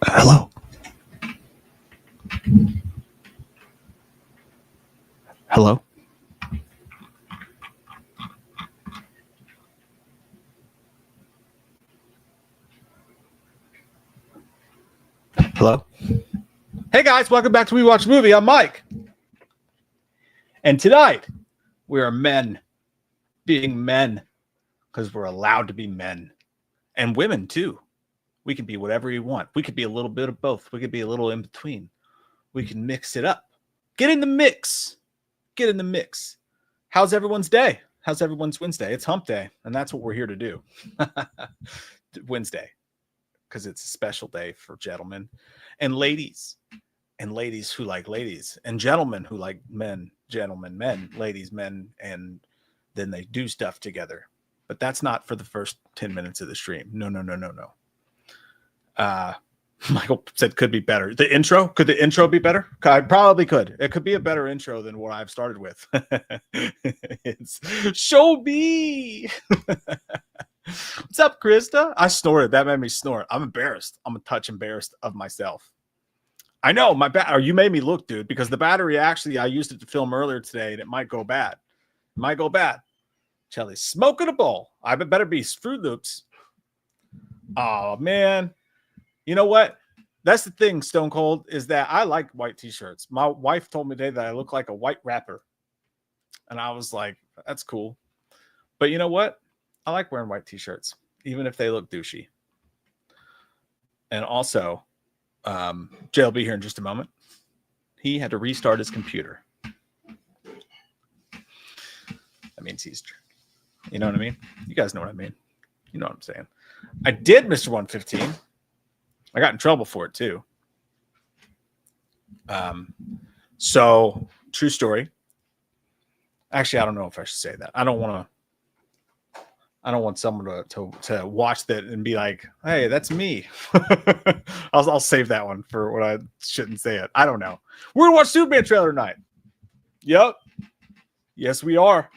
Hello. Hello. Hello. Hey guys, welcome back to We Watch Movie. I'm Mike. And tonight, we are men being men because we're allowed to be men. And women too. We can be whatever we want. We could be a little bit of both. We could be a little in between. We can mix it up. Get in the mix. Get in the mix. How's everyone's day? How's everyone's Wednesday? It's hump day, and that's what we're here to do. Wednesday, because it's a special day for gentlemen and ladies who like ladies, and gentlemen who like men, gentlemen, men, ladies, men, and then they do stuff together. But that's not for the first 10 minutes of the stream. No. Michael said could be better. The intro, could the intro be better? I probably could. It could be a better intro than what I've started with. It's show me. What's up, Krista? I snorted. That made me snort. I'm embarrassed. I'm a touch embarrassed of myself. I know my or you made me look, dude, because the battery actually I used it to film earlier today, and it might go bad. It might go bad. Chelly's smoking a bowl. I better be Fruit Loops. Oh man. You know what? That's the thing, Stone Cold, is that I like white t-shirts. My wife told me today that I look like a white rapper. And I was like, that's cool. But you know what? I like wearing white t-shirts, even if they look douchey. And also, Jay will be here in just a moment. He had to restart his computer. That means he's, you know what I mean? You guys know what I mean. You know what I'm saying. I did Mr. 115. I got in trouble for it too. So true story. Actually, I don't know if I should say that. I don't want someone to watch that and be like, "Hey, that's me." I'll save that one for what I shouldn't say it. I don't know. We're gonna watch Superman trailer tonight. Yep. Yes, we are.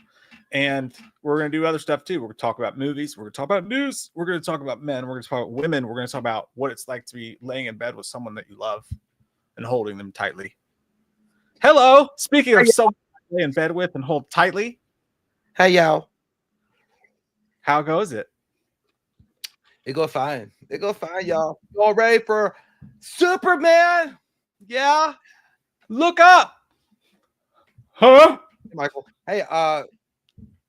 And we're going to do other stuff too. We're going to talk about movies. We're going to talk about news. We're going to talk about men. We're going to talk about women. We're going to talk about what it's like to be laying in bed with someone that you love and holding them tightly. Hello. Speaking of someone to lay in bed with and hold tightly. Hey, y'all. How goes it? It go fine. It go fine, y'all. You all ready for Superman? Yeah. Look up. Huh? Michael. Hey,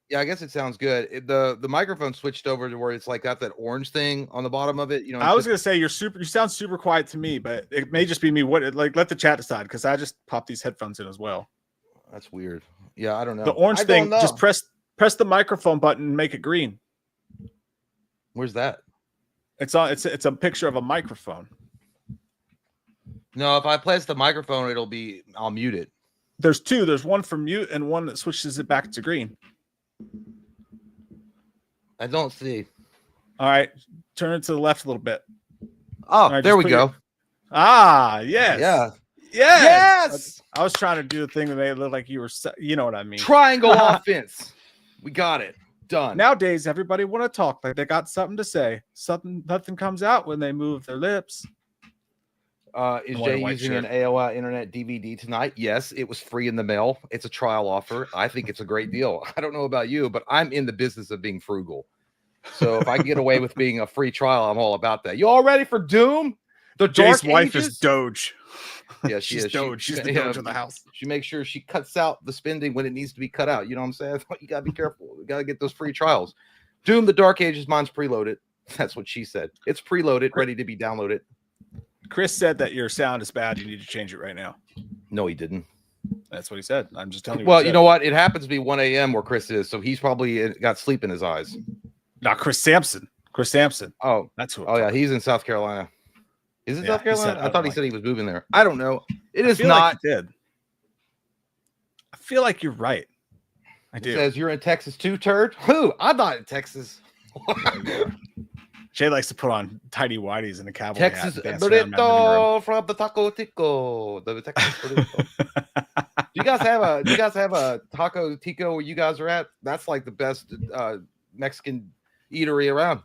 yeah, I guess it sounds good. The microphone switched over to where it's like got that orange thing on the bottom of it. You know, I was gonna say you sound super quiet to me, but it may just be me. Let the chat decide, because I just popped these headphones in as well. That's weird. Yeah, I don't know. The orange thing, just press the microphone button and make it green. Where's that? It's a picture of a microphone. No, if I press the microphone, I'll mute it. There's two. There's one for mute and one that switches it back to green. I don't see. All right, turn it to the left a little bit. Oh, right, there we go. Yes. Yeah. Yes. I was trying to do a thing that made it look like you were, you know what I mean. Triangle offense. We got it. Done. Nowadays, everybody want to talk like they got something to say. Nothing comes out when they move their lips. Is Jay using an AOL Internet DVD tonight? Yes, it was free in the mail. It's a trial offer. I think it's a great deal. I don't know about you, but I'm in the business of being frugal. So if I can get away with being a free trial, I'm all about that. You all ready for Doom? The Jay's Dark wife Ages? is Doge. Yeah, she's Doge. She's the Doge of the house. She makes sure she cuts out the spending when it needs to be cut out. You know what I'm saying? You gotta be careful. You gotta get those free trials. Doom: The Dark Ages. Mine's preloaded. That's what she said. It's preloaded, ready to be downloaded. Chris said that your sound is bad. You need to change it right now. No, he didn't. That's what he said. I'm just telling you. Well, you know what? It happens to be 1 a.m. where Chris is, so he's probably got sleep in his eyes. Not Chris Sampson. Chris Sampson. Oh, that's who. Oh, yeah, he's in South Carolina. Is it South Carolina? I thought he said he was moving there. I don't know. It is not. Like he did. I feel like you're right. I do. It says you're in Texas too, turd. Who? I'm not in Texas. Jay likes to put on tidy whities and a cowboy Texas hat. burrito from the Taco Tico. The Texas burrito. Do you guys have a Taco Tico where you guys are at? That's like the best Mexican eatery around.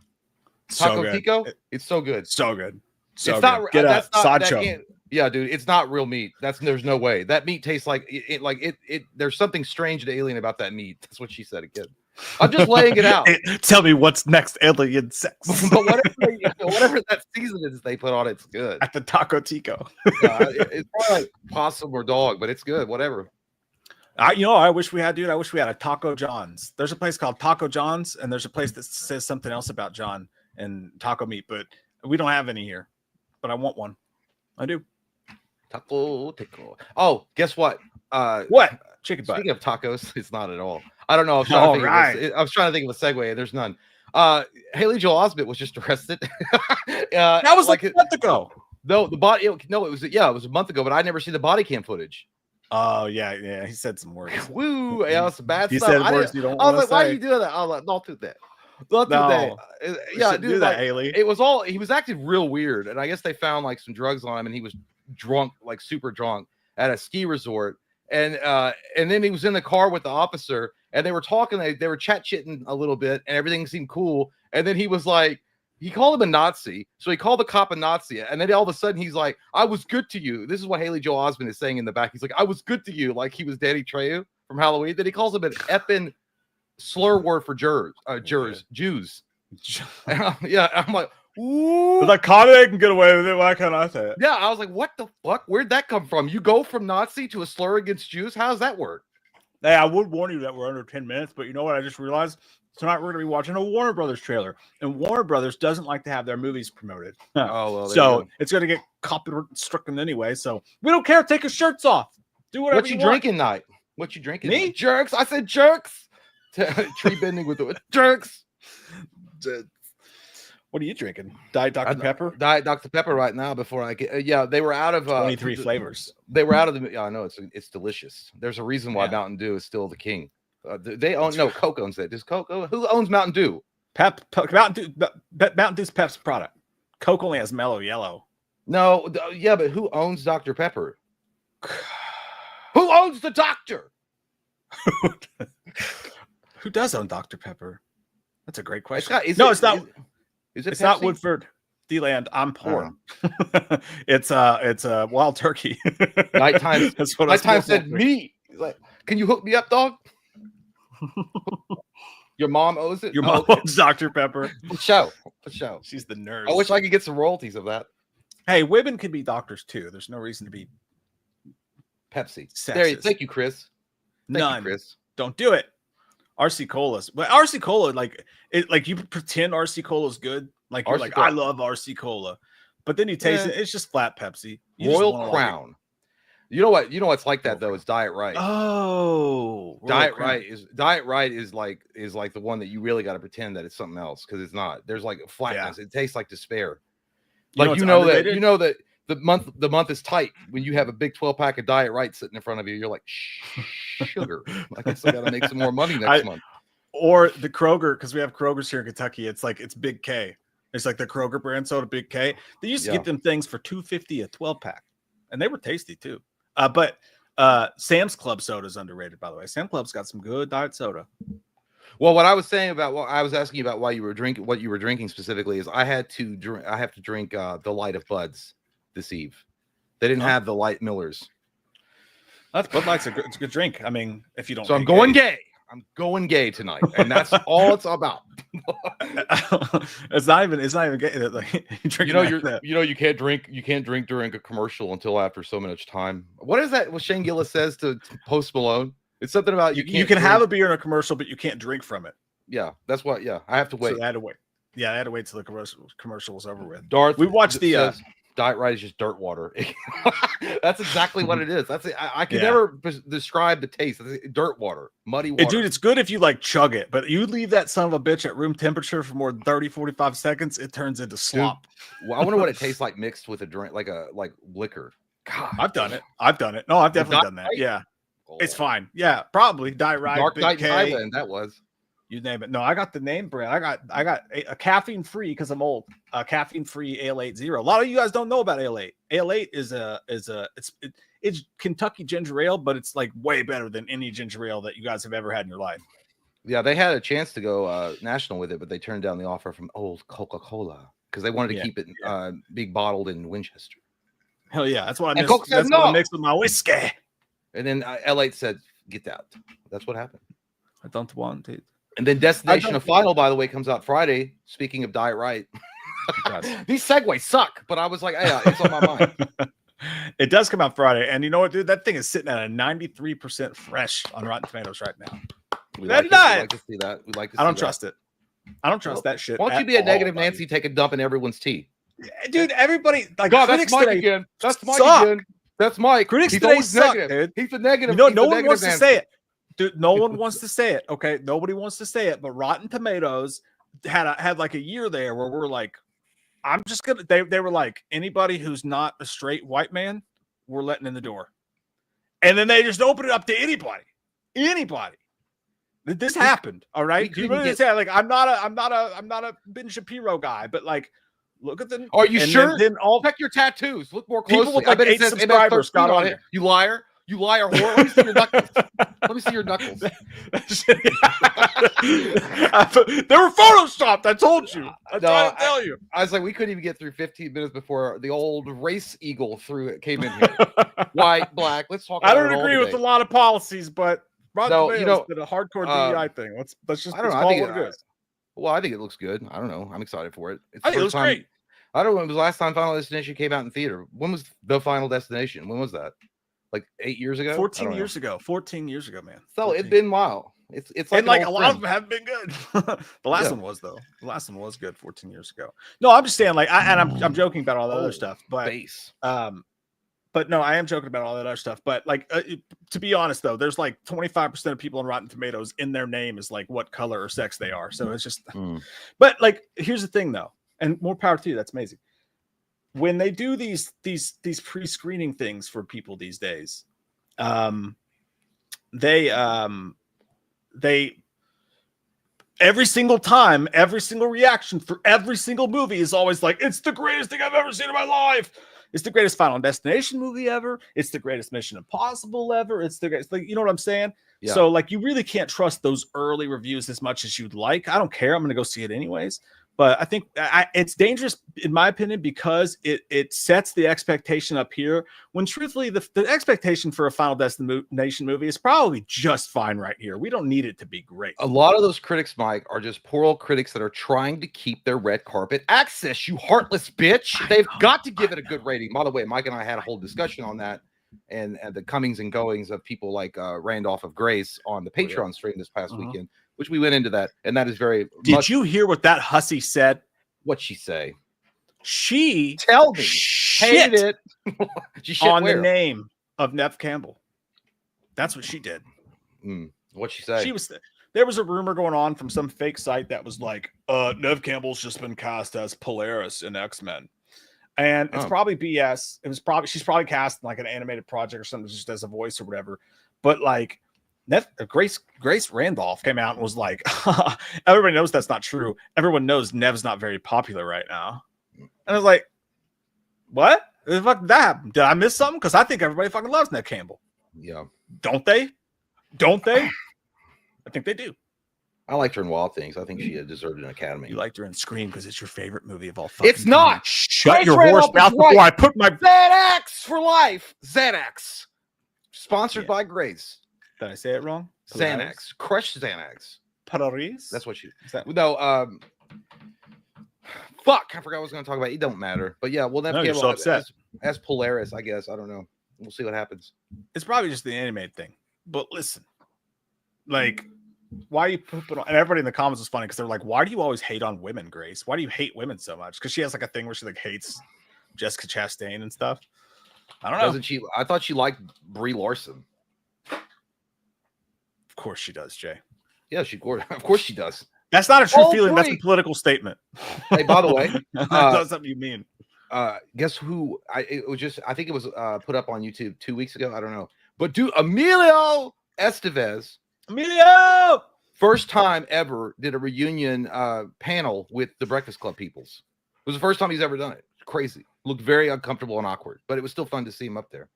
Taco Tico, it's so good. So good. So it's not. Get that's a not. sideshow. Yeah, dude, it's not real meat. There's no way that meat tastes like it. There's something strange and alien about that meat. That's what she said again. I'm just laying it out. Tell me what's next, alien sex. But whatever that season is they put on, it's good. At the Taco Tico. It's probably like possum or dog, but it's good. Whatever. I wish we had a Taco John's. There's a place called Taco John's, and there's a place that says something else about John and taco meat, but we don't have any here. But I want one. I do. Taco. Oh, guess what? What? Chicken butt. Speaking of tacos, it's not at all. I don't know. I was trying to think of a segue. There's none. Haley Joel Osment was just arrested. That was like a month ago. No, the body. No, it was a month ago. But I never seen the body cam footage. Oh yeah. He said some words. Woo! Some bad he stuff. Said words you don't I was like, say. why are you doing that? I was like, don't do that. Don't do that. Yeah, do that, Haley. It was all. He was acting real weird, and I guess they found like some drugs on him, and he was drunk, like super drunk, at a ski resort. And then he was in the car with the officer, and they were talking. They were chat-chitting a little bit, and everything seemed cool. And then he was like, he called him a Nazi, so he called the cop a Nazi. And then all of a sudden, he's like, "I was good to you." This is what Haley Joel Osment is saying in the back. He's like, "I was good to you," like he was Danny Trejo from Halloween. Then he calls him an effing slur word for Jews. Yeah, I'm like, ooh. Like, Kanye can get away with it. Why can't I say it? Yeah, I was like, what the fuck? Where'd that come from? You go from Nazi to a slur against Jews? How does that work? Hey, I would warn you that we're under 10 minutes, but you know what? I just realized tonight we're going to be watching a Warner Brothers trailer, and Warner Brothers doesn't like to have their movies promoted. Oh, well, so it's going to get copyright stricken anyway. So we don't care. Take your shirts off. Do whatever What you drinking tonight? What you drinking? Me? Night? Jerks. I said jerks. Tree bending with the jerks. What are you drinking? Diet Dr. Pepper? Diet Dr. Pepper right now before I get they were out of 23 flavors. They were out of the I know it's delicious. There's a reason why Mountain Dew is still the king. They own Coke owns it. Does Coke who owns Mountain Dew? Mountain Dew's Pep's product. Coke only has mellow yellow. No, but who owns Dr. Pepper? Who owns the doctor? Who does own Dr. Pepper? That's a great question. It's not. It's not Woodford D-Land. I'm poor. It's wild turkey. Nighttime. Nighttime said me. Like, can you hook me up, dog? Your mom owes it. Your mom owns Dr. Pepper. For sure. She's the nurse. I wish I could get some royalties of that. Hey, women can be doctors too. There's no reason to be Pepsi. Sexist. Thank you, Chris. None. Chris. Don't do it. RC Colas. But RC Cola, like you pretend RC Cola is good. Like you're I love RC Cola. But then you taste it, it's just flat Pepsi. Royal Crown. You know what's like that though? It's Diet Right. Oh, Diet Right is like the one that you really got to pretend that it's something else because it's not. There's like flatness. It tastes like despair. Like you know that the month is tight when you have a big 12-pack of Diet Right sitting in front of you. You're like, sugar. I guess I got to make some more money next month. Or the Kroger, because we have Kroger's here in Kentucky. It's Big K. It's like the Kroger brand soda, Big K. They used to get them things for $2.50 a 12-pack, and they were tasty too. But Sam's Club soda is underrated, by the way. Sam's Club's got some good diet soda. Well, what I was saying about what I was asking about what you were drinking specifically is I have to drink the Light of Buds this eve. They didn't have the Light Millers. That's Bud Light's it's a good drink. I mean, if you don't. So I'm going gay. I'm going gay tonight, and that's all it's about. It's not even gay. Like, you can't drink during a commercial until after so much time. What is that? What Shane Gillis says to Post Malone? It's something about you can have a beer in a commercial, but you can't drink from it. Yeah, that's what. Yeah, I have to wait. So I had to wait. Yeah, I had to wait till the commercial was over with. We watched the Diet Right is just dirt water. That's exactly what it is. That's it. I can never describe the taste. It's dirt water, muddy water. Dude, it's good if you chug it, but you leave that son of a bitch at room temperature for more than 30-45 seconds, it turns into slop. Dude, well, I wonder what it tastes like mixed with a drink, like liquor. God, I've done it. No, I've definitely done that. Yeah. Oh. It's fine. Yeah, probably Diet Right. Dark Knight in Thailand, that was. You name it. No, I got the name brand. I got a caffeine free because I'm old. Caffeine free Ale 80. A lot of you guys don't know about Ale 8. Ale 8 it's Kentucky ginger ale, but it's way better than any ginger ale that you guys have ever had in your life. Yeah, they had a chance to go national with it, but they turned down the offer from old Coca-Cola. because they wanted to keep it being bottled in Winchester. Hell yeah, that's what I And miss. Coke said That's what I mix with my whiskey. And then L8 said, "Get out." That's what happened. I don't want it. And then Destination of Final, by the way, comes out Friday. Speaking of Diet Right, these segues suck, but I was like, hey, it's on my mind. It does come out Friday, and you know what, dude? That thing is sitting at a 93% fresh on Rotten Tomatoes right now. We like to see that. We like to. I don't trust it. I don't trust that shit. Why don't you be a negative Nancy? Take a dump in everyone's tea, dude. Everybody like God. That's Mike again. That's Mike again. That's Mike. Critics today suck, dude. He's a negative. You know, no one wants to say it. Dude, no one wants to say it. Okay, nobody wants to say it. But Rotten Tomatoes had like a year there where we're like, I'm just gonna. They were like, anybody who's not a straight white man, we're letting in the door. And then they just open it up to anybody. This happened. All right. Do you really say like I'm not a Ben Shapiro guy, but like, look at the. Are you sure? Then check your tattoos. Look more closely. People with like 8 subscribers got on it. You liar. You liar whore. Let me see your knuckles. Let me see your knuckles. They were photoshopped. I told you. I tried to tell you. I was like, we couldn't even get through 15 minutes before the old race eagle came in here. White, black. Let's talk about it. I don't agree with a lot of policies, but you know, did a hardcore DEI thing. Let's just I don't know. call it what it is. Well, I think it looks good. I don't know. I'm excited for it. I think it looks great. I don't know when was the last time Final Destination came out in theater. When was the Final Destination? When was that? Like 8 years ago? 14 years ago. 14 years ago, man. So it's been a while. It's like, and like a lot of them haven't been good. The last one was though. The last one was good 14 years ago. No, I'm just saying like I'm joking about all that other stuff, but but no, I am joking about all that other stuff. But like to be honest though, there's like 25% of people on Rotten Tomatoes in their name is like what color or sex they are. So it's just but like here's the thing though, and more power to you, that's amazing. When they do these pre-screening things for people these days, they every single time, every single reaction for every single movie is always like, it's the greatest thing I've ever seen in my life. It's the greatest Final Destination movie ever. It's the greatest Mission Impossible ever. It's the greatest, like, you know what I'm saying? Yeah. So like, you really can't trust those early reviews as much as you'd like. I don't care. I'm going to go see it anyways. But I think it's dangerous, in my opinion, because it sets the expectation up here when truthfully the expectation for a Final Destination movie is probably just fine right here. We don't need it to be great. A lot of those critics, Mike, are just poor old critics that are trying to keep their red carpet access, you heartless bitch. They've got to give it a good rating. By the way, Mike and I had a whole discussion on that and the comings and goings of people like Randolph of Grace on the Patreon stream this past weekend. Which we went into that, and that is very. Did you hear what that hussy said? What'd she say? She tell me hated it she on the name of Neve Campbell. That's what she did. What'd she say? There was a rumor going on from some fake site that was like, Neve Campbell's just been cast as Polaris in X-Men. And it's probably BS. She's probably cast in like an animated project or something just as a voice or whatever. But like Grace Randolph came out and was like, everybody knows that's not true. Everyone knows Nev's not very popular right now. And I was like, what? The fuck did that happen? Did I miss something? Because I think everybody fucking loves Neve Campbell. Yeah. Don't they? I think they do. I liked her in Wild Things. I think she deserved an Academy. You liked her in Scream because it's your favorite movie of all fucking It's not. Time. Shut your horse mouth before I put my ZX for life. ZX. Sponsored by Grace. Did I say it wrong? Xanax. Crushed Xanax. Paris? That's what she no, fuck, I forgot what I was going to talk about. It don't matter. But yeah, well, that you're so upset. As Polaris, I guess. I don't know. We'll see what happens. It's probably just the animated thing. But listen, like, why you put it on? And everybody in the comments was funny because they're like, why do you always hate on women, Grace? Why do you hate women so much? Because she has like a thing where she like hates Jessica Chastain and stuff. I don't know. Doesn't she? I thought she liked Brie Larson. Of course she does, Jay. Yeah, of course she does. That's not a true feeling. That's a political statement. Hey, by the way, that's something you mean. Guess who? I think it was put up on YouTube 2 weeks ago. I don't know, but Emilio Estevez. Emilio! First time ever did a reunion panel with the Breakfast Club peoples. It was the first time he's ever done it. Crazy. Looked very uncomfortable and awkward, but it was still fun to see him up there.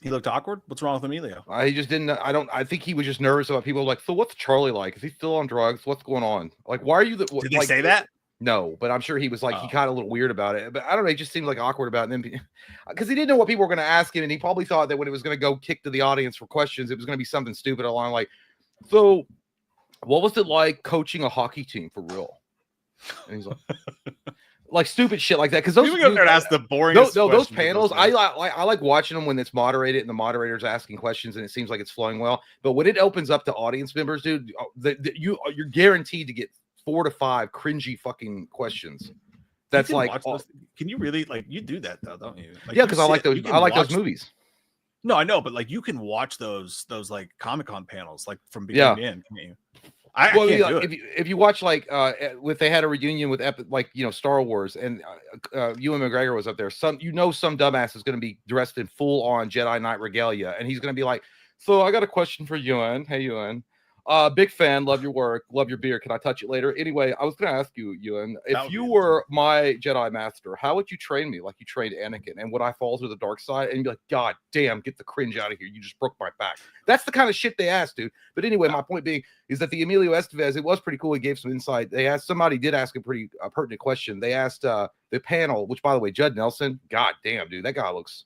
He looked awkward. What's wrong with Emilio? He just didn't. I think he was just nervous about people like. So what's Charlie like? Is he still on drugs? What's going on? Like, why are you? Did they say that? No, but I'm sure he was like, he got a little weird about it. But I don't know, he just seemed like awkward about it. And then because he didn't know what people were going to ask him, and he probably thought that when it was going to go kick to the audience for questions, it was going to be something stupid along like, so what was it like coaching a hockey team for real? And he's like stupid shit like that. Because those people go there and ask the boring. Those panels, I like watching them when it's moderated and the moderator's asking questions and it seems like it's flowing well. But when it opens up to audience members, dude, you're guaranteed to get 4 to 5 cringy fucking questions. That's like, can you really like you do that though, don't you? Like, yeah, because I like those. I like those movies. No, I know, but like you can watch those like Comic-Con panels like from beginning to end, can't you? I can't do it. If you watch like if they had a reunion with like Star Wars and Ewan McGregor was up there, some dumbass is going to be dressed in full on Jedi Knight regalia and he's going to be like, so I got a question for Ewan. Hey Ewan, big fan, love your work, love your beer. Can I touch it later? Anyway, I was going to ask you, Ewan, if you were my Jedi master, how would you train me like you trained Anakin? And would I fall to the dark side? And you'd be like, God damn, get the cringe out of here. You just broke my back. That's the kind of shit they asked, dude. But anyway, my point being is that the Emilio Estevez, it was pretty cool. He gave some insight. Somebody did ask a pretty pertinent question. They asked the panel, which by the way, Judd Nelson, God damn, dude, that guy looks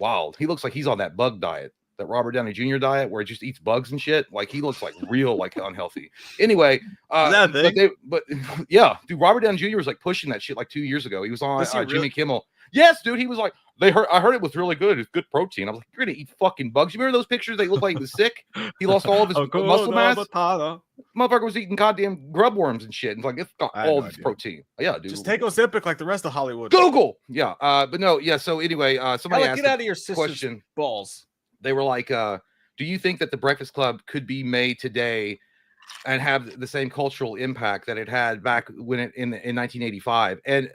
wild. He looks like he's on that bug diet. That Robert Downey Jr. diet where he just eats bugs and shit. Like he looks like real, like unhealthy. Anyway, but yeah, dude, Robert Downey Jr. was like pushing that shit like 2 years ago. He was on Jimmy Kimmel. Yes, dude. He was like, I heard it was really good. It's good protein. I was like, you're gonna eat fucking bugs. You remember those pictures? They looked like he was sick. He lost all of his muscle mass. Motherfucker was eating goddamn grub worms and shit. And like it's got all this protein. Yeah, dude. Just take Ozempic like the rest of Hollywood. Google. Yeah. But no. Yeah. So anyway, somebody asked get out of your sister's question. Balls. They were like, do you think that the Breakfast Club could be made today and have the same cultural impact that it had back when in 1985? And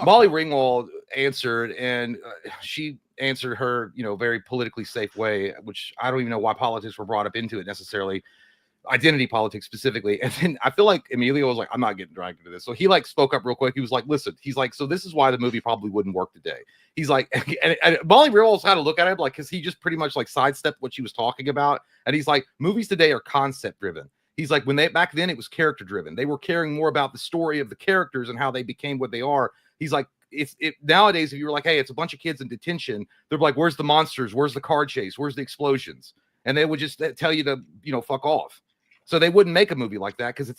Molly Ringwald answered, and she answered her, very politically safe way, which I don't even know why politics were brought up into it necessarily, identity politics specifically. And then I feel like Emilio was like, I'm not getting dragged into this. So he like spoke up real quick. He was like, listen, he's like, so this is why the movie probably wouldn't work today. He's like, and Molly Ringwald's had to look at him like, because he just pretty much like sidestepped what she was talking about. And he's like, movies today are concept driven. He's like, back then it was character driven. They were caring more about the story of the characters and how they became what they are. He's like, nowadays, if you were like, hey, it's a bunch of kids in detention, they're like, where's the monsters? Where's the car chase? Where's the explosions? And they would just tell you to, fuck off. So they wouldn't make a movie like that because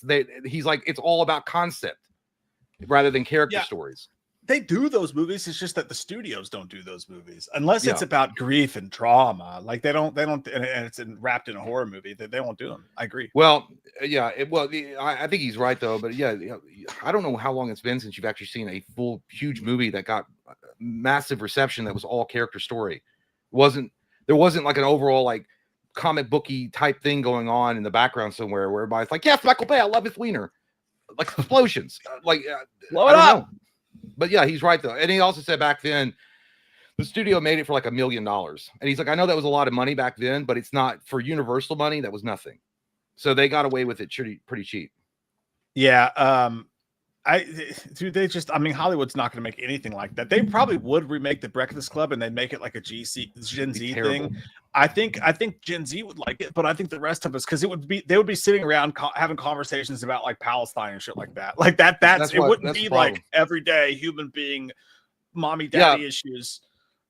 he's like, it's all about concept rather than character stories. They do those movies. It's just that the studios don't do those movies unless it's about grief and trauma. Like they don't, and it's wrapped in a horror movie. They won't do them. I agree. Well, yeah. I think he's right though. But yeah, I don't know how long it's been since you've actually seen a full, huge movie that got massive reception that was all character story. There wasn't like an overall like comic booky type thing going on in the background somewhere where everybody's like, yes, Michael Bay, I love his wiener, like explosions, blow it up. But yeah, he's right though. And he also said back then the studio made it for like $1 million. And he's like, I know that was a lot of money back then, but it's not for Universal money. That was nothing. So they got away with it pretty cheap. Yeah. Hollywood's not going to make anything like that. They probably would remake The Breakfast Club and they'd make it like a Gen Z thing. I think Gen Z would like it, but I think the rest of us, because they would be sitting around having conversations about like Palestine and shit like that. Like that's it wouldn't be like everyday human being, mommy daddy issues.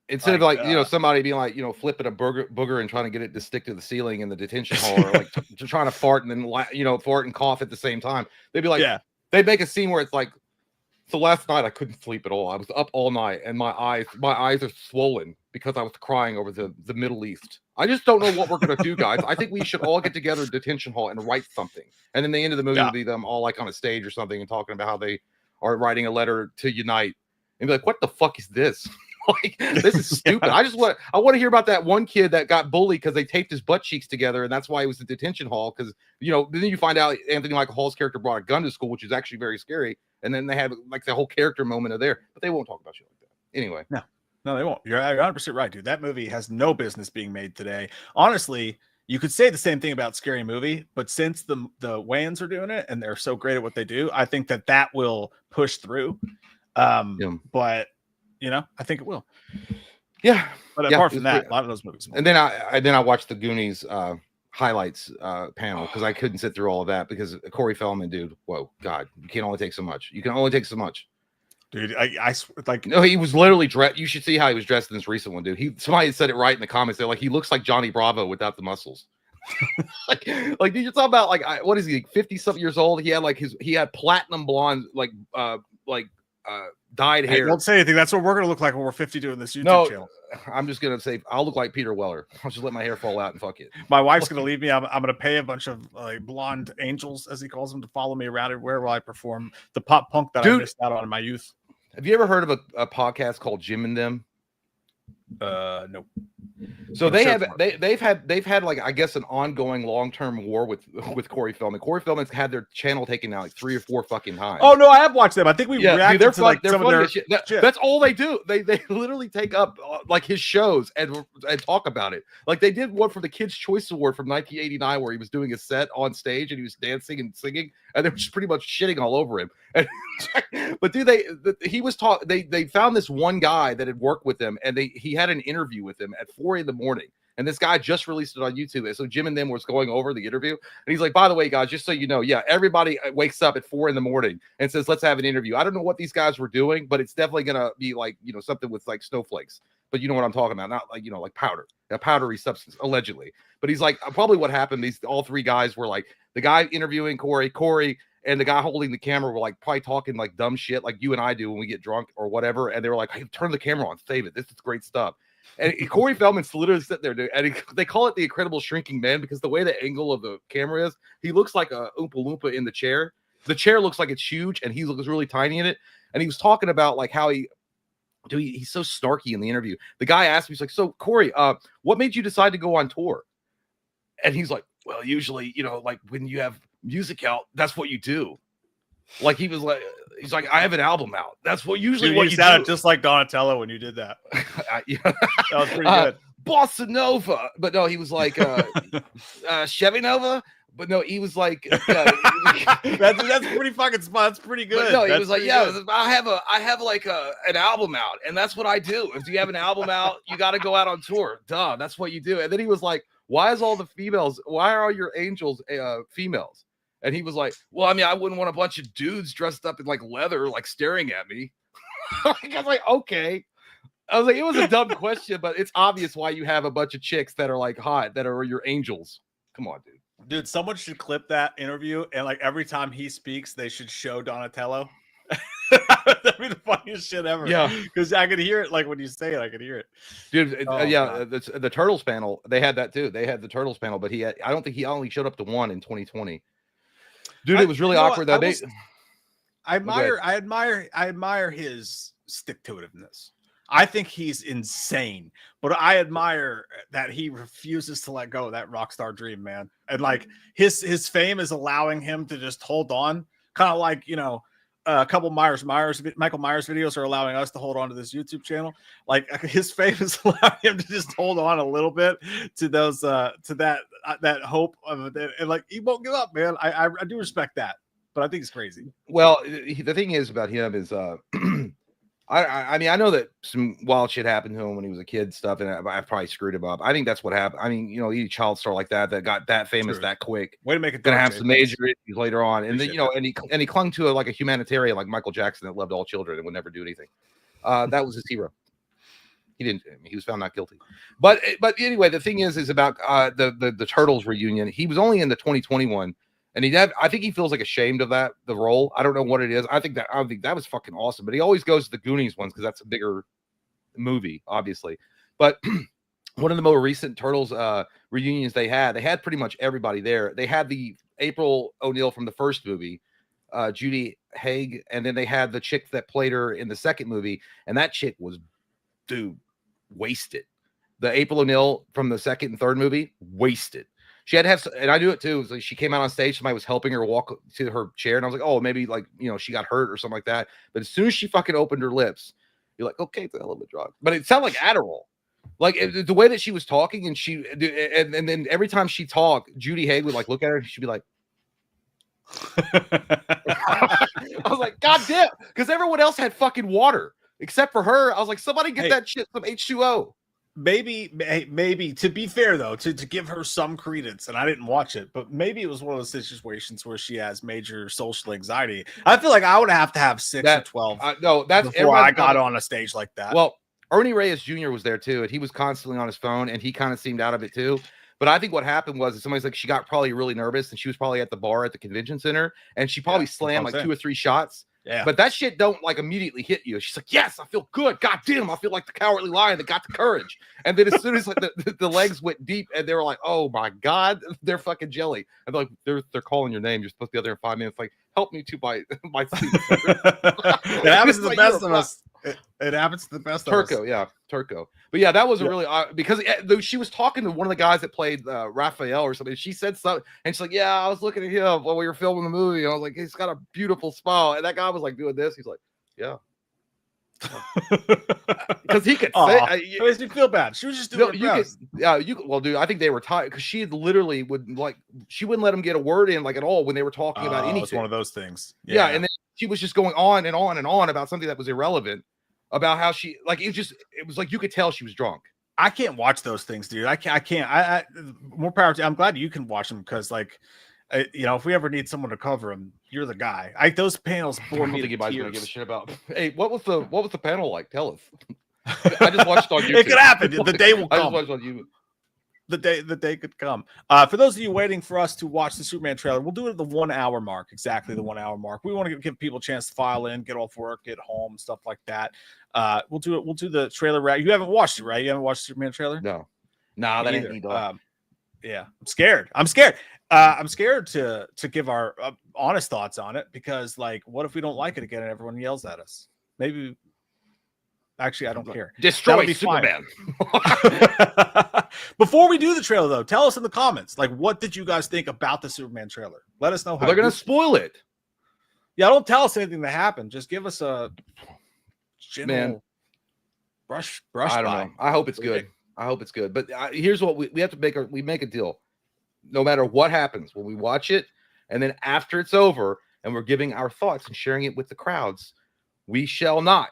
Instead of like somebody being like flipping a booger and trying to get it to stick to the ceiling in the detention hall, or like trying to fart and then fart and cough at the same time. They'd be like, they'd make a scene where it's like, so last night I couldn't sleep at all. I was up all night and my eyes are swollen because I was crying over the Middle East. I just don't know what we're going to do, guys. I think we should all get together in detention hall and write something. And then the end of the movie will be them all like on a stage or something and talking about how they are writing a letter to unite and be like, what the fuck is this? Like, this is stupid. I want to hear about that one kid that got bullied because they taped his butt cheeks together, and that's why he was in detention hall. Because then you find out Anthony Michael Hall's character brought a gun to school, which is actually very scary. And then they have like the whole character moment of there, but they won't talk about shit like that anyway. No, they won't. You're 100% right, dude. That movie has no business being made today. Honestly, you could say the same thing about Scary Movie, but since the Wayans are doing it and they're so great at what they do, I think that will push through. But I think it will. Yeah. But apart from that, a lot of those movies. And then I watched the Goonies highlights panel because I couldn't sit through all of that because Corey Feldman, dude, whoa, God, you can only take so much. You can only take so much. Dude, I like no, he was literally dressed. You should see how he was dressed in this recent one, dude. Somebody said it right in the comments. They're like, he looks like Johnny Bravo without the muscles. like dude, you're talking about like what is he, like 50-something years old? He had like he had platinum blonde, dyed hair. Hey, don't say anything. That's what we're gonna look like when we're 50 doing this YouTube channel. I'm just gonna say I'll look like Peter Weller. I'll just let my hair fall out and fuck it. My wife's gonna leave me. I'm gonna pay a bunch of blonde angels, as he calls them, to follow me around everywhere while I perform the pop punk that I missed out on in my youth. Have you ever heard of a podcast called Jim and Them? Nope. So they've had like, I guess, an ongoing long-term war with Corey Feldman. Corey Feldman's had their channel taken out like 3 or 4 fucking times. Oh no, I have watched them. I think we reacted to like some of their shit. That's all they do. They literally take up like his shows and talk about it. Like they did one for the Kids' Choice Award from 1989 where he was doing a set on stage and he was dancing and singing and they were just pretty much shitting all over him. But dude, they found this one guy that had worked with him and he had an interview with him at 4 a.m. and this guy just released it on YouTube. And so Jim and them was going over the interview and he's like, by the way, guys, just so you know, yeah, everybody wakes up at 4 a.m. and says, let's have an interview. I don't know what these guys were doing, but it's definitely gonna be like, you know, something with like snowflakes, but you know what I'm talking about, not like, you know, like powder, a powdery substance allegedly. But he's like, probably what happened, all 3 guys were like, the guy interviewing Corey and the guy holding the camera were like probably talking like dumb shit like you and I do when we get drunk or whatever. And they were like, hey, turn the camera on, save it. This is great stuff. And Corey Feldman's literally sitting there, dude, and they call it the Incredible Shrinking Man because the way the angle of the camera is, he looks like a Oompa Loompa in the chair. The chair looks like it's huge, and he looks really tiny in it. And he was talking about like how he's so snarky in the interview. The guy asked me, he's like, so Corey, what made you decide to go on tour? And he's like, well, usually, you know, like when you have music out, that's what you do. Like he's like, I have an album out. That's what usually what you sounded just like Donatello when you did that. That was pretty good. Bossa Nova, but no, he was like Chevy Nova. But no, he was like that's pretty fucking spot. That's pretty good. But no, he was like, yeah, good. I have like an album out, and that's what I do. If you have an album out, you got to go out on tour. Duh, that's what you do. And then he was like, why are all your angels females? And he was like, well, I mean, I wouldn't want a bunch of dudes dressed up in like leather, like staring at me. I was like, okay. I was like, it was a dumb question, but it's obvious why you have a bunch of chicks that are like hot, that are your angels. Come on, dude. Dude, someone should clip that interview and like every time he speaks, they should show Donatello. That'd be the funniest shit ever. Yeah, because I could hear it. Like when you say it, I could hear it. Dude, the Turtles panel, they had that too. They had the Turtles panel, but I don't think he only showed up to one in 2020. Dude, it was really awkward that day. I admire his stick-to-itiveness. I think he's insane, but I admire that he refuses to let go of that rock star dream, man. And like his fame is allowing him to just hold on, kind of like, you know, a couple Michael Myers videos are allowing us to hold on to this YouTube channel. Like his fame is allowing him to just hold on a little bit to those to that hope of it, and like he won't give up, man. I do respect that, but I think it's crazy. Well, the thing is about him is I mean, I know that some wild shit happened to him when he was a kid stuff, and I probably screwed him up. I think that's what happened. I mean, you know, any child star like that got that famous that quick, way to make it gonna have some major issues later on. And then, you know, and he clung to like a humanitarian like Michael Jackson that loved all children and would never do anything. That was his hero. He didn't. I mean, he was found not guilty. But anyway, the thing is about the Turtles reunion. He was only in the 2021. And I think he feels like ashamed of the role. I don't know what it is. I think that was fucking awesome. But he always goes to the Goonies ones because that's a bigger movie, obviously. But one of the more recent Turtles reunions they had pretty much everybody there. They had the April O'Neil from the first movie, Judy Haig, and then they had the chick that played her in the second movie, and that chick was, dude, wasted. The April O'Neil from the second and third movie, wasted. She had to have, and I do it too. It was like she came out on stage, somebody was helping her walk to her chair, and I was like, oh, maybe like, you know, she got hurt or something like that. But as soon as she fucking opened her lips, you're like, okay, it's a hell of a drug. But it sounded like Adderall. Like the way that she was talking, and and then every time she talked, Judy Haig would like look at her, and she'd be like, I was like, God damn, because everyone else had fucking water except for her. I was like, somebody get that shit some H2O. maybe to be fair though, to give her some credence, and I didn't watch it, but maybe it was one of those situations where she has major social anxiety. I feel like I would have to have 6 or 12 no, that's before I got on a stage like that. Well, Ernie Reyes Jr. was there too, and he was constantly on his phone, and he kind of seemed out of it too. But I think what happened was somebody's like, she got probably really nervous, and she was probably at the bar at the convention center, and she probably slammed like 2 or 3 shots. Yeah. But that shit don't like immediately hit you. She's like, yes, I feel good. God damn, I feel like the cowardly lion that got the courage. And then as soon as like the legs went deep, and they were like, oh my God, they're fucking jelly. And they're like, they're calling your name. You're supposed to be out there in 5 minutes. Like, help me to my seat. It happens to the best of us. It happens to the best of us. Turco. But yeah, that was a really because she was talking to one of the guys that played Raphael or something. She said something, and she's like, "Yeah, I was looking at him while we were filming the movie. I was like, he's got a beautiful smile." And that guy was like doing this. He's like, "Yeah," because he could say. It makes me feel bad. She was just doing her best. Well, dude, I think they were tired because she literally she wouldn't let him get a word in at all when they were talking about anything. It's one of those things. Yeah, and then she was just going on and on and on about something that was irrelevant. About how she it was like you could tell she was drunk. I can't watch those things, dude. I can't. More power to. I'm glad you can watch them because, like, if we ever need someone to cover them, you're the guy. Those panels bore me to tears. Anybody's gonna give a shit about. Hey, what was the panel like? Tell us. I just watched on YouTube. It could happen. The day will come. I just watched on YouTube. The day could come. For those of you waiting for us to watch the Superman trailer, we'll do it at the 1 hour mark, exactly the 1 hour mark. We want to give people a chance to file in, get off work, get home, stuff like that. We'll do it. We'll do the trailer. You haven't watched it, right? You haven't watched the Superman trailer? No, that ain't me, dog. Yeah, I'm scared. I'm scared to give our honest thoughts on it because, like, what if we don't like it again and everyone yells at us? Maybe. Actually, I don't care. Destroy Superman. Before we do the trailer, though, tell us in the comments, like, what did you guys think about the Superman trailer? Let us know how they're going to spoil it. Yeah, don't tell us anything that happened. Just give us a general brush. I don't know. I hope it's good. I hope it's good. But here's what we have to make. We make a deal. No matter what happens, when we watch it, and then after it's over, and we're giving our thoughts and sharing it with the crowds, we shall not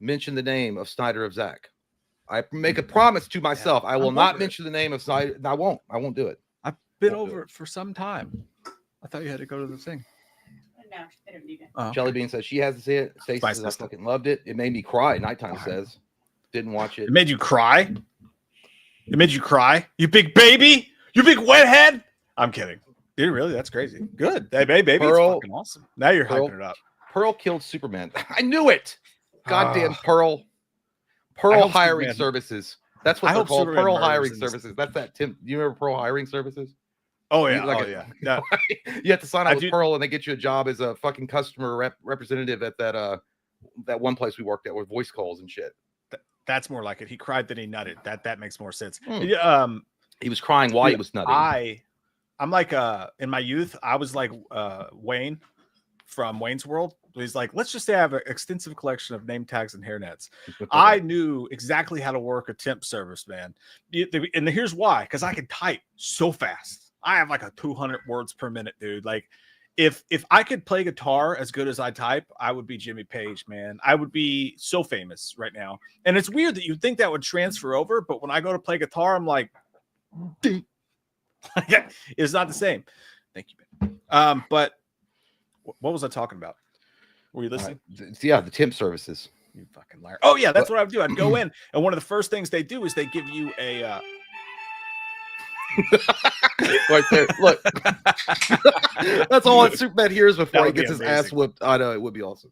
mention the name of Snyder of Zack. I make a promise to myself. I will not mention the name of Snyder. I won't do it. I've been over it for some time. I thought you had to go to the thing. No, they don't need it. Jelly Bean says she has to see it. Stacey says I fucking loved it. It made me cry. Nighttime says. Didn't watch it. It made you cry? It made you cry? You big baby? You big wet-head? I'm kidding. Dude, really? That's crazy. Good. Hey, baby, Pearl, it's fucking awesome. Now you're hyping it up. Pearl killed Superman. I knew it. Goddamn Pearl. Pearl Hiring Services. That's what they're called. Superman Pearl Hiring Services. That's that Tim. Do you remember Pearl Hiring Services? Oh yeah. Yeah. You have to sign up with Pearl and they get you a job as a fucking customer representative at that one place we worked at with voice calls and shit. That's more like it. He cried, then he nutted. That makes more sense. He was crying while he was nutting. I'm like in my youth, I was like Wayne from Wayne's World. He's like, let's just say I have an extensive collection of name tags and hairnets. I knew exactly how to work a temp service, man. And here's why, because I can type so fast. I have like a 200 words per minute, dude. Like, if I could play guitar as good as I type, I would be Jimmy Page, man. I would be so famous right now. And it's weird that you'd think that would transfer over, but when I go to play guitar, I'm like, it's not the same. Thank you, man. But what was I talking about? Were you listening? Yeah, the temp services. You fucking liar. Oh, yeah, that's what I would do. I'd go in, and one of the first things they do is they give you a... right there. Look. That's all that Superman hears before he gets his ass whipped. I know, it would be awesome.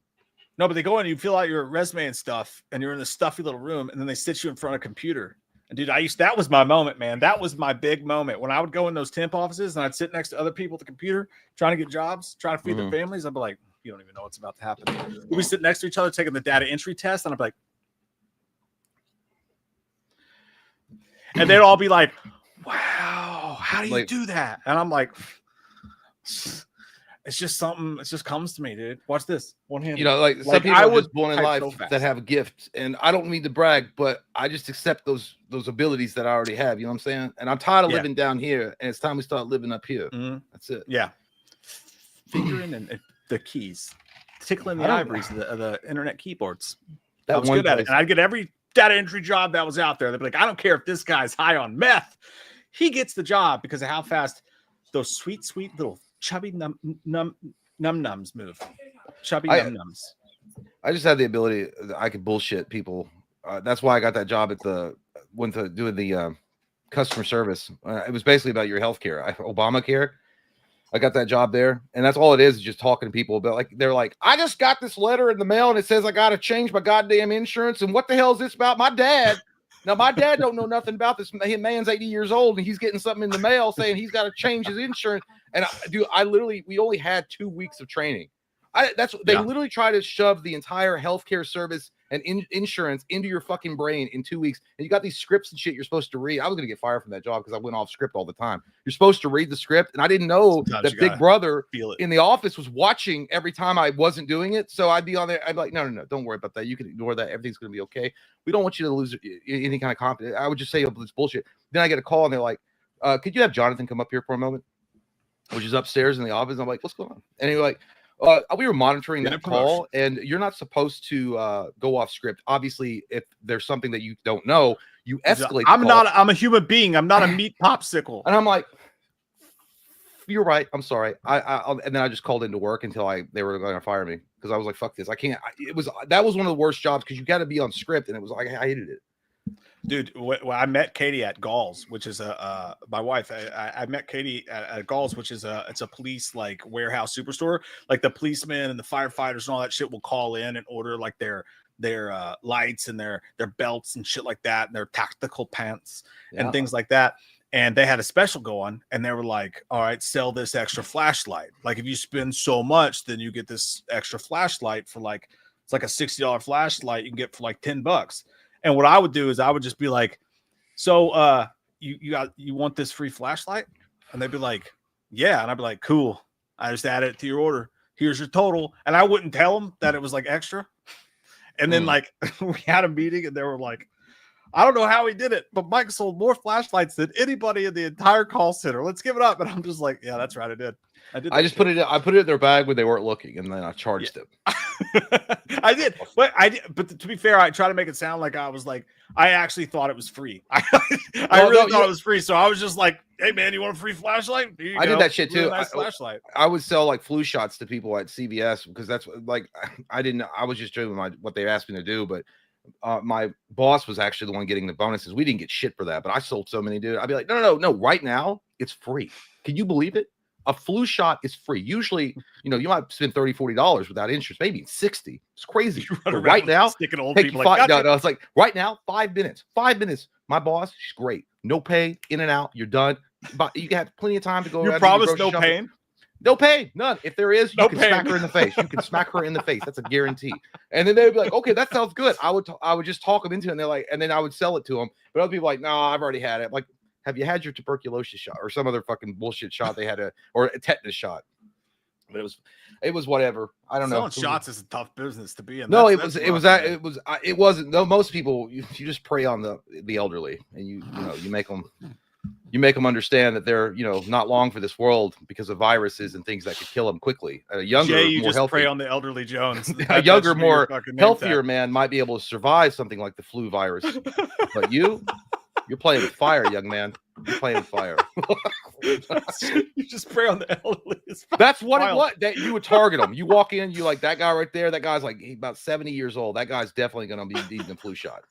No, but they go in, you fill out your resume and stuff, and you're in this stuffy little room, and then they sit you in front of a computer. And dude, that was my moment, man. That was my big moment. When I would go in those temp offices and I'd sit next to other people at the computer trying to get jobs, trying to feed their families, I'd be like, you don't even know what's about to happen. We sit next to each other taking the data entry test, and I'd be like, and they'd all be like, wow, how do you do that? And I'm like, it's just something, it just comes to me, dude. Watch this. One hand. You know, like some people are just born in life that have a gift, and I don't mean to brag, but I just accept those abilities that I already have. You know what I'm saying? And I'm tired of living down here, and it's time we start living up here. That's it. Yeah. Fingering and the keys, tickling the ivories of the internet keyboards. That was good at it. And I'd get every data entry job that was out there. They'd be like, I don't care if this guy's high on meth. He gets the job because of how fast those sweet little chubby nums move. Chubby nums. I just had the ability. I could bullshit people. That's why I got that job at went to do the customer service. It was basically about your healthcare, Obamacare. I got that job there, and that's all it is just talking to people about, like, they're like, I just got this letter in the mail and it says I got to change my goddamn insurance. And what the hell is this about? My dad. Now, my dad don't know nothing about this. Man's 80 years old and he's getting something in the mail saying he's got to change his insurance. And we only had 2 weeks of training. They literally try to shove the entire healthcare service and insurance into your fucking brain in 2 weeks. And you got these scripts and shit you're supposed to read. I was going to get fired from that job because I went off script all the time. You're supposed to read the script. And I didn't know that Big Brother in the office was watching every time I wasn't doing it. So I'd be on there. I'd be like, no, don't worry about that. You can ignore that. Everything's going to be okay. We don't want you to lose any kind of confidence. I would just say, oh, this bullshit. Then I get a call and they're like, could you have Jonathan come up here for a moment? Which is upstairs in the office. I'm like, what's going on? And he's like, we were monitoring that call, and you're not supposed to go off script. Obviously, if there's something that you don't know, you escalate. I'm a human being. I'm not a meat popsicle. And I'm like, you're right. I'm sorry. And then I just called into work until they were going to fire me because I was like, fuck this. I can't. That was one of the worst jobs because you got to be on script, and it was like I hated it. Dude, I met Katie at Gall's, which is my wife. I met Katie at Gall's, which is it's a police like warehouse superstore. Like the policemen and the firefighters and all that shit will call in and order like their lights and their belts and shit like that, and their tactical pants and things like that. And they had a special going, and they were like, all right, sell this extra flashlight. Like if you spend so much, then you get this extra flashlight for like, it's like a $60 flashlight you can get for like $10. And what I would do is I would just be like, so you want this free flashlight? And they'd be like, yeah. And I'd be like, cool. I just added it to your order. Here's your total. And I wouldn't tell them that it was like extra. And then like we had a meeting and they were like, I don't know how he did it, but Mike sold more flashlights than anybody in the entire call center. Let's give it up. And I'm just like, yeah, that's right. I did. I just put it in their bag when they weren't looking, and then I charged them. I did, but to be fair, I try to make it sound like I was like, I actually thought it was free. I really thought it was free, so I was just like, hey man, you want a free flashlight? I did that shit too. Nice flashlight. I would sell like flu shots to people at CVS because that's like I was just doing what they asked me to do, but my boss was actually the one getting the bonuses. We didn't get shit for that, but I sold so many, dude. I'd be like, no, right now it's free. Can you believe it? A flu shot is free. Usually, you might spend $30, $40 without insurance, maybe 60. It's crazy. But right now, sticking old people it's like right now, 5 minutes. 5 minutes. My boss, she's great. No pay, in and out. You're done. But you have plenty of time to go. You promise no pain? No pain, none. If there is, you can smack her in the face. You can smack her in the face. That's a guarantee. And then they'd be like, okay, that sounds good. I would just talk them into it, and they're like, and then I would sell it to them. But other people are like, no, I've already had it. Like, have you had your tuberculosis shot or some other fucking bullshit shot they had or a tetanus shot? But it was whatever. I don't know. Selling shots is a tough business to be in. No, it wasn't. No, most people you just prey on the elderly, and you make them understand that they're not long for this world because of viruses and things that could kill them quickly. A younger, you more just healthy, prey on the elderly Jones. A younger, more healthier man might be able to survive something like the flu virus, but you're playing with fire, young man. You're playing with fire. You just prey on the elderly. That's what it was. That you would target them. You walk in, you like that guy right there. That guy's like about 70 years old. That guy's definitely going to be needing a flu shot.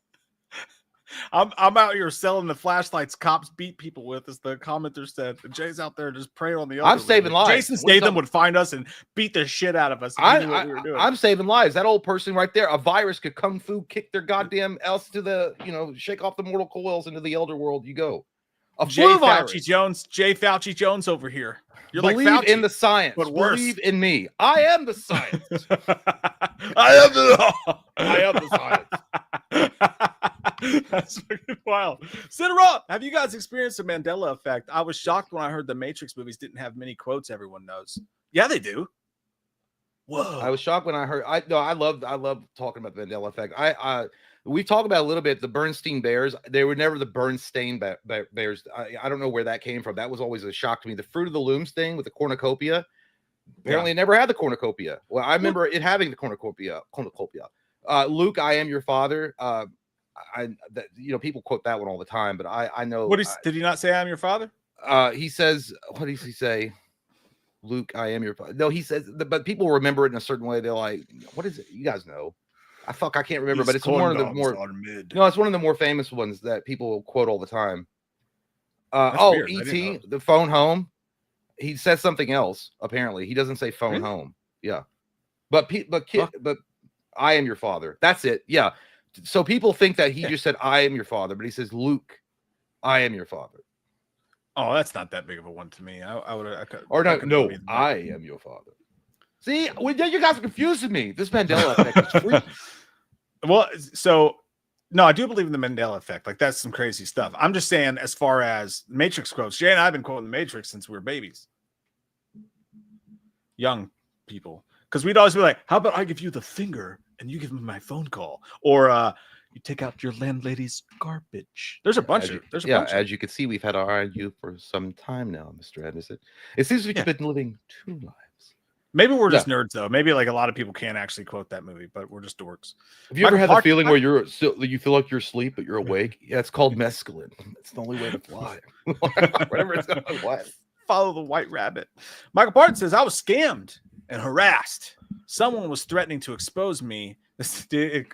I'm out here selling the flashlights cops beat people with, as the commenter said. Jay's out there just preying on the elderly. I'm saving lives. Jason Statham would find us and beat the shit out of us. I'm saving lives. That old person right there, a virus could kung fu kick their goddamn else to the, shake off the mortal coils into the elder world. You go. A flu virus. Jay Fauci Jones over here. You're believe like Fauci, in the science. But worse. Believe in me. I am the science. I am the science. That's fucking wild. Cinderella, have you guys experienced the Mandela Effect? I was shocked when I heard the Matrix movies didn't have many quotes everyone knows. Yeah, they do. Whoa. I was shocked when I heard. I love talking about the Mandela Effect. We talked about a little bit the Bernstein Bears. They were never the Bernstein Bears. I don't know where that came from. That was always a shock to me. The Fruit of the Looms thing with the cornucopia. Apparently, it never had the cornucopia. Well, I remember it having the cornucopia. Luke, I am your father. people quote that one all the time, but I know. Did he not say I'm your father? He says, what does he say? Luke, I am your father. No, he says, but people remember it in a certain way. They're like, what is it? You guys know. I can't remember, but it's one of the more. No, it's one of the more famous ones that people quote all the time. Weird. E.T., the phone home. He says something else. Apparently, he doesn't say phone home. Yeah, but I am your father. That's it. Yeah. So people think that he just said I am your father, but he says Luke, I am your father. Oh, that's not that big of a one to me. I am your father. See, you guys are confusing me. This Mandela Effect is freaky. Well, so no, I do believe in the Mandela Effect. Like that's some crazy stuff. I'm just saying, as far as Matrix quotes, Jay and I've been quoting the Matrix since we were babies, young people, because we'd always be like, "How about I give you the finger and you give me my phone call?" Or you take out your landlady's garbage. There's a bunch of. As you can see, we've had our IU for some time now, Mr. Anderson. It seems we've been living 2 lives. Maybe we're just nerds, though. Maybe like a lot of people can't actually quote that movie, but we're just dorks. Have you ever had the feeling where you feel like you're asleep, but you're awake? Yeah, it's called mescaline. It's the only way to fly. Whatever it's going to follow the white rabbit. Michael Barton says, I was scammed and harassed. Someone was threatening to expose me. It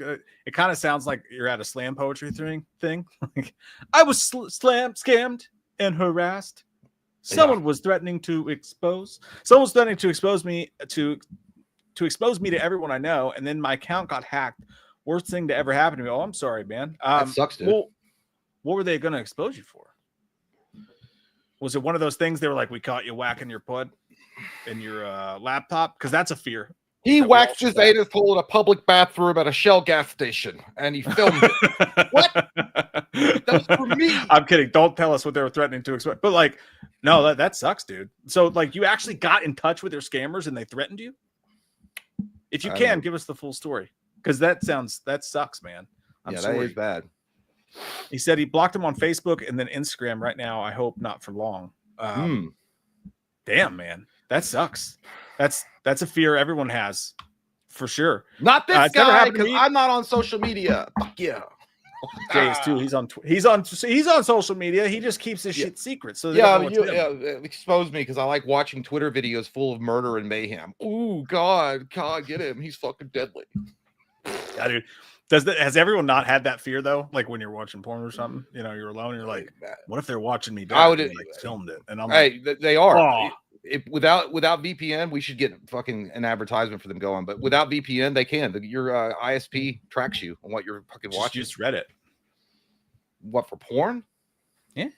kind of sounds like you're at a slam poetry thing. Like, I was scammed and harassed. Someone was threatening to expose. Someone was threatening to expose me to expose me to everyone I know, and then my account got hacked. Worst thing to ever happen to me. Oh, I'm sorry, man. That sucks, dude. Well, what were they going to expose you for? Was it one of those things they were like, we caught you whacking your pud in your laptop? Because that's a fear. He waxed his anus hole in a public bathroom at a Shell gas station, and he filmed it. What? That was for me. I'm kidding. Don't tell us what they were threatening to expect. But like, no, that sucks, dude. So like, you actually got in touch with your scammers and they threatened you? If you can, give us the full story, because that sucks, man. I'm sorry. That is bad. He said he blocked him on Facebook and then Instagram. Right now, I hope not for long. Damn, man, that sucks. That's a fear everyone has, for sure. Not this guy, because I'm not on social media. Fuck yeah. Jay is too. He's on social media. He just keeps his shit secret. So expose me, because I like watching Twitter videos full of murder and mayhem. Ooh, God, get him. He's fucking deadly. Yeah, dude. Has everyone not had that fear though? Like when you're watching porn or something, you're alone. And you're like, what if they're watching me? I would have filmed it, and I'm they are. Oh. Without VPN, we should get fucking an advertisement for them going. But without VPN, they can. Your ISP tracks you on what you're fucking watching. Just Reddit. What, for porn? Yeah.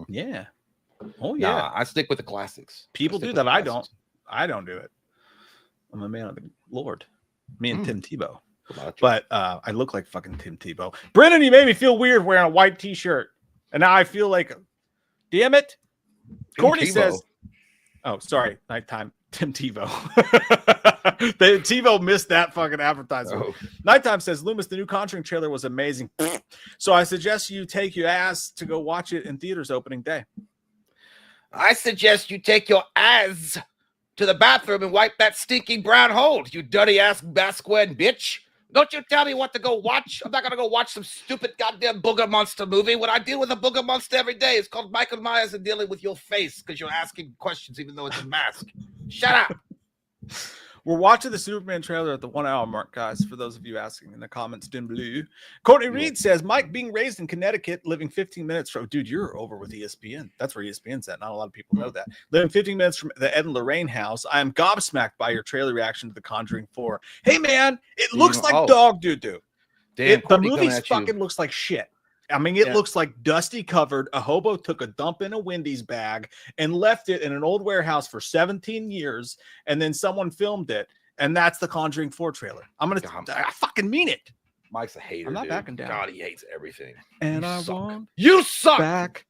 Yeah. Oh yeah. Nah, I stick with the classics. People do that. I don't. I don't do it. I'm a man of the Lord. Me and Tim Tebow. But I look like fucking Tim Tebow. Brennan, you made me feel weird wearing a white t-shirt, and now I feel like, damn it. Courtney says. Oh, sorry. Nighttime. Tim Tebow. TiVo missed that fucking advertisement. Oh. Nighttime says, Loomis, the new Conjuring trailer was amazing. So I suggest you take your ass to go watch it in theaters opening day. I suggest you take your ass to the bathroom and wipe that stinking brown hole, you dirty ass Basquan bitch. Don't you tell me what to go watch. I'm not going to go watch some stupid goddamn booger monster movie when I deal with a booger monster every day. It's called Michael Myers and dealing with your face because you're asking questions even though it's a mask. Shut up. We're watching the Superman trailer at the 1 hour mark, guys, for those of you asking in the comments dim blue. Courtney Reed says, Mike being raised in Connecticut, living 15 minutes from, dude, you're over with ESPN. That's where ESPN's at. Not a lot of people know that. Living 15 minutes from the Ed and Lorraine house. I am gobsmacked by your trailer reaction to The Conjuring 4. Hey, man, it looks like dog doo-doo. The movie fucking looks like shit. I mean, it looks like dusty covered. A hobo took a dump in a Wendy's bag and left it in an old warehouse for 17 years. And then someone filmed it. And that's the Conjuring 4 trailer. I fucking mean it. Mike's a hater. I'm not backing down. God, he hates everything. And I won't. You suck. Back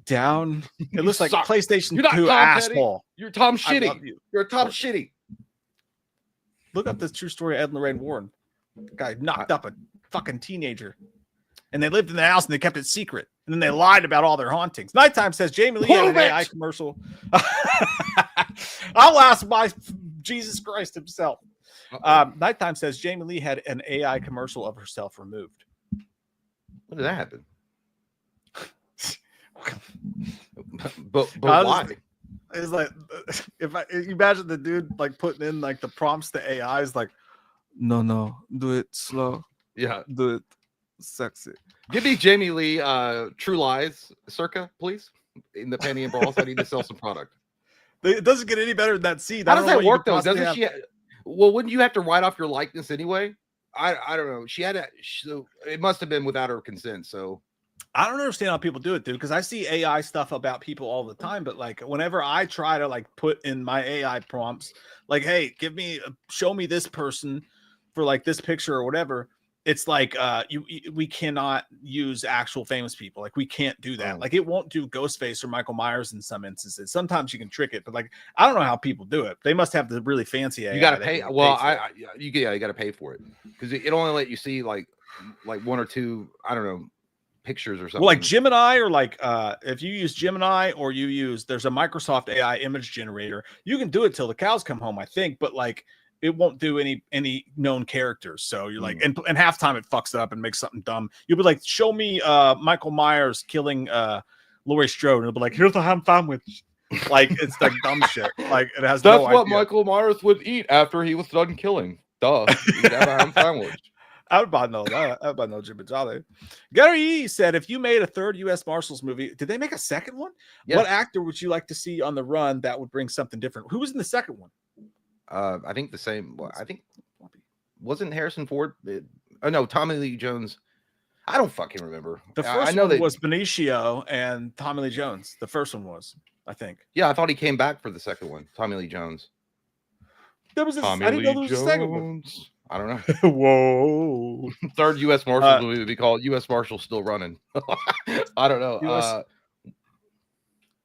down. It looks like PlayStation 2 Tom asshole. Petty. You're Tom Shitty. You're Tom Shitty. Look up this true story of Ed and Lorraine Warren. The guy knocked up a fucking teenager. And they lived in the house and they kept it secret. And then they lied about all their hauntings. Nighttime says Jamie Lee had an AI commercial. I'll ask my Jesus Christ himself. Nighttime says Jamie Lee had an AI commercial of herself removed. When did that happen? but why? It's like, if you imagine the dude like putting in like the prompts to AI is like, no, do it slow. Yeah, do it sexy. Give me Jamie Lee, True Lies, circa, please. In the Penny and Brawls, I need to sell some product. It doesn't get any better than that scene. How does that work though? Doesn't she? Well, wouldn't you have to write off your likeness anyway? I don't know. She had so it must have been without her consent. So I don't understand how people do it, dude. Because I see AI stuff about people all the time, but like whenever I try to like put in my AI prompts, like, hey, show me this person for like this picture or whatever. It's like we cannot use actual famous people. Like we can't do that. Like it won't do Ghostface or Michael Myers in some instances. Sometimes you can trick it, but like I don't know how people do it. They must have the really fancy AI. You got to pay. Well, you got to pay for it because it only let you see like one or two. I don't know. Pictures or something. Well, like Gemini or like if you use Gemini or there's a Microsoft AI image generator, you can do it till the cows come home, I think, but like it won't do any known characters. So you're like, and half time it fucks up and makes something dumb. You'll be like, show me Michael Myers killing Laurie Strode, and it'll be like, here's a ham sandwich. Like it's like dumb shit. Like it has that's no what idea. Michael Myers would eat after he was done killing. Duh. He'd have a ham sandwich. I would buy no that. I would buy no Jimmy Jolly. Gary said, if you made a third U.S. Marshals movie, did they make a second one? Yeah. What actor would you like to see on the run that would bring something different? Who was in the second one? I think the same. Well, I think wasn't Harrison Ford? Oh no, Tommy Lee Jones. I don't fucking remember. The first one was Benicio and Tommy Lee Jones. The first one was, I think. Yeah, I thought he came back for the second one. Tommy Lee Jones. There was I didn't know there was a second one. I don't know. Whoa. Third U.S. Marshals movie would be called U.S. Marshals Still Running. I don't know.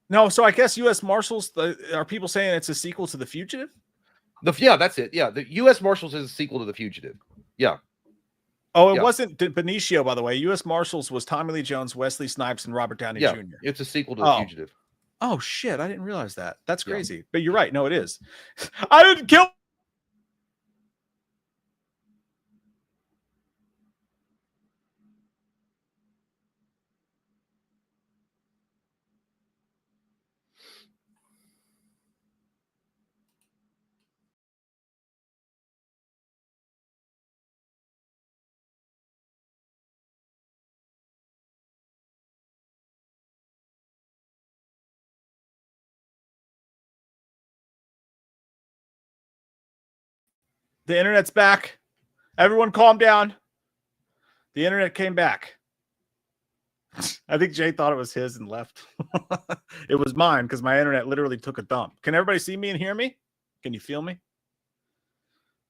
No, so I guess U.S. Marshals, are people saying it's a sequel to The Fugitive? Yeah, that's it. Yeah, the U.S. Marshals is a sequel to The Fugitive. Yeah. Oh, it wasn't Benicio, by the way. U.S. Marshals was Tommy Lee Jones, Wesley Snipes, and Robert Downey Jr. It's a sequel to The Fugitive. Oh, shit. I didn't realize that. That's crazy. Yeah. But you're right. No, it is. I didn't kill. The internet's back. Everyone calm down. The internet came back. I think Jay thought it was his and left. It was mine because my internet literally took a dump. Can everybody see me and hear me? Can you feel me?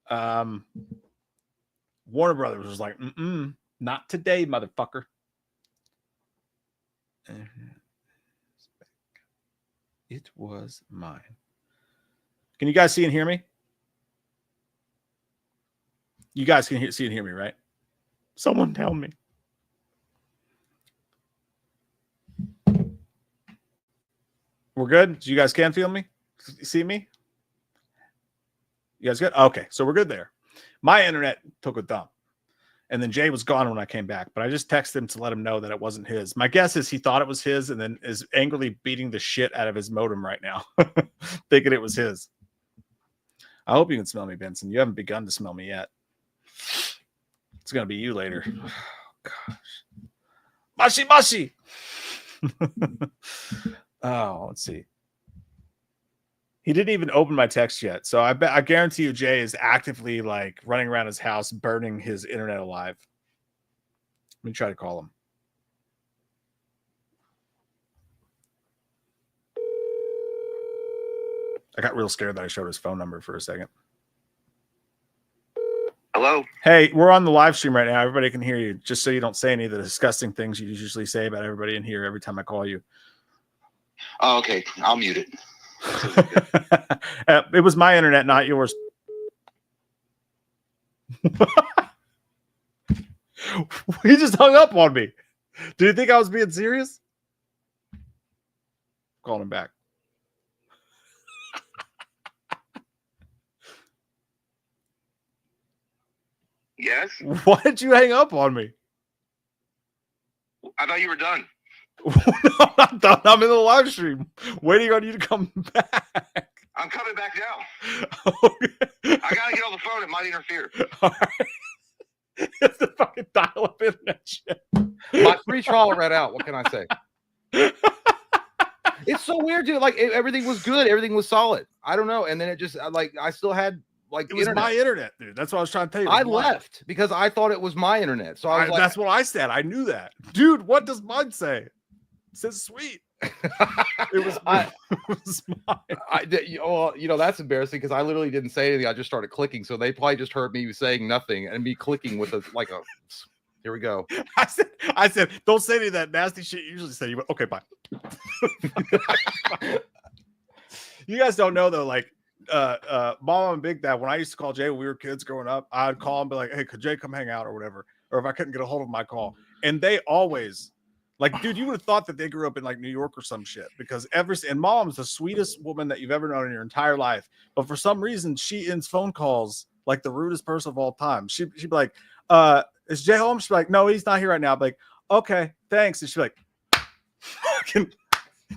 Warner Brothers was like, not today, motherfucker. It was mine. Can you guys see and hear me? You guys can see and hear me, right? Someone tell me. We're good? So you guys can feel me? See me? You guys good? Okay, so we're good there. My internet took a dump. And then Jay was gone when I came back. But I just texted him to let him know that it wasn't his. My guess is he thought it was his and then is angrily beating the shit out of his modem right now. Thinking it was his. I hope you can smell me, Benson. You haven't begun to smell me yet. It's going to be you later. Oh, gosh. Mashi. Oh, let's see. He didn't even open my text yet. So I guarantee you Jay is actively like running around his house, burning his internet alive. Let me try to call him. I got real scared that I showed his phone number for a second. Hello. Hey, we're on the live stream right now. Everybody can hear you. Just so you don't say any of the disgusting things you usually say about everybody in here every time I call you. Oh, okay. I'll mute it. It was my internet, not yours. He just hung up on me. Do you think I was being serious? Calling him back. Yes. Why did you hang up on me? I thought you were done. No, I'm not done. I'm in the live stream, waiting on you to come back. I'm coming back now. Okay. I gotta get on the phone. It might interfere. All right. It's the fucking dial-up internet shit. My free trial ran out. What can I say? It's so weird, dude. Like everything was good, everything was solid. I don't know, and then it just like I still had like it was my internet, dude. That's what I was trying to tell you. I left because I thought it was my internet. So I was like, that's what I said. I knew that, dude. What does mine say? It says sweet. It was mine. Well, you know, that's embarrassing because I literally didn't say anything. I just started clicking, so they probably just heard me saying nothing and me clicking with a here we go. I said, don't say any of that nasty shit you usually say. You went, okay, bye. You guys don't know though, like Mom and Big Dad, when I used to call Jay when we were kids growing up, I'd call and be like, hey, could Jay come hang out or whatever? Or if I couldn't get a hold of my call. And they always like, dude, you would have thought that they grew up in like New York or some shit because and Mom's the sweetest woman that you've ever known in your entire life. But for some reason, she ends phone calls like the rudest person of all time. She'd be like, is Jay home? She'd be like, no, he's not here right now. I'd be like, okay, thanks. And she'd be like,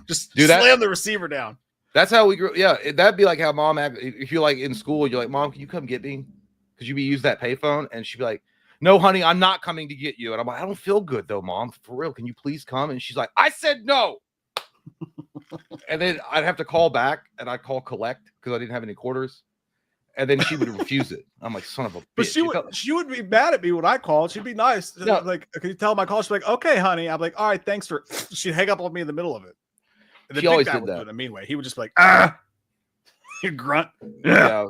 just do that. Slam the receiver down. That's how we grew. Yeah, that'd be like how Mom act. If you're like in school, you're like, Mom, can you come get me? Because you'd be use that payphone, and she'd be like, no, honey, I'm not coming to get you. And I'm like, I don't feel good though, Mom. For real, can you please come? And she's like, I said no. And then I'd have to call back, and I'd call collect because I didn't have any quarters. And then she would refuse it. I'm like, son of a bitch. But she would be mad at me when I called. She'd be nice. No. Like, can you tell my call? She'd be like, okay, honey. I'm like, all right, thanks for. She'd hang up on me in the middle of it. And she always did that in a mean way. He would just be like, ah, you grunt. Yeah.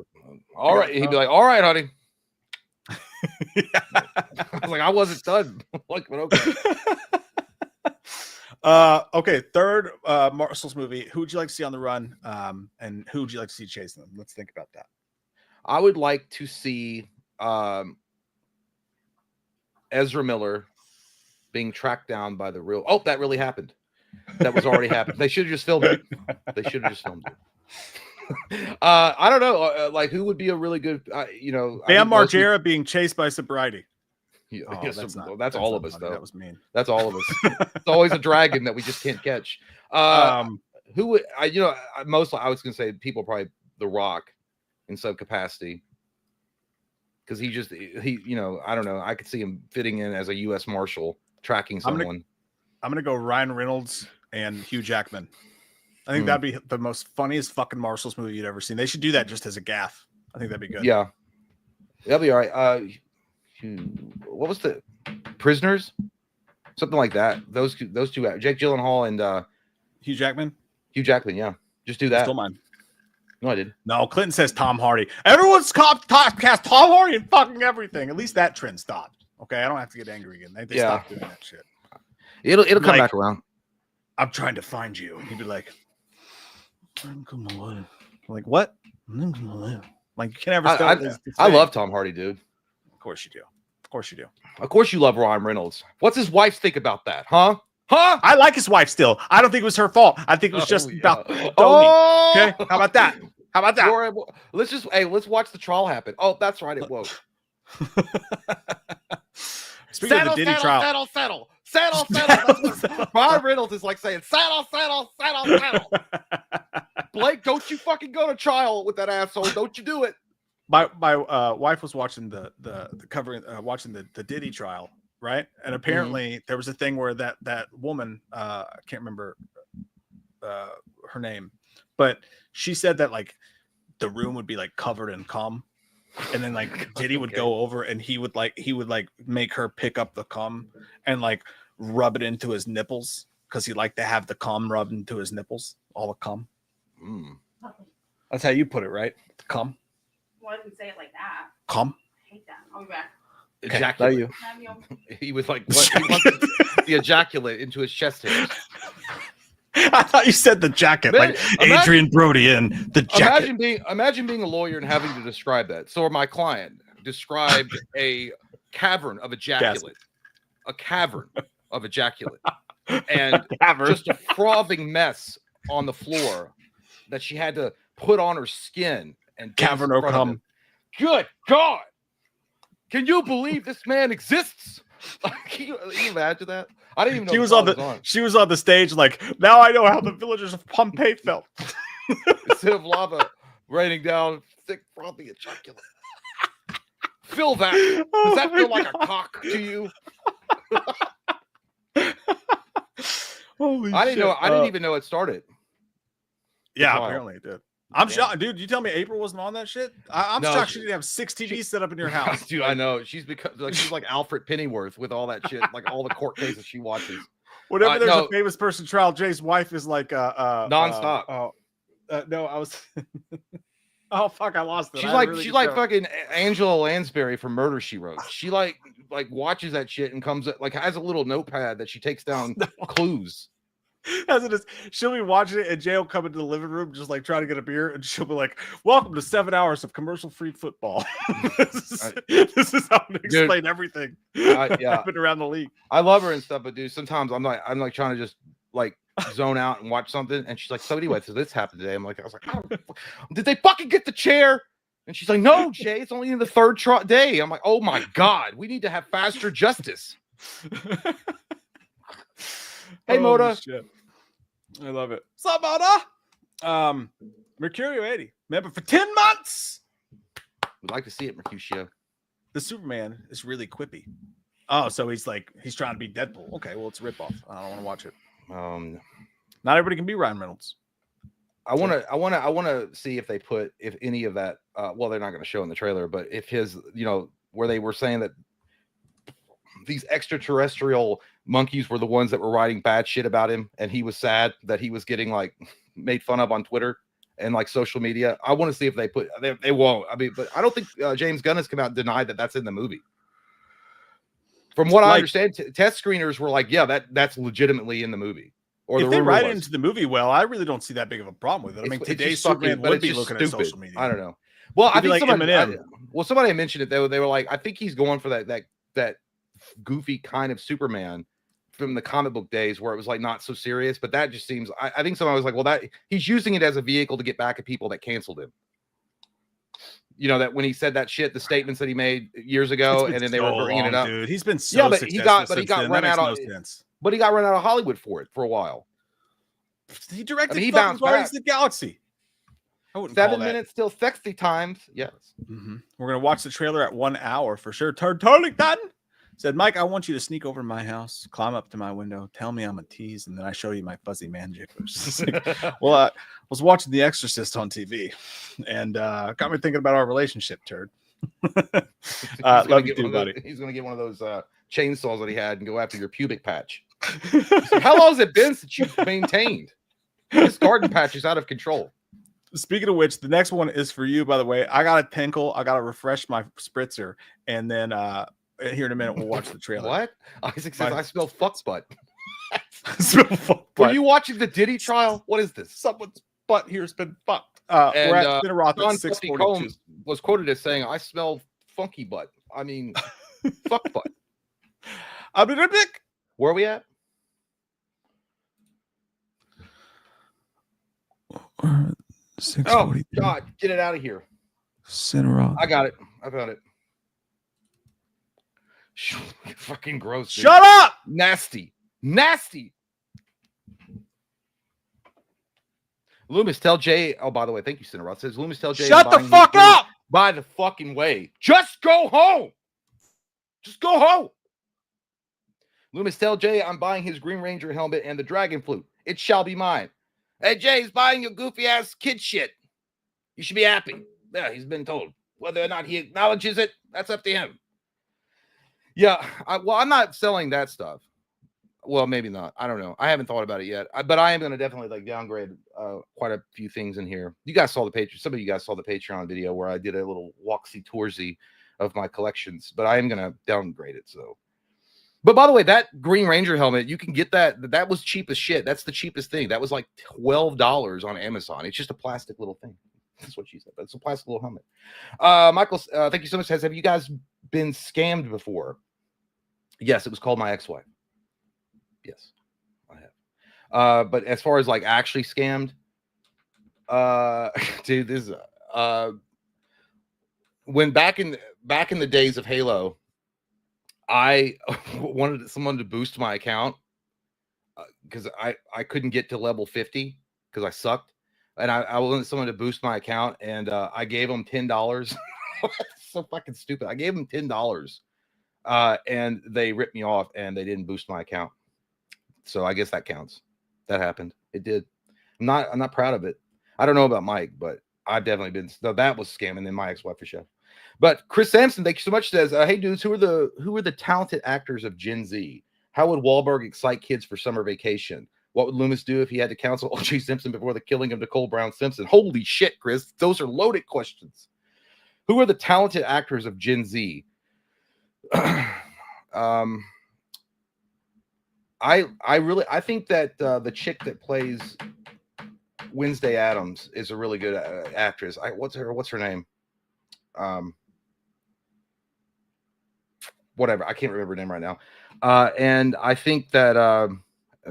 All right. He'd be like, all right, honey. Yeah. I was like, I wasn't done. Like, but okay. Okay. Third Marcel's movie. Who would you like to see on the run? And who would you like to see chasing them? Let's think about that. I would like to see Ezra Miller being tracked down by the real. Oh, that really happened. That was already happened. They should have just filmed it. They should have just filmed it. I don't know. Like, who would be a really good, Bam Margera being chased by sobriety. Yeah, that's all of us, though. That was mean. That's all of us. It's always a dragon that we just can't catch. Who would mostly I was gonna say people probably The Rock in some capacity because he I don't know. I could see him fitting in as a U.S. Marshal tracking someone. I'm gonna go Ryan Reynolds and Hugh Jackman. I think that'd be the most funniest fucking Marshals movie you'd ever seen. They should do that just as a gaffe. I think that'd be good. Yeah, that'll be all right. What was the Prisoners? Something like that. Those two, Jake Gyllenhaal and Hugh Jackman. Hugh Jackman, yeah. Just do that. Still mine. No, I didn't. No, Clinton says Tom Hardy. Everyone's cast Tom Hardy and fucking everything. At least that trend stopped. Okay, I don't have to get angry again. They stopped doing that shit. It'll come back around. I'm trying to find you. He'd be like, like what? Like you can never. I love Tom Hardy, dude. Of course you do. Of course you do. Of course you love Ryan Reynolds. What's his wife think about that, huh? Huh? I like his wife still. I don't think it was her fault. I think it was just about Tony. Okay, how about that? How about that? Let's watch the trial happen. Oh, that's right. It woke. Speaking of the Diddy trial, settle. Ryan Reynolds is like saying, settle. Blake, don't you fucking go to trial with that asshole. Don't you do it. My wife was watching the covering watching the Diddy trial, right? And apparently there was a thing where that woman, I can't remember her name, but she said that like the room would be like covered in cum. And then like Diddy would go over and he would make her pick up the cum and like rub it into his nipples because he liked to have the cum rubbed into his nipples, all the cum. That's how you put it, right? The cum. Well, I didn't say it like that. Cum. I hate that. I'll be back. Ejaculate. He was like, what? He wants the ejaculate into his chest hairs. I thought you said the jacket, like Adrian Brody and the jacket. Imagine being a lawyer and having to describe that. So my client described a cavern of ejaculate, and just a frothing mess on the floor that she had to put on her skin and cavern or cum. Good God! Can you believe this man exists? Can you imagine that? I didn't even know She was on the stage like, now I know how the villagers of Pompeii felt. Instead of lava raining down thick frothy ejaculate. Feel that. Does that feel like a cock to you? Holy I didn't shit. know. I didn't even know it started. Yeah, apparently it did. I'm shocked, dude. You tell me April wasn't on that shit? I'm shocked she didn't have 6 TVs set up in your house. Dude, I know. She's like Alfred Pennyworth with all that shit, like all the court cases she watches. Whenever there's a famous person trial, Jay's wife is like nonstop. No, I was oh fuck, I lost it. She's like fucking Angela Lansbury from Murder, She Wrote. She like watches that shit and comes like has a little notepad that she takes down clues. As it is, she'll be watching it, and Jay will come into the living room just like trying to get a beer, and she'll be like, "Welcome to 7 hours of commercial-free football." This is how to explain everything happened around the league. I love her and stuff, but dude, sometimes I'm like trying to just like zone out and watch something, and she's like, "So anyway, so this happened today." I was like, "Oh, did they fucking get the chair?" And she's like, "No, Jay, it's only in the third day." I'm like, "Oh my god, we need to have faster justice." Hey, Moda. Shit. I love it. What's up, Moda? Mercurio 80. Remember, for 10 months. We'd like to see it, Mercutio. The Superman is really quippy. Oh, so he's trying to be Deadpool. Okay, well, it's a ripoff. I don't want to watch it. Not everybody can be Ryan Reynolds. I want to see if they put, if any of that, well, they're not going to show in the trailer, but if his, where they were saying that these extraterrestrial monkeys were the ones that were writing bad shit about him, and he was sad that he was getting like made fun of on Twitter and like social media. I want to see if they put, they won't. I mean, but I don't think James Gunn has come out and denied that that's in the movie. From what I understand, test screeners were like, yeah, that's legitimately in the movie. Or if they write it into the movie, well, I really don't see that big of a problem with it. I mean, today's Superman would be looking at social media. I don't know. Well, I think like somebody mentioned it. They were like, I think he's going for that goofy kind of Superman from the comic book days where it was like not so serious, but that just seems, I think someone was like, well, that he's using it as a vehicle to get back at people that canceled him. That when he said that shit, the statements that he made years ago, and then they were bringing it up. Dude, he's been so successful. He got run out of But he got run out of Hollywood for it for a while. He directed he bounced Guardians of the Galaxy. 7 minutes till sexy times. Yes. Mm-hmm. We're gonna watch the trailer at 1 hour for sure. Totally done. Said, Mike, I want you to sneak over to my house, climb up to my window, tell me I'm a tease, and then I show you my fuzzy man jiggers. Well, I was watching The Exorcist on TV, and got me thinking about our relationship, turd. Love you too, buddy. He's going to get one of those chainsaws that he had and go after your pubic patch. Like, how long has it been since you've maintained? This garden patch is out of control. Speaking of which, the next one is for you, by the way. I got to tinkle. I got to refresh my spritzer, and then here in a minute, we'll watch the trailer. What? Isaac says, I smell fuck butt. Were you watching the Diddy trial? What is this? Someone's butt here's been fucked. We're at Spinneroth at 6:42. Was quoted as saying, I smell funky butt. I mean, fuck butt. I'll be right back. Where are we at? 6:42. Oh, God, get it out of here. Spinneroth. I got it. I found it. Fucking gross. Dude. Shut up! Nasty. Loomis, tell Jay. Oh, by the way, thank you, Cineroth. Says Loomis, tell Jay. Shut the fuck up! By the fucking way. Just go home. Loomis, tell Jay I'm buying his Green Ranger helmet and the Dragon Flute. It shall be mine. Hey, Jay's buying your goofy ass kid shit. You should be happy. Yeah, he's been told. Whether or not he acknowledges it, that's up to him. Yeah, I'm not selling that stuff. Well, maybe not. I don't know. I haven't thought about it yet. But I am going to definitely downgrade quite a few things in here. You guys saw the Patreon. Some of you guys saw the Patreon video where I did a little walksy toursy of my collections. But I am going to downgrade it. So, but by the way, that Green Ranger helmet, you can get that. That was cheap as shit. That's the cheapest thing. That was like $12 on Amazon. It's just a plastic little thing. That's what she said. But it's a plastic little helmet. Michael, thank you so much. Have you guys been scammed before? Yes, it was called my ex-wife. Yes, I have. But as far as actually scammed, dude, this is when back in the days of Halo, I wanted someone to boost my account because I couldn't get to level 50 because I sucked, and I wanted someone to boost my account, and I gave them $10. So fucking stupid. I gave them $10, and they ripped me off, and they didn't boost my account. So I guess that counts. That happened. It did. I'm not proud of it. I don't know about Mike, but I've definitely been. No, that was scamming, and my ex-wife for sure. But Chris Sampson, thank you so much, says, hey dudes, who are the talented actors of Gen Z? How would Wahlberg excite kids for summer vacation? What would Loomis do if he had to counsel O.J. Simpson before the killing of Nicole Brown Simpson? Holy shit, Chris. Those are loaded questions. Who are the talented actors of Gen Z? I think that the chick that plays Wednesday Addams is a really good actress. What's her name? Whatever, I can't remember her name right now. And I think that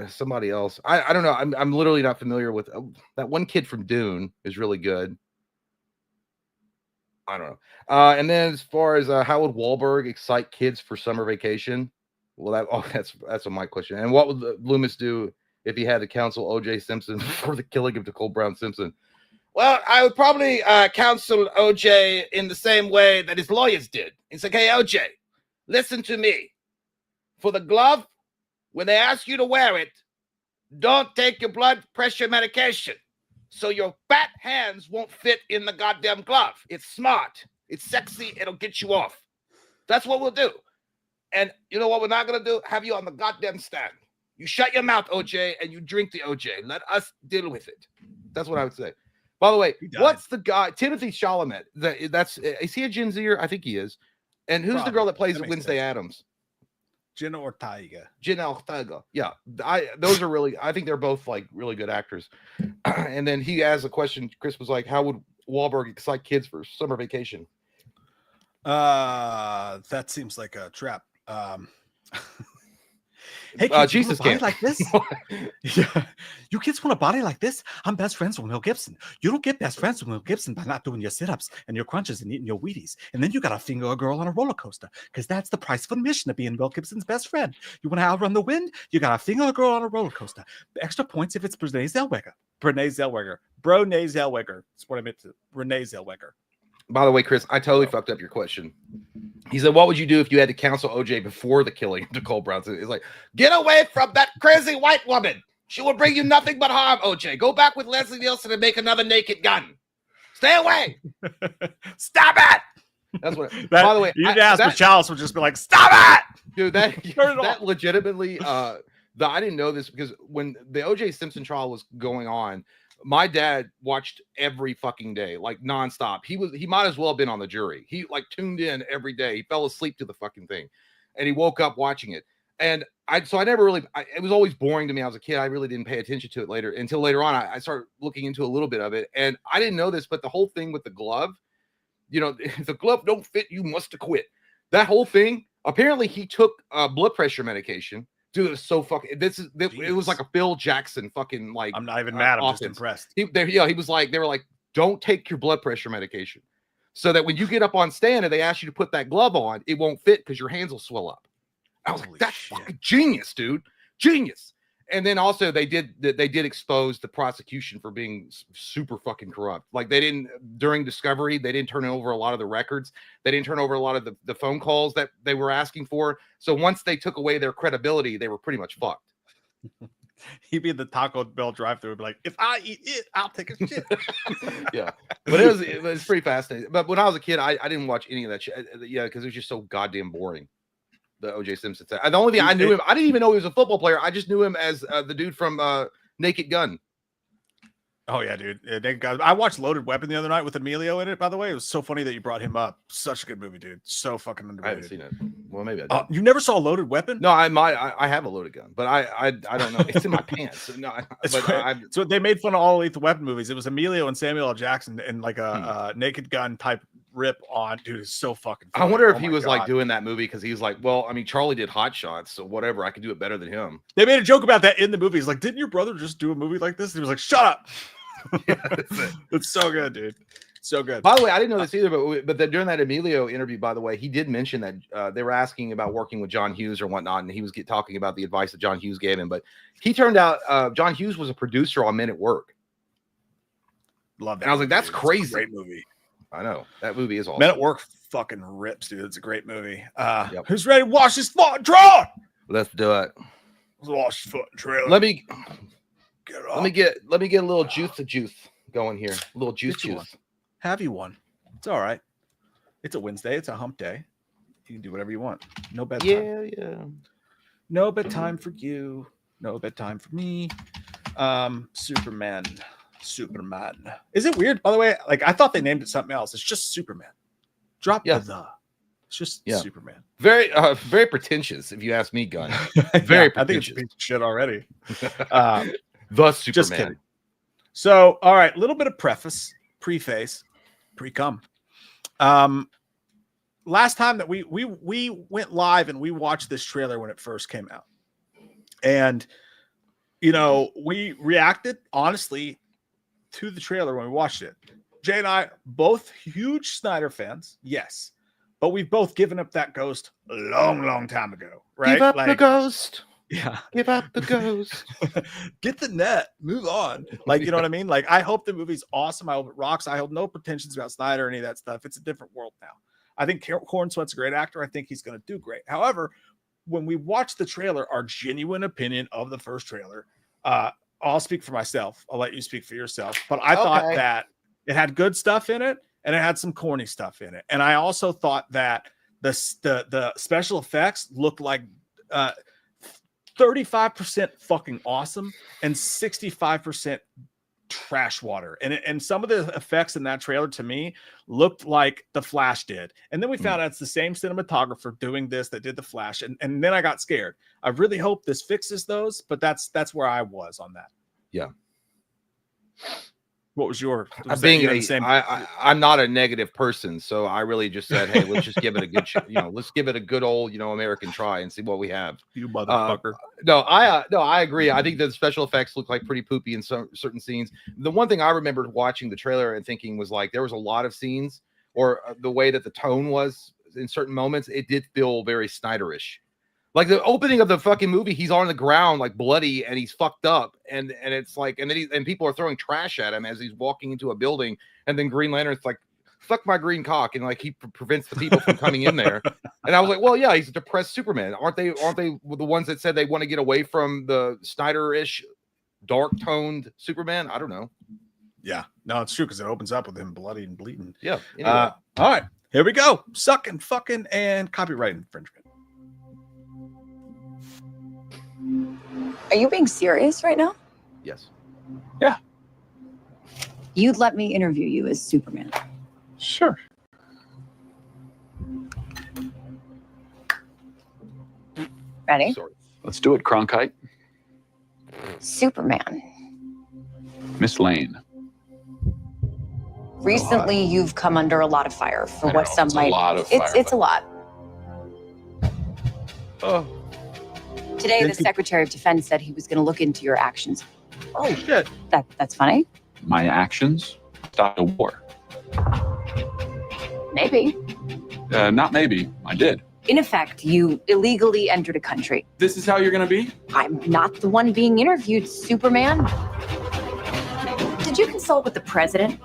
somebody else. I don't know. I'm literally not familiar with that one kid from Dune is really good. I don't know. And then as far as how would Wahlberg excite kids for summer vacation? Well, that's a Mike question. And what would Loomis do if he had to counsel O.J. Simpson for the killing of Nicole Brown Simpson? Well, I would probably counsel O.J. in the same way that his lawyers did. It's like, hey, O.J., listen to me. For the glove, when they ask you to wear it, don't take your blood pressure medication. So your fat hands won't fit in the goddamn glove. It's smart. It's sexy. It'll get you off. That's what we'll do. And you know what we're not going to do? Have you on the goddamn stand. You shut your mouth, OJ, and you drink the OJ. Let us deal with it. That's what I would say. By the way, what's the guy? Timothy Chalamet. Is he a Gen Zer? I think he is. And who's the girl that plays Wednesday Addams? Jenna Ortega. Yeah, those are really. I think they're both like really good actors. And then he asked a question. Chris was like, "How would Wahlberg excite kids for summer vacation?" That seems like a trap. Hey, kids, Jesus, you want a body like this? Yeah, you kids want a body like this? I'm best friends with Mel Gibson. You don't get best friends with Mel Gibson by not doing your sit-ups and your crunches and eating your Wheaties. And then you got to finger a girl on a roller coaster because that's the price of admission to being Mel Gibson's best friend. You want to outrun the wind? You got to finger a girl on a roller coaster. Extra points if it's Renee Zellweger. That's what I meant to. Renee Zellweger. By the way, Chris, I totally fucked up your question. He said, what would you do if you had to counsel OJ before the killing of Nicole Brown? It's like, get away from that crazy white woman. She will bring you nothing but harm, OJ. Go back with Leslie Nielsen and make another Naked Gun. Stay away. Stop it. That's what. By the way, you'd ask for Chalice would just be like, stop it. Dude, that legitimately, I didn't know this because when the OJ Simpson trial was going on, my dad watched every fucking day, like nonstop. He might as well have been on the jury. He like tuned in every day. He fell asleep to the fucking thing, and he woke up watching it. And I never really. It was always boring to me. I was a kid. I really didn't pay attention to it until later on. I started looking into a little bit of it, and I didn't know this, but the whole thing with the glove, if the glove don't fit, you must acquit. That whole thing. Apparently, he took blood pressure medication. Dude, it was so fucking. It was like a Phil Jackson fucking like. I'm not even mad. I'm just impressed. He was like, they were like, don't take your blood pressure medication, so that when you get up on stand and they ask you to put that glove on, it won't fit because your hands will swell up. I was like, that's fucking genius, dude, genius. And then also they did expose the prosecution for being super fucking corrupt. Like during discovery, they didn't turn over a lot of the records. They didn't turn over a lot of the phone calls that they were asking for. So once they took away their credibility, they were pretty much fucked. He'd be in the Taco Bell drive-thru and be like, if I eat it, I'll take a shit. Yeah. But it was pretty fascinating. But when I was a kid, I didn't watch any of that shit. Yeah, because it was just so goddamn boring. The OJ Simpson. The only thing I knew him, I didn't even know he was a football player. I just knew him as the dude from Naked Gun. Oh yeah, dude. Naked Gun. I watched Loaded Weapon the other night with Emilio in it. By the way, it was so funny that you brought him up. Such a good movie, dude. So fucking underrated. I haven't seen it. Well, maybe I did. You never saw Loaded Weapon? No, I have a loaded gun, but I don't know. It's in my pants. No, so they made fun of all Lethal Weapon movies. It was Emilio and Samuel L. Jackson and like a Naked Gun type rip on. Dude, it's so fucking funny. I wonder if he was like doing that movie because he was like, well, I mean, Charlie did Hot Shots, so whatever, I could do it better than him. They made a joke about that in the movie. He's like, didn't your brother just do a movie like this? And he was like, shut up. Yeah, it's so good, dude. So good. By the way, I didn't know this either, but during that Emilio interview, by the way, he did mention that they were asking about working with John Hughes or whatnot, and he was talking about the advice that John Hughes gave him. But he turned out John Hughes was a producer on Men at Work. Love that. And I was like, that's crazy. It's a great movie. I know. That movie is awesome. Men at Work fucking rips, dude. It's a great movie. Yep. Who's ready to wash his fucking trailer? Let's do it. Let's wash his fucking trailer. Let me get a little juice going here. A little juice. Have you one? It's all right. It's a Wednesday. It's a hump day. You can do whatever you want. No bedtime. Yeah. No bedtime for you. No bedtime for me. Superman. Is it weird, by the way? Like, I thought they named it something else. It's just Superman. Drop the. It's just Superman. Very pretentious, if you ask me, Gunn. Very pretentious. I think it's a piece of shit already. The Superman. Just kidding. So, all right, little bit of preface, pre-cum. Last time that we went live and we watched this trailer when it first came out. And, you know, we reacted honestly to the trailer when we watched it. Jay and I, both huge Snyder fans, yes. But we've both given up that ghost a long time ago, right? Give up the ghost. Yeah. Give up the ghost. Get the net. Move on. Like, you know what I mean? Like, I hope the movie's awesome. I hope it rocks. I hold no pretensions about Snyder or any of that stuff. It's a different world now. I think Corn Sweat's a great actor. I think he's going to do great. However, when we watch the trailer, our genuine opinion of the first trailer, I'll speak for myself. I'll let you speak for yourself. But I thought that it had good stuff in it and it had some corny stuff in it. And I also thought that the special effects looked like 35% fucking awesome and 65% trash water. And some of the effects in that trailer to me looked like the Flash did. And then we found out it's the same cinematographer doing this that did the Flash. And then I got scared. I really hope this fixes those, but that's where I was on that. Yeah. What was your? I'm not a negative person, so I really just said, "Hey, let's just give it a good, let's give it a good old, American try and see what we have." You motherfucker. No, I agree. I think the special effects look like pretty poopy in some certain scenes. The one thing I remembered watching the trailer and thinking was like there was a lot of scenes, or the way that the tone was in certain moments, it did feel very Snyderish. Like the opening of the fucking movie, he's on the ground like bloody and he's fucked up, and it's like, and then people are throwing trash at him as he's walking into a building, and then Green Lantern's like, "Suck my green cock," and like he prevents the people from coming in there. And I was like, well, yeah, he's a depressed Superman. Aren't they the ones that said they want to get away from the Snyder-ish, dark toned Superman? I don't know. Yeah, no, it's true because it opens up with him bloody and bleeding. Yeah. Anyway. All right, here we go. Sucking, fucking, and copyright infringement. Are you being serious right now? Yes. Yeah. You'd let me interview you as Superman. Sure. Ready? Sorry. Let's do it, Cronkite. Superman. Miss Lane. Recently, you've come under a lot of fire for what some it's might. A lot of fire, it's a lot. Oh. Today, the Secretary of Defense said he was going to look into your actions. Oh shit. That's funny. My actions stopped a war. Maybe. Not maybe. I did. In effect, you illegally entered a country. This is how you're gonna be? I'm not the one being interviewed, Superman. Did you consult with the president?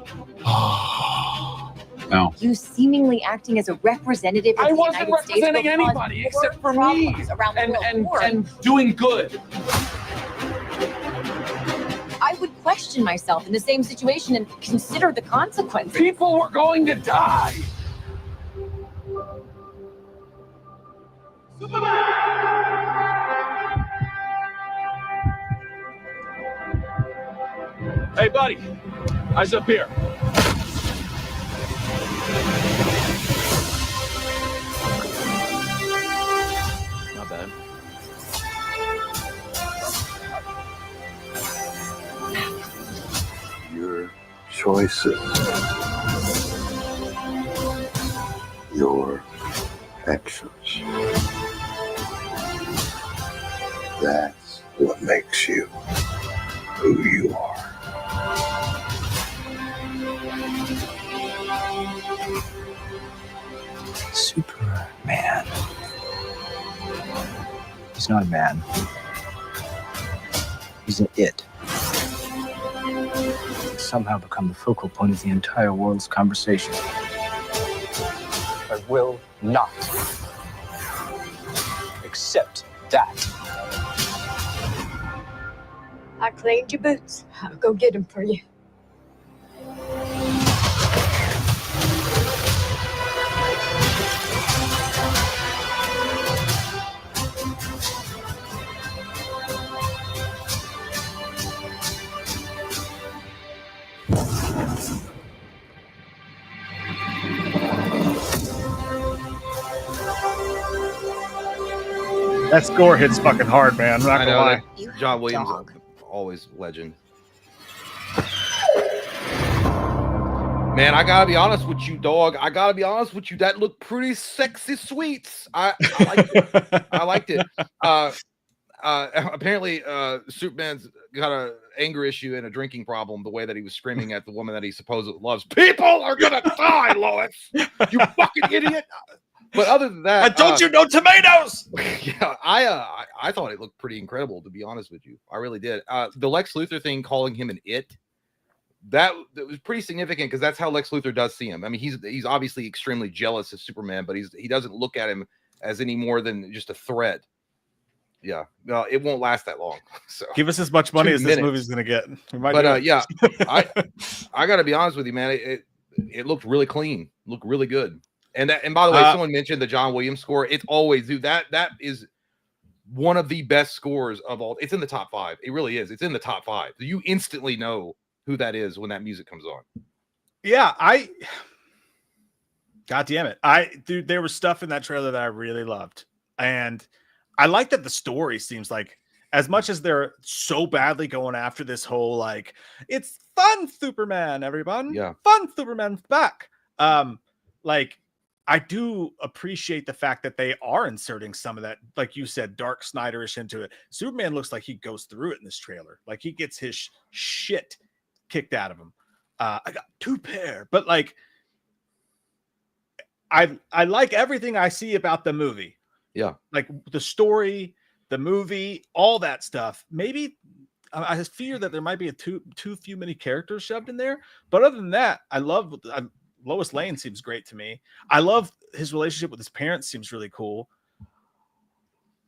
No. You seemingly acting as a representative of I the wasn't United States representing will cause anybody more except for me. problems around the world. And doing good. I would question myself in the same situation and consider the consequences. People were going to die. Hey, buddy. Eyes up here. Not bad. Your choices, your actions. That's what makes you who you are. He's not a man. He's an it. He's somehow become the focal point of the entire world's conversation. I will not accept that. I cleaned your boots. I'll go get them for you. That score hits fucking hard, man. I'm not gonna lie. John Williams, always legend. Man, I gotta be honest with you, dog. I gotta be honest with you. That looked pretty sexy sweets. I liked it. I liked it. Apparently, Superman's got an anger issue and a drinking problem. The way that he was screaming at the woman that he supposedly loves. People are gonna die, Lois. You fucking idiot. But other than that, don't you know tomatoes? Yeah, I thought it looked pretty incredible, to be honest with you. I really did. The Lex Luthor thing, calling him an it, that was pretty significant because that's how Lex Luthor does see him. I mean, he's obviously extremely jealous of Superman, but he doesn't look at him as any more than just a threat. Yeah, no, it won't last that long. So give us as much money as this movie's gonna get. But yeah, I gotta be honest with you, man. It looked really clean, looked really good. And by the way, someone mentioned the John Williams score. It's always, dude, that is one of the best scores of all. It's in the top 5. It really is. It's in the top 5. You instantly know who that is when that music comes on. Yeah, God damn it. Dude, there was stuff in that trailer that I really loved. And I like that the story seems like, as much as they're so badly going after this whole, like, it's fun, Superman, everyone. Yeah. Fun, Superman's back. Like, I do appreciate the fact that they are inserting some of that, like you said, Dark Snyderish into it. Superman looks like he goes through it in this trailer. Like he gets his shit kicked out of him. I got 2 pair, but like, I like everything I see about the movie. Yeah. Like the story, the movie, all that stuff. Maybe I fear that there might be too few many characters shoved in there. But other than that, Lois Lane seems great to me. I love his relationship with his parents, seems really cool.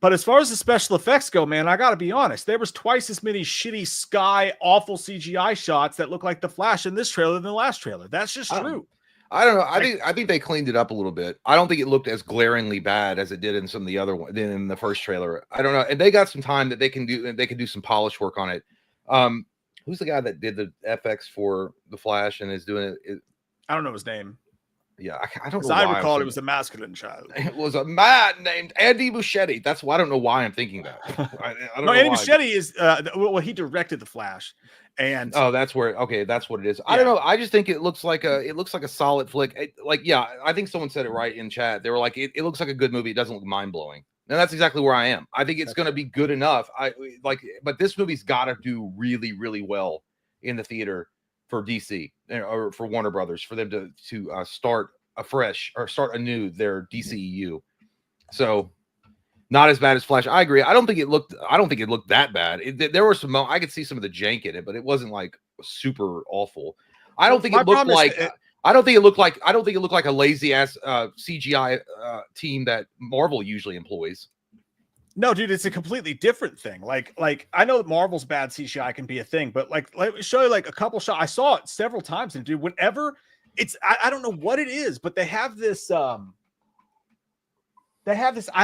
But as far as the special effects go, man, I got to be honest. There was twice as many shitty sky, awful CGI shots that look like the Flash in this trailer than the last trailer. That's just true. I don't know. I think they cleaned it up a little bit. I don't think it looked as glaringly bad as it did in some of the other ones, than in the first trailer. I don't know. And they got some time that they can do some polish work on it. Who's the guy that did the FX for the Flash and is doing it? I don't know his name. Yeah, I don't know. I recall it was a masculine child. It was a man named Andy Muschietti. That's why I don't know why I'm thinking that. I don't know. Andy Muschietti is well, he directed the Flash, and that's where. Okay, that's what it is. I don't know. I just think it looks like a solid flick. I think someone said it right in chat. They were like, it looks like a good movie. It doesn't look mind blowing. And that's exactly where I am. I think it's going to be good enough. But this movie's got to do really, really well in the theater for DC or for Warner Brothers, for them to start afresh or start anew their DCEU. So not as bad as Flash. I agree. I don't think it looked that bad. There were some, I could see some of the jank in it, but it wasn't like super awful. I don't think it looked like a lazy ass CGI team that Marvel usually employs. No, dude, it's a completely different thing. Like I know that Marvel's bad CGI can be a thing, but like, let me show you like a couple shots. I saw it several times, and dude, whenever it's, I don't know what it is, but they have this. I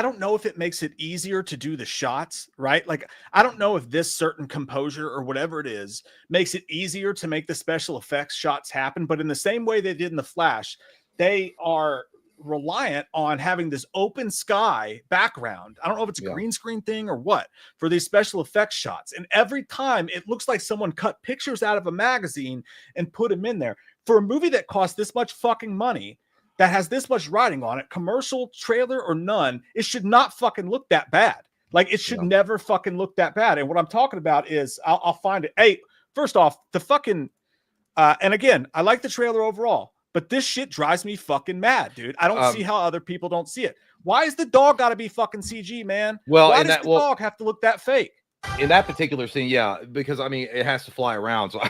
don't know if it makes it easier to do the shots, right? Like, I don't know if this certain composure or whatever it is makes it easier to make the special effects shots happen. But in the same way they did in the Flash, they are reliant on having this open sky background. I don't know if it's a green screen thing or what for these special effects shots. And every time it looks like someone cut pictures out of a magazine and put them in there. For a movie that costs this much fucking money, that has this much writing on it, commercial, trailer, or none, it should not fucking look that bad. Like, it should never fucking look that bad. And what I'm talking about is, I'll find it. Hey, first off, the fucking, and again, I like the trailer overall, but this shit drives me fucking mad, dude. I don't see how other people don't see it. Why is the dog got to be fucking CG, man? Well, why and does that the dog have to look that fake? In that particular scene, yeah, because I mean, it has to fly around. So,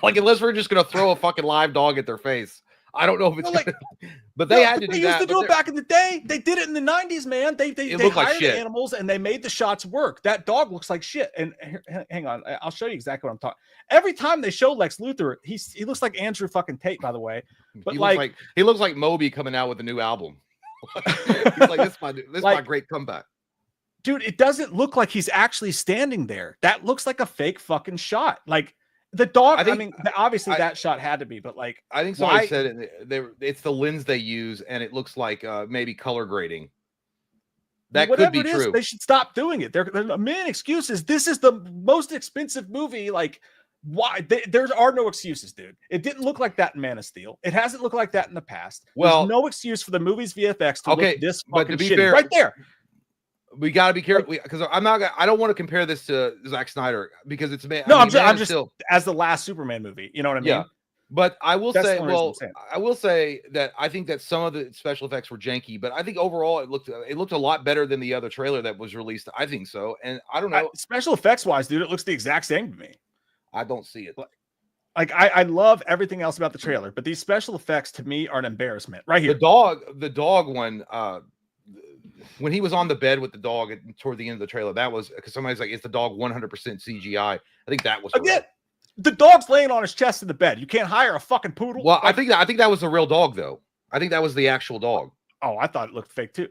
like, unless we're just gonna throw a fucking live dog at their face, I don't know if it's like. But they had to do They that. used to do it back in the day. They did it in the 90s, man. They looked like hired shit. animals and they made the shots work. That dog looks like shit. And hang on, I'll show you exactly what I'm talking. Every time they show Lex Luthor, he looks like Andrew fucking Tate, by the way. But he looks like Moby coming out with a new album. He's like, this is my great comeback. Dude, it doesn't look like he's actually standing there. That looks like a fake fucking shot. Like the dog, obviously that shot had to be, but like I think somebody said it's the lens they use, and it looks like maybe color grading. That could be true. They should stop doing it. There are a million excuses. This is the most expensive movie. Like, why? There are no excuses, dude. It didn't look like that in Man of Steel. It hasn't looked like that in the past. Well, there's no excuse for the movie's VFX to look this fucking to be shitty. fair, Right there. We got to be careful because I don't want to compare this to Zack Snyder because it's I'm just as the last Superman movie. You know what I mean? Yeah. But I will say, I will say that I think that some of the special effects were janky, but I think overall it looked a lot better than the other trailer that was released. I think so, and I don't know. Special effects wise, dude, it looks the exact same to me. I don't see it. Like I love everything else about the trailer, but these special effects to me are an embarrassment. Right here, the dog one. When he was on the bed with the dog toward the end of the trailer, that was because somebody's like, "Is the dog 100% CGI?" I think that was again. The dog's laying on his chest in the bed. You can't hire a fucking poodle. Well, I think that was a real dog, though. I think that was the actual dog. Oh, I thought it looked fake too.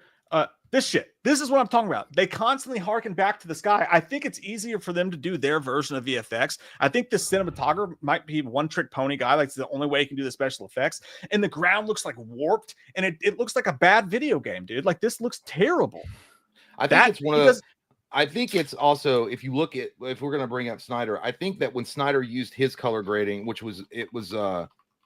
This is what I'm talking about. They constantly harken back to the sky. I think it's easier for them to do their version of VFX. I think the cinematographer might be one trick pony guy. Like, it's the only way he can do the special effects. And the ground looks like warped, and it looks like a bad video game, dude. Like, this looks terrible. I think it's one of those. I think it's also, if you look at, if we're going to bring up Snyder, I think that when Snyder used his color grading, which was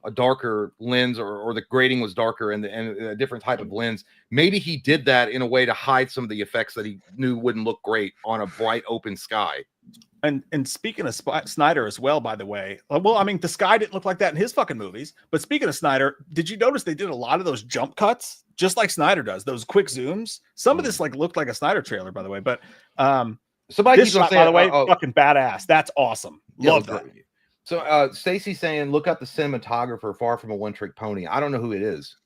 a darker lens, or the grading was darker and a different type of lens, maybe he did that in a way to hide some of the effects that he knew wouldn't look great on a bright open sky. And speaking of Snyder as well, by the way, well, I mean, the sky didn't look like that in his fucking movies. But speaking of Snyder, did you notice they did a lot of those jump cuts, just like Snyder does, those quick zooms? Some of this like looked like a Snyder trailer, by the way. But somebody this shot, by the way, fucking badass. That's awesome. Love that. So Stacy's saying, look up the cinematographer, far from a one-trick pony. I don't know who it is.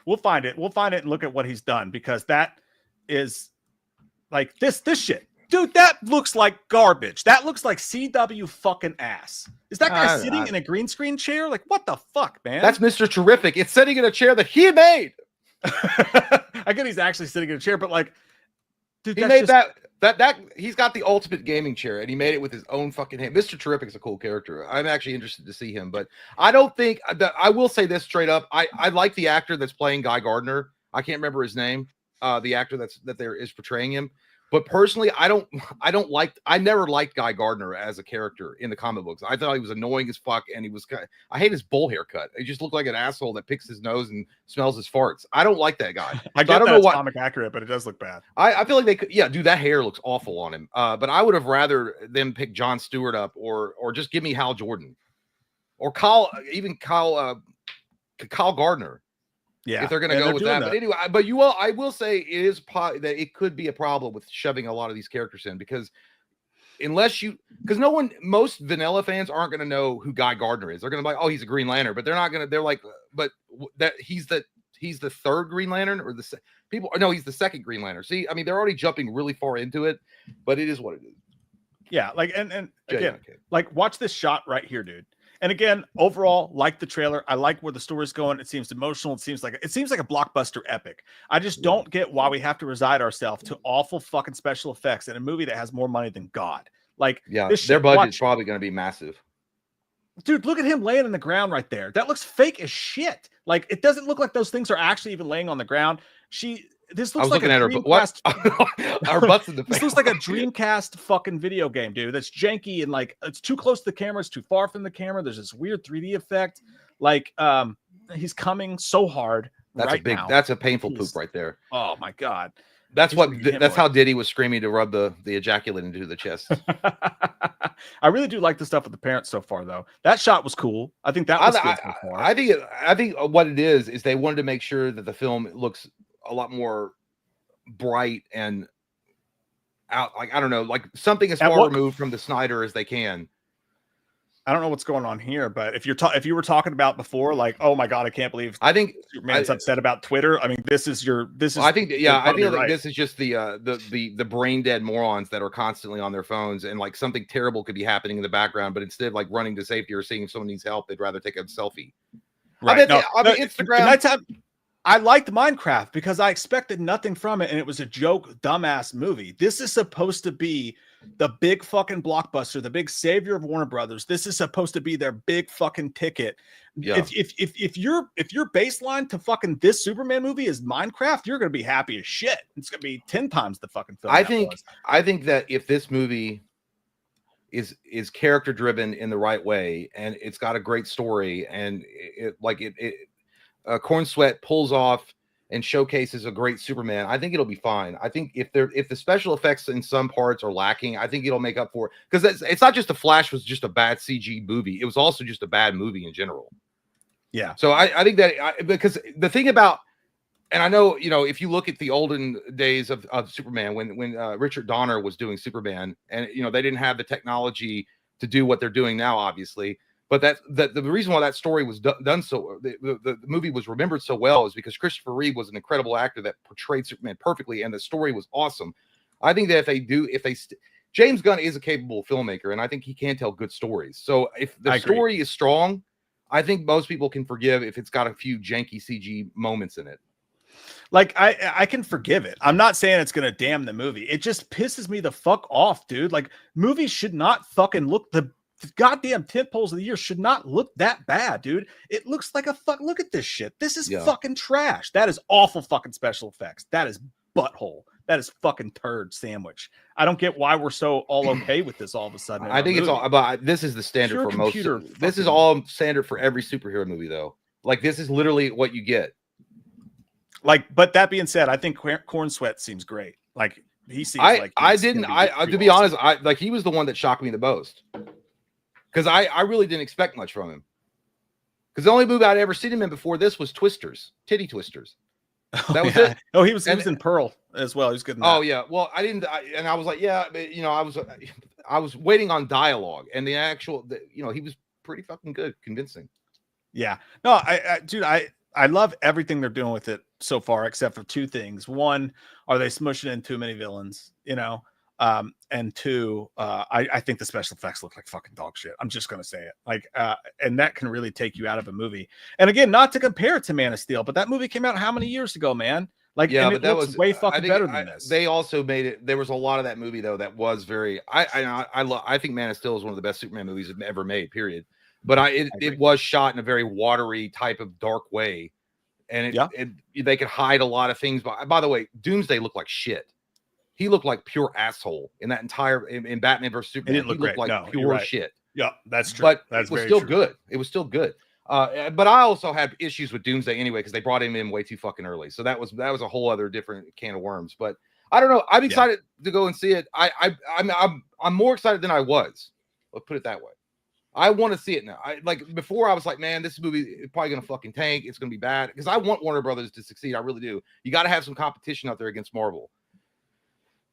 We'll find it. We'll find it and look at what he's done, because that is like this shit. Dude, that looks like garbage. That looks like CW fucking ass. Is that guy sitting in a green screen chair? Like, what the fuck, man? That's Mr. Terrific. It's sitting in a chair that he made. I get he's actually sitting in a chair, but like, dude, he made that he's got the ultimate gaming chair, and he made it with his own fucking hand. Mr. Terrific is a cool character. I'm actually interested to see him, but I don't think that, I will say this straight up. I like the actor that's playing Guy Gardner. I can't remember his name. The actor that there is portraying him. But personally, I never liked Guy Gardner as a character in the comic books. I thought he was annoying as fuck, and I hate his bowl haircut. He just looked like an asshole that picks his nose and smells his farts. I don't like that guy. I don't know what comic accurate, but it does look bad. I feel like they could, dude, that hair looks awful on him. But I would have rather them pick Jon Stewart up, or just give me Hal Jordan, or Kyle Gardner. Yeah, if they're going to go with that. But anyway, I will say it is that it could be a problem with shoving a lot of these characters in, because most vanilla fans aren't going to know who Guy Gardner is. They're going to be like, oh, he's a Green Lantern, but they're not going to. They're like, but that he's the third Green Lantern, or he's the second Green Lantern. See, I mean, they're already jumping really far into it, but it is what it is. Yeah, like and again, like, watch this shot right here, dude. And again, overall, like the trailer, I like where the story's going. It seems emotional. It seems like a blockbuster epic. I just don't get why we have to reside ourselves to awful fucking special effects in a movie that has more money than God. Like, their budget's probably going to be massive. Dude, look at him laying in the ground right there. That looks fake as shit. Like, it doesn't look like those things are actually even laying on the ground. This looks like a Dreamcast. Our butts in the face. This looks like a Dreamcast fucking video game, dude. That's janky, and like, it's too close to the camera. It's too far from the camera. There's this weird 3D effect. Like, he's coming so hard. That's a painful poop right there. Oh my God. That's He's what. gonna get That's him how Diddy was screaming to rub the ejaculate into the chest. I really do like the stuff with the parents so far, though. That shot was cool. I think that was good so far. I think what it is they wanted to make sure that the film looks a lot more bright and out. Like I don't know, like something as far removed from the Snyder as they can. I don't know what's going on here, but if you were talking about before, like, oh my god, I can't believe Superman's upset about Twitter. I mean, this is. I think I feel like this is just the brain dead morons that are constantly on their phones, and like something terrible could be happening in the background, but instead of like running to safety or seeing if someone needs help, they'd rather take a selfie. Right? Instagram. I liked Minecraft because I expected nothing from it, and it was a joke, dumbass movie. This is supposed to be the big fucking blockbuster, the big savior of Warner Brothers. This is supposed to be their big fucking ticket. Yeah. If your baseline to fucking this Superman movie is Minecraft, you're gonna be happy as shit. It's gonna be 10 times the fucking film. I think that if this movie is character driven in the right way, and it's got a great story, and Corn Sweat pulls off and showcases a great Superman, I think it'll be fine. I think if the special effects in some parts are lacking, I think it'll make up for it, because it's not just the Flash was just a bad CG movie, it was also just a bad movie in general. Yeah. So I think that because the thing about, and I know, if you look at the olden days of Superman, when Richard Donner was doing Superman, and they didn't have the technology to do what they're doing now, obviously. But the reason why that story was done so, the movie was remembered so well, is because Christopher Reeve was an incredible actor that portrayed Superman perfectly, and the story was awesome. I think that James Gunn is a capable filmmaker, and I think he can tell good stories. So if the story is strong, I think most people can forgive if it's got a few janky CG moments in it. Like I can forgive it. I'm not saying it's gonna damn the movie. It just pisses me the fuck off, dude. Like, movies should not fucking look the goddamn tentpoles of the year should not look that bad, dude. It looks like look at this shit. This is fucking trash. That is awful fucking special effects. That is butthole. That is fucking turd sandwich. I don't get why we're so all okay with this all of a sudden. I think it's all about, this is the standard for most. This is all standard for every superhero movie, though. Like, this is literally what you get. Like, but that being said, I think Corn Sweat seems great. Like, he seems like to be honest, he was the one that shocked me the most. Because I really didn't expect much from him. Because the only movie I'd ever seen him in before this was Twisters, Titty Twisters. That was it. Oh, he was in Pearl as well. He was good in that. Oh yeah. Well, I was like, yeah, but, I was waiting on dialogue, and the actual, he was pretty fucking good, convincing. Yeah. No, dude, I love everything they're doing with it so far, except for two things. One, are they smushing in too many villains? And two, I think the special effects look like fucking dog shit. I'm just gonna say it. Like, and that can really take you out of a movie. And again, not to compare it to Man of Steel, but that movie came out how many years ago, man? Like, yeah, but that was way fucking better than this. They also made it. There was a lot of that movie though that was very. I think Man of Steel is one of the best Superman movies ever made. Period. But it was shot in a very watery type of dark way, and they could hide a lot of things. By the way, Doomsday looked like shit. He looked like pure asshole in that entire in Batman vs Superman. He looked like pure shit. Yeah, that's true. But that's it was still good. It was still good. But I also had issues with Doomsday anyway, because they brought him in way too fucking early. So that was a whole other different can of worms. But I don't know. I'm excited to go and see it. I'm more excited than I was. Let's put it that way. I want to see it now. Before I was like, man, this movie is probably gonna fucking tank. It's gonna be bad, because I want Warner Brothers to succeed. I really do. You got to have some competition out there against Marvel.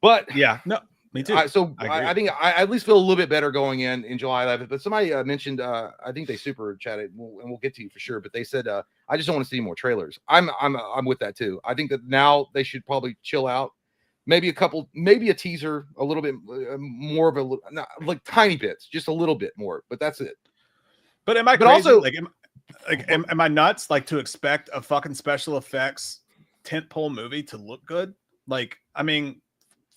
But yeah, no, me too. I think I at least feel a little bit better going in July 11th. But somebody mentioned, I think they super chatted, and we'll get to you for sure. But they said, I just don't want to see more trailers. I'm with that too. I think that now they should probably chill out. Maybe a teaser, a little bit more of like tiny bits, just a little bit more. But that's it. But am I crazy? Also, am I nuts? Like, to expect a fucking special effects tentpole movie to look good? Like, I mean,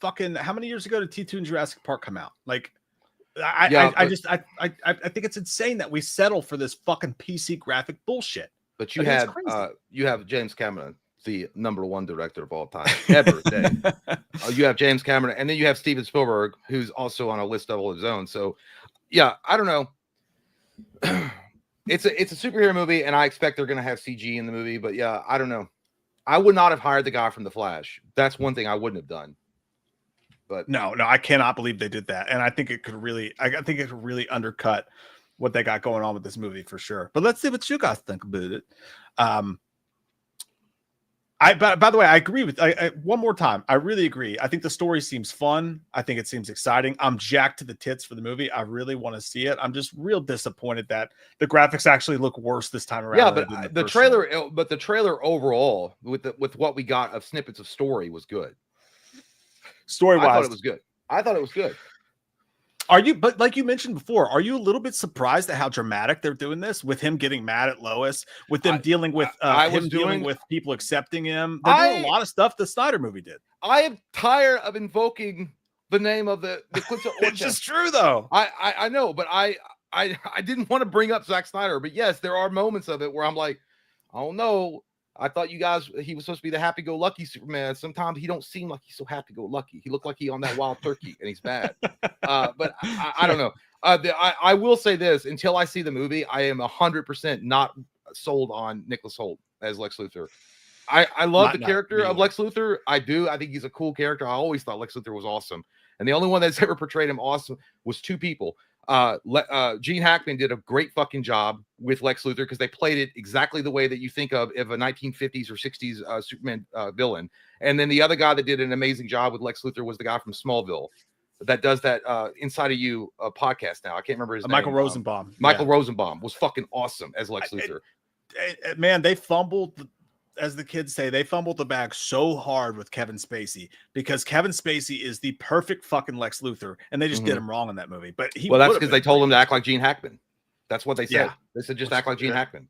fucking, how many years ago did T2 and Jurassic Park come out? Like, I think it's insane that we settle for this fucking PC graphic bullshit. But you have James Cameron, the #1 director of all time ever. You have James Cameron, and then you have Steven Spielberg, who's also on a list of his own. So yeah, I don't know. It's a superhero movie, and I expect they're gonna have CG in the movie, but yeah, I don't know. I would not have hired the guy from The Flash. That's one thing I wouldn't have done. But no, I cannot believe they did that, and I think it could really, I think it could really undercut what they got going on with this movie for sure. But let's see what you guys think about it. By the way, I agree with one more time. I really agree. I think the story seems fun. I think it seems exciting. I'm jacked to the tits for the movie. I really want to see it. I'm just real disappointed that the graphics actually look worse this time around. Yeah, but the trailer overall with what we got of snippets of story was good. Story-wise, I thought it was good. Are you, but like you mentioned before, are you a little bit surprised at how dramatic they're doing this with him getting mad at Lois, with them dealing with dealing with people accepting him? They're doing a lot of stuff the Snyder movie did. I am tired of invoking the name of the It's just true though. I know, but I didn't want to bring up Zack Snyder, but yes, there are moments of it where I'm like, oh no, I thought he was supposed to be the happy-go-lucky Superman. Sometimes he don't seem like he's so happy-go-lucky. He looked like he on that wild turkey, and he's bad. But I don't know. I will say this: until I see the movie, I am 100% not sold on Nicholas Hoult as Lex Luthor. I love the character of Lex Luthor. I do. I think he's a cool character. I always thought Lex Luthor was awesome, and the only one that's ever portrayed him awesome was two people. Gene Hackman did a great fucking job with Lex Luthor because they played it exactly the way that you think of a 1950s or 60s Superman villain. And then the other guy that did an amazing job with Lex Luthor was the guy from Smallville that does that Inside of You podcast now. I can't remember his name. Michael Rosenbaum. Michael Rosenbaum was fucking awesome as Lex Luthor. Man, they fumbled, as the kids say, they fumbled the bag so hard with Kevin Spacey because Kevin Spacey is the perfect fucking Lex Luthor, and they just did him wrong in that movie. But that's because they told him to act like Gene Hackman. That's what they said. Yeah. They said just act like Gene Hackman.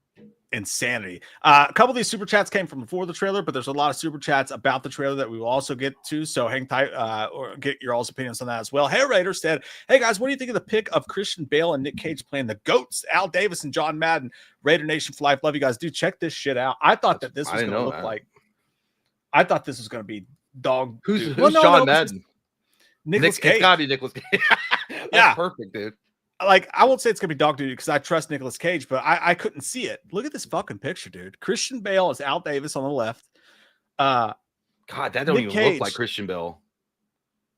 Insanity. A couple of these super chats came from before the trailer, but there's a lot of super chats about the trailer that we will also get to. So hang tight or get your all's opinions on that as well. Hey Raider said, hey guys, what do you think of the pick of Christian Bale and Nick Cage playing the GOATs, Al Davis and John Madden? Raider Nation for life. Love you guys. Dude, check this shit out. I thought that this was going to look like, I thought this was going to be dog. Who's John Madden? Nicholas Cage. It's gotta be Nicholas Cage. Yeah, perfect, dude. Like, I won't say it's gonna be dog duty because I trust Nicolas Cage, but I couldn't see it. Look at this fucking picture, dude. Christian Bale is Al Davis on the left. God, that don't even look like Christian Bale.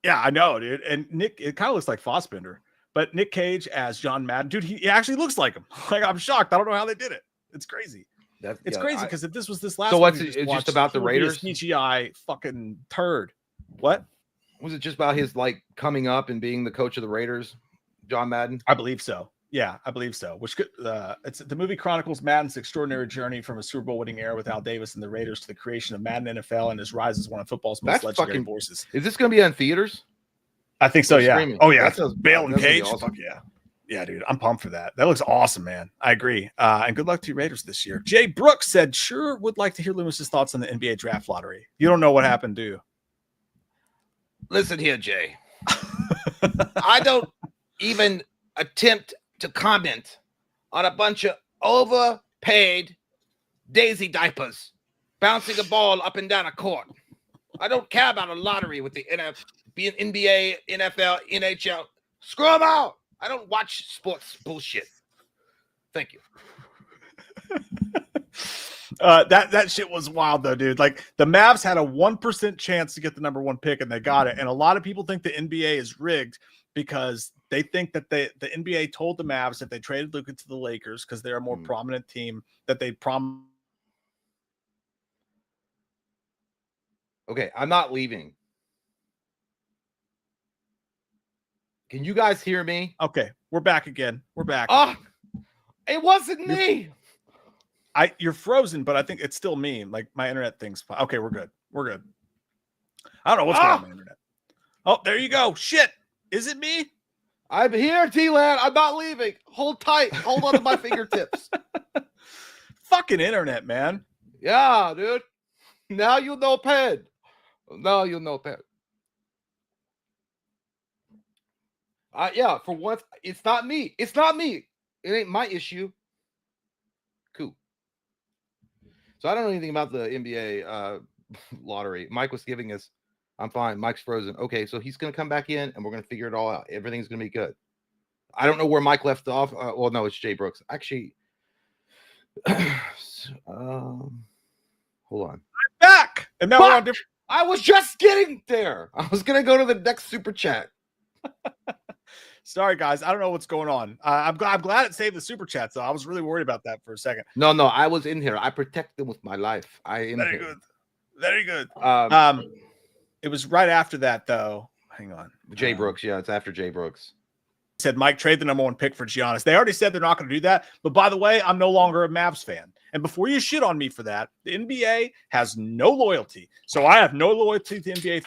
Yeah, I know, dude. And Nick, it kind of looks like Fassbender, but Nick Cage as John Madden, dude, he actually looks like him. Like, I'm shocked. I don't know how they did it. It's crazy. It's crazy because if this was this last, so what's it just about the Raiders? CGI fucking turd. What was it just about his like coming up and being the coach of the Raiders? John Madden? I believe so. Yeah, I believe so. Which it's the movie chronicles Madden's extraordinary journey from a Super Bowl winning era with Al Davis and the Raiders to the creation of Madden NFL and his rise as one of football's most legendary voices. Is this going to be on theaters? I think so. Yeah. Streaming? Oh yeah. Bale and Cage. Awesome. Fuck yeah. Yeah, dude. I'm pumped for that. That looks awesome, man. I agree. And good luck to your Raiders this year. Jay Brooks said, "Sure, would like to hear Loomis's thoughts on the NBA draft lottery." You don't know what happened, do you? Listen here, Jay. I don't even attempt to comment on a bunch of overpaid daisy diapers bouncing a ball up and down a court. I don't care about a lottery with the NBA, NFL, NHL. Screw them out. I don't watch sports bullshit. Thank you. That shit was wild though, dude. Like the Mavs had a 1% chance to get the number 1 pick and they got it. And a lot of people think the NBA is rigged because they think that the NBA told the Mavs if they traded Luka to the Lakers because they're a more prominent team that they Okay, I'm not leaving. Can you guys hear me? Okay, we're back again. We're back. Oh, it wasn't me. You're frozen, but I think it's still me. Like my internet thing's fine. Okay, we're good. We're good. I don't know what's going on with my internet. Oh, there you go. Shit. Is it me? I'm here, T-Land. I'm not leaving. Hold tight. Hold on to my fingertips. Fucking internet, man. Yeah, dude. Now you know Pen. Now you know Pen. Yeah, for once, it's not me. It's not me. It ain't my issue. Cool. So I don't know anything about the NBA lottery. Mike was giving us, I'm fine. Mike's frozen. Okay, so he's going to come back in and we're going to figure it all out. Everything's going to be good. I don't know where Mike left off. Well, no, it's Jay Brooks. Actually, hold on. I'm And now we're on different. I was just getting there. I was gonna go to the next super chat. Sorry, guys. I don't know what's going on. I'm glad it saved the super chat. So I was really worried about that for a second. No, I was in here. I protect them with my life. Very good. Very good. Um, It was right after that, though. Hang on. Jay Brooks. Yeah, it's after Jay Brooks. Said Mike trade the #1 pick for Giannis. They already said they're not going to do that. But by the way, I'm no longer a Mavs fan. And before you shit on me for that, the NBA has no loyalty. So I have no loyalty to NBA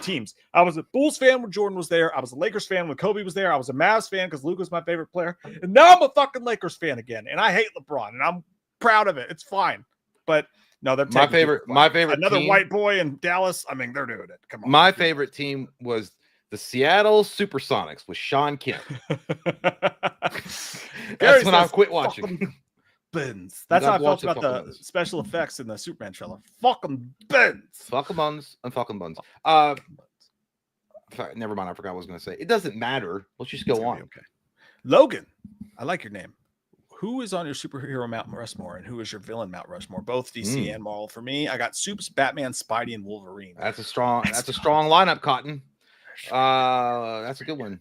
teams. I was a Bulls fan when Jordan was there. I was a Lakers fan when Kobe was there. I was a Mavs fan because Luka was my favorite player. And now I'm a fucking Lakers fan again. And I hate LeBron. And I'm proud of it. It's fine. But no, they're my favorite another team, white boy in Dallas. I mean, they're doing it. Come on. My favorite team was the Seattle Supersonics with Sean Kemp. That's when I quit watching. Bins. That's how I felt about the special effects in the Superman trailer. Fucking bins. Fucking buns and fucking buns. Never mind. I forgot what I was going to say. It doesn't matter. Let's just go on. Okay. Logan, I like your name. Who is on your superhero Mount Rushmore and who is your villain Mount Rushmore? Both DC and Marvel. For me, I got Supes, Batman, Spidey, and Wolverine. That's a strong lineup, Cotton. That's a good one.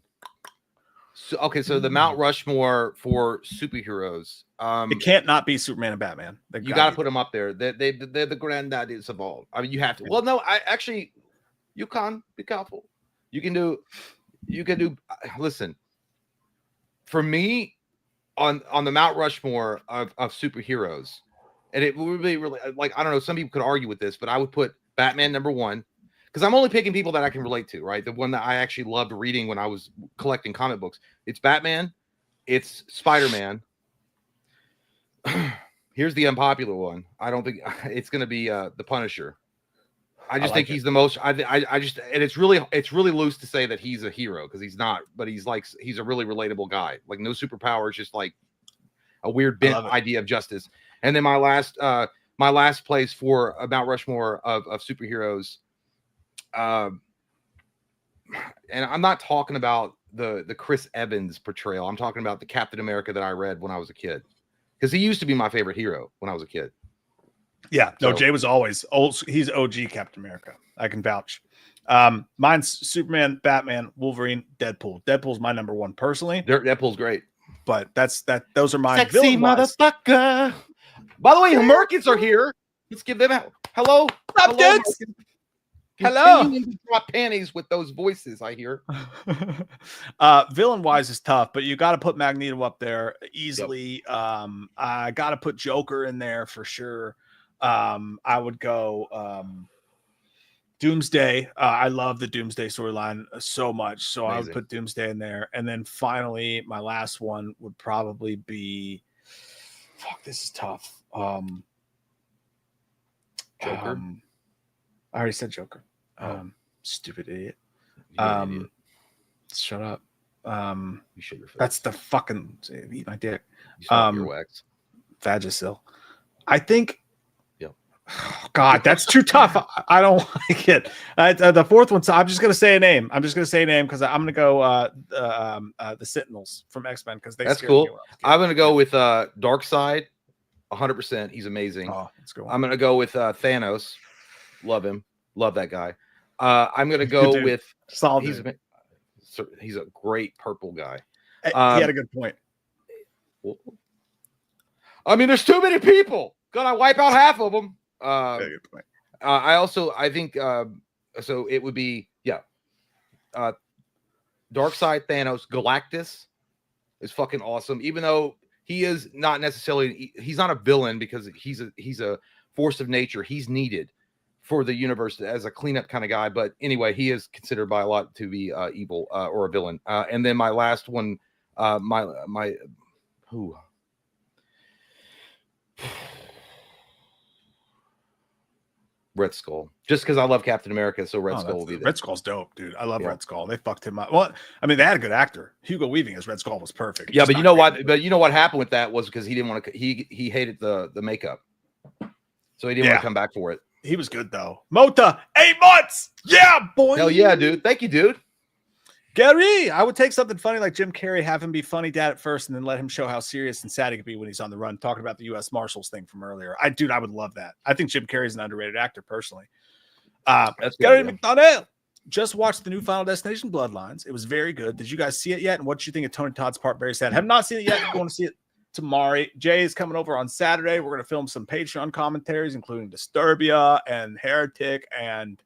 So the Mount Rushmore for superheroes. It can't not be Superman and Batman. You got to put them up there. They're the granddaddies of all. I mean, you have to. Well, no, you can be careful. You can do. Listen, for me, on the Mount Rushmore of superheroes, and it would be really like, I don't know. Some people could argue with this, but I would put Batman #1. Because I'm only picking people that I can relate to, right? The one that I actually loved reading when I was collecting comic books. It's Batman. It's Spider-Man. Here's the unpopular one. I don't think it's going to be the Punisher. I just think he's the most. I just, and it's really loose to say that he's a hero because he's not. But he's a really relatable guy. Like no superpowers, just like a weird bent idea of justice. And then my last place for a Mount Rushmore of superheroes. And I'm not talking about the Chris Evans portrayal. I'm talking about the Captain America that I read when I was a kid, because he used to be my favorite hero when I was a kid. Yeah, no, Jay was always old. He's OG Captain America. I can vouch. Mine's Superman, Batman, Wolverine, Deadpool. Deadpool's my #1 personally. Deadpool's great, but those are my sexy motherfucker. By the way, Americans are here. Let's give them a hello. What's up, dudes? Hello. To drop panties with those voices, I hear. Villain wise is tough, but you got to put Magneto up there easily. Yep. I got to put Joker in there for sure. I would go Doomsday. I love the Doomsday storyline so much, so amazing. I would put Doomsday in there. And then finally, my last one would probably be. Fuck, this is tough. Joker. I already said Joker. Stupid idiot. Idiot. Shut up. You should. That's the fucking eat my dick. Earwax. Vagisil. I think. Yep. Oh, God, that's too tough. I don't like it. The fourth one. So I'm just gonna say a name. Because I'm gonna go the Sentinels from X-Men because that's cool. I'm gonna go with Darkseid. 100%. He's amazing. Oh, let's go. I'm gonna go with Thanos. Love him. Love that guy. I'm gonna go with Solid. He's a great purple guy. He had a good point. I mean, there's too many people. Gonna wipe out half of them. Good point. I think so. It would be Darkseid, Thanos, Galactus is fucking awesome. Even though he is not necessarily, he's not a villain because he's a force of nature. He's needed for the universe as a cleanup kind of guy. But anyway, he is considered by a lot to be evil or a villain. And then my last one, Red Skull. Just because I love Captain America, so Red Skull will be there. Red Skull's dope, dude. I love Red Skull. They fucked him up. Well, I mean, they had a good actor. Hugo Weaving as Red Skull was perfect. Yeah, but you know what? But you know what happened with that was because he didn't want to. He hated the makeup, so he didn't want to come back for it. He was good though. Mota, 8 months. Yeah, boy. Hell yeah, dude. Thank you, dude. Gary, I would take something funny like Jim Carrey, have him be funny dad at first, and then let him show how serious and sad he could be when he's on the run. Talking about the U.S. Marshals thing from earlier. I would love that. I think Jim Carrey's an underrated actor personally. That's Gary good. McDonnell just watched the new Final Destination Bloodlines. It was very good. Did you guys see it yet? And what did you think of Tony Todd's part? Very sad. Have not seen it yet. Going to see it tomorrow. Jay is coming over on Saturday. We're going to film some Patreon commentaries, including Disturbia and Heretic and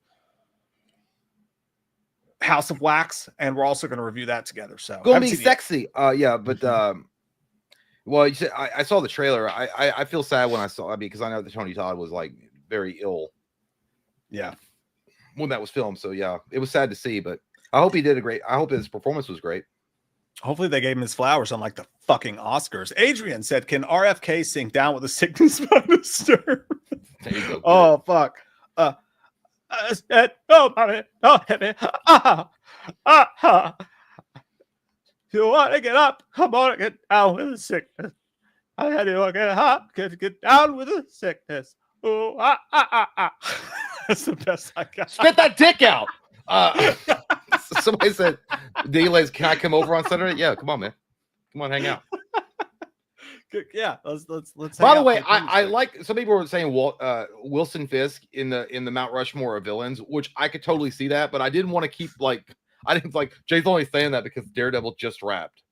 House of Wax, and we're also going to review that together. So gonna be sexy. Yeah, but well, you said I saw the trailer. I feel sad when I saw it because I know that Tony Todd was like very ill. Yeah, when that was filmed. So yeah, it was sad to see, but I hope he did a great. I hope his performance was great. Hopefully they gave him his flowers on like the fucking Oscars. Adrian said, "Can RFK sink down with a sickness by the stir?" Oh fuck. I said, "Oh, mommy, oh, heavy. You want to get up? Come on, get down with the sickness. I had to get down with the sickness. Oh, That's the best I got. Spit that dick out. Somebody said, "Delays, can I come over on Saturday?" Yeah, come on, man. Come on, hang out. Yeah, let's. By the way, I like some people were saying Wilson Fisk in the Mount Rushmore of villains, which I could totally see that, but I didn't want to keep I didn't like Jay's only saying that because Daredevil just rapped,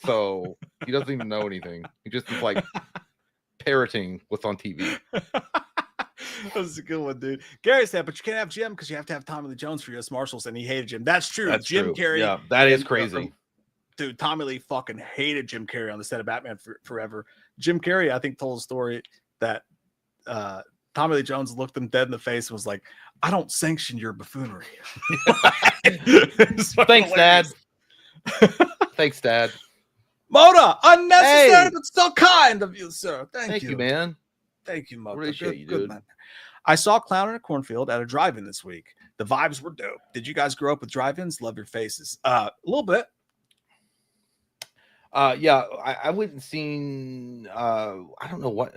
so he doesn't even know anything. He just is like parroting what's on TV. That was a good one, dude. Gary said, but you can't have Jim because you have to have Tommy Lee Jones for U.S. Marshals, and he hated Jim. That's true. That's Jim true. Carrey. Yeah, that is crazy. Dude, Tommy Lee fucking hated Jim Carrey on the set of Batman Forever. Jim Carrey, I think, told a story that Tommy Lee Jones looked him dead in the face and was like, "I don't sanction your buffoonery." Thanks, Dad. Thanks, Dad. Moda, unnecessary but still kind of you, sir. Thank you, man. Thank you, Moda. Appreciate you, good dude. man. I saw Clown in a Cornfield at a drive-in this week. The vibes were dope. Did you guys grow up with drive-ins? Love your faces. A little bit. Yeah, I wouldn't seen. I don't know what.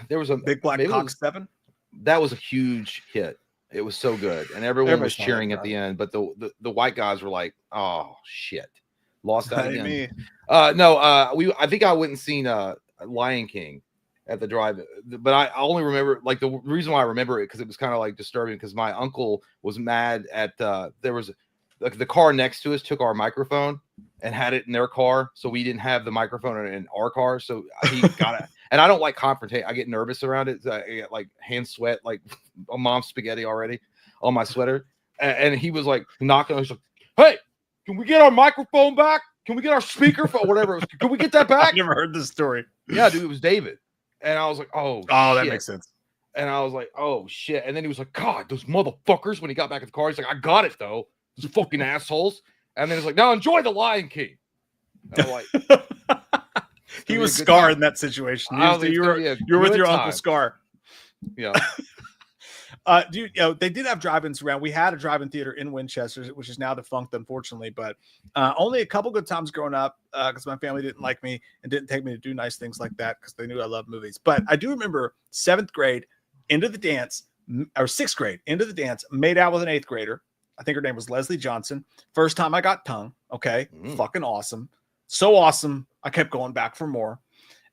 There was a Big Black Cock 7. That was a huge hit. It was so good, and everyone was cheering at the end. But the white guys were like, "Oh shit, lost that again." No, I think I wouldn't seen Lion King at the drive-in, but I only remember like the reason why I remember it because it was kind of like disturbing because my uncle was mad at there was like the car next to us took our microphone and had it in their car, so we didn't have the microphone in our car, so he got it. And I don't like confrontation. I get nervous around it. I get like hand sweat, like a mom's spaghetti already on my sweater. And he was like knocking. He's like, "Hey, can we get our microphone back? Can we get our speaker phone? Whatever it was. Can we get that back?" I've never heard this story. Yeah, dude, it was David. And I was like, "Oh, that makes sense." And I was like, "Oh shit!" And then he was like, "God, those motherfuckers!" When he got back in the car, he's like, "I got it though, those fucking assholes." And then he's like, "Now enjoy the Lion King." And I'm like, he was Scar in that situation. You were with your Uncle Scar. Yeah. Dude, they did have drive-ins around. We had a drive-in theater in Winchester, which is now defunct, unfortunately. But only a couple good times growing up because my family didn't like me and didn't take me to do nice things like that because they knew I loved movies. But I do remember 7th grade into the dance, or 6th grade into the dance, made out with an 8th grader. I think her name was Leslie Johnson. First time I got tongue. Okay, fucking awesome. So awesome. I kept going back for more.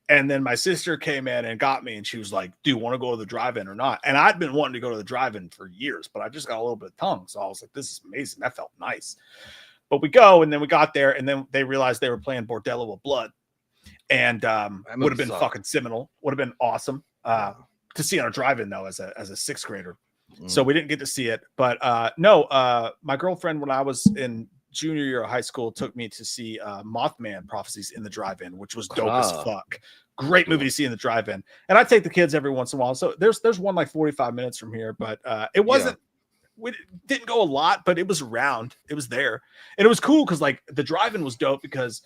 And then my sister came in and got me, and she was like, "Do you want to go to the drive-in or not?" And I'd been wanting to go to the drive-in for years, but I just got a little bit of tongue. So I was like, "This is amazing." That felt nice. But we go, and then we got there, and then they realized they were playing Bordello with Blood. And would have been fucking seminal. Would have been awesome to see on a drive-in, though, as a 6th grader. So we didn't get to see it. But my girlfriend, when I was in junior year of high school, took me to see Mothman Prophecies in the drive-in, which was dope as fuck. Great movie to see in the drive-in. And I take the kids every once in a while. So there's one like 45 minutes from here, but it wasn't. We didn't go a lot, but it was around. It was there, and it was cool because like the drive-in was dope because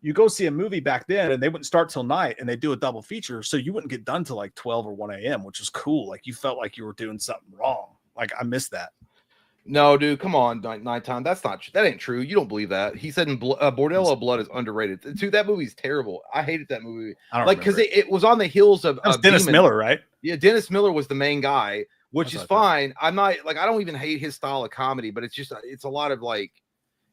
you go see a movie back then, and they wouldn't start till night, and they do a double feature, so you wouldn't get done till like 12 or 1 a.m., which was cool. Like you felt like you were doing something wrong. Like I missed that. No, dude, come on, Nighttime. That ain't true. You don't believe that. He said Bordello of Blood is underrated. Dude, that movie's terrible. I hated that movie. Like because it was on the heels of Dennis Miller, right? Yeah, Dennis Miller was the main guy, which is fine. I'm not like I don't even hate his style of comedy, but it's a lot of like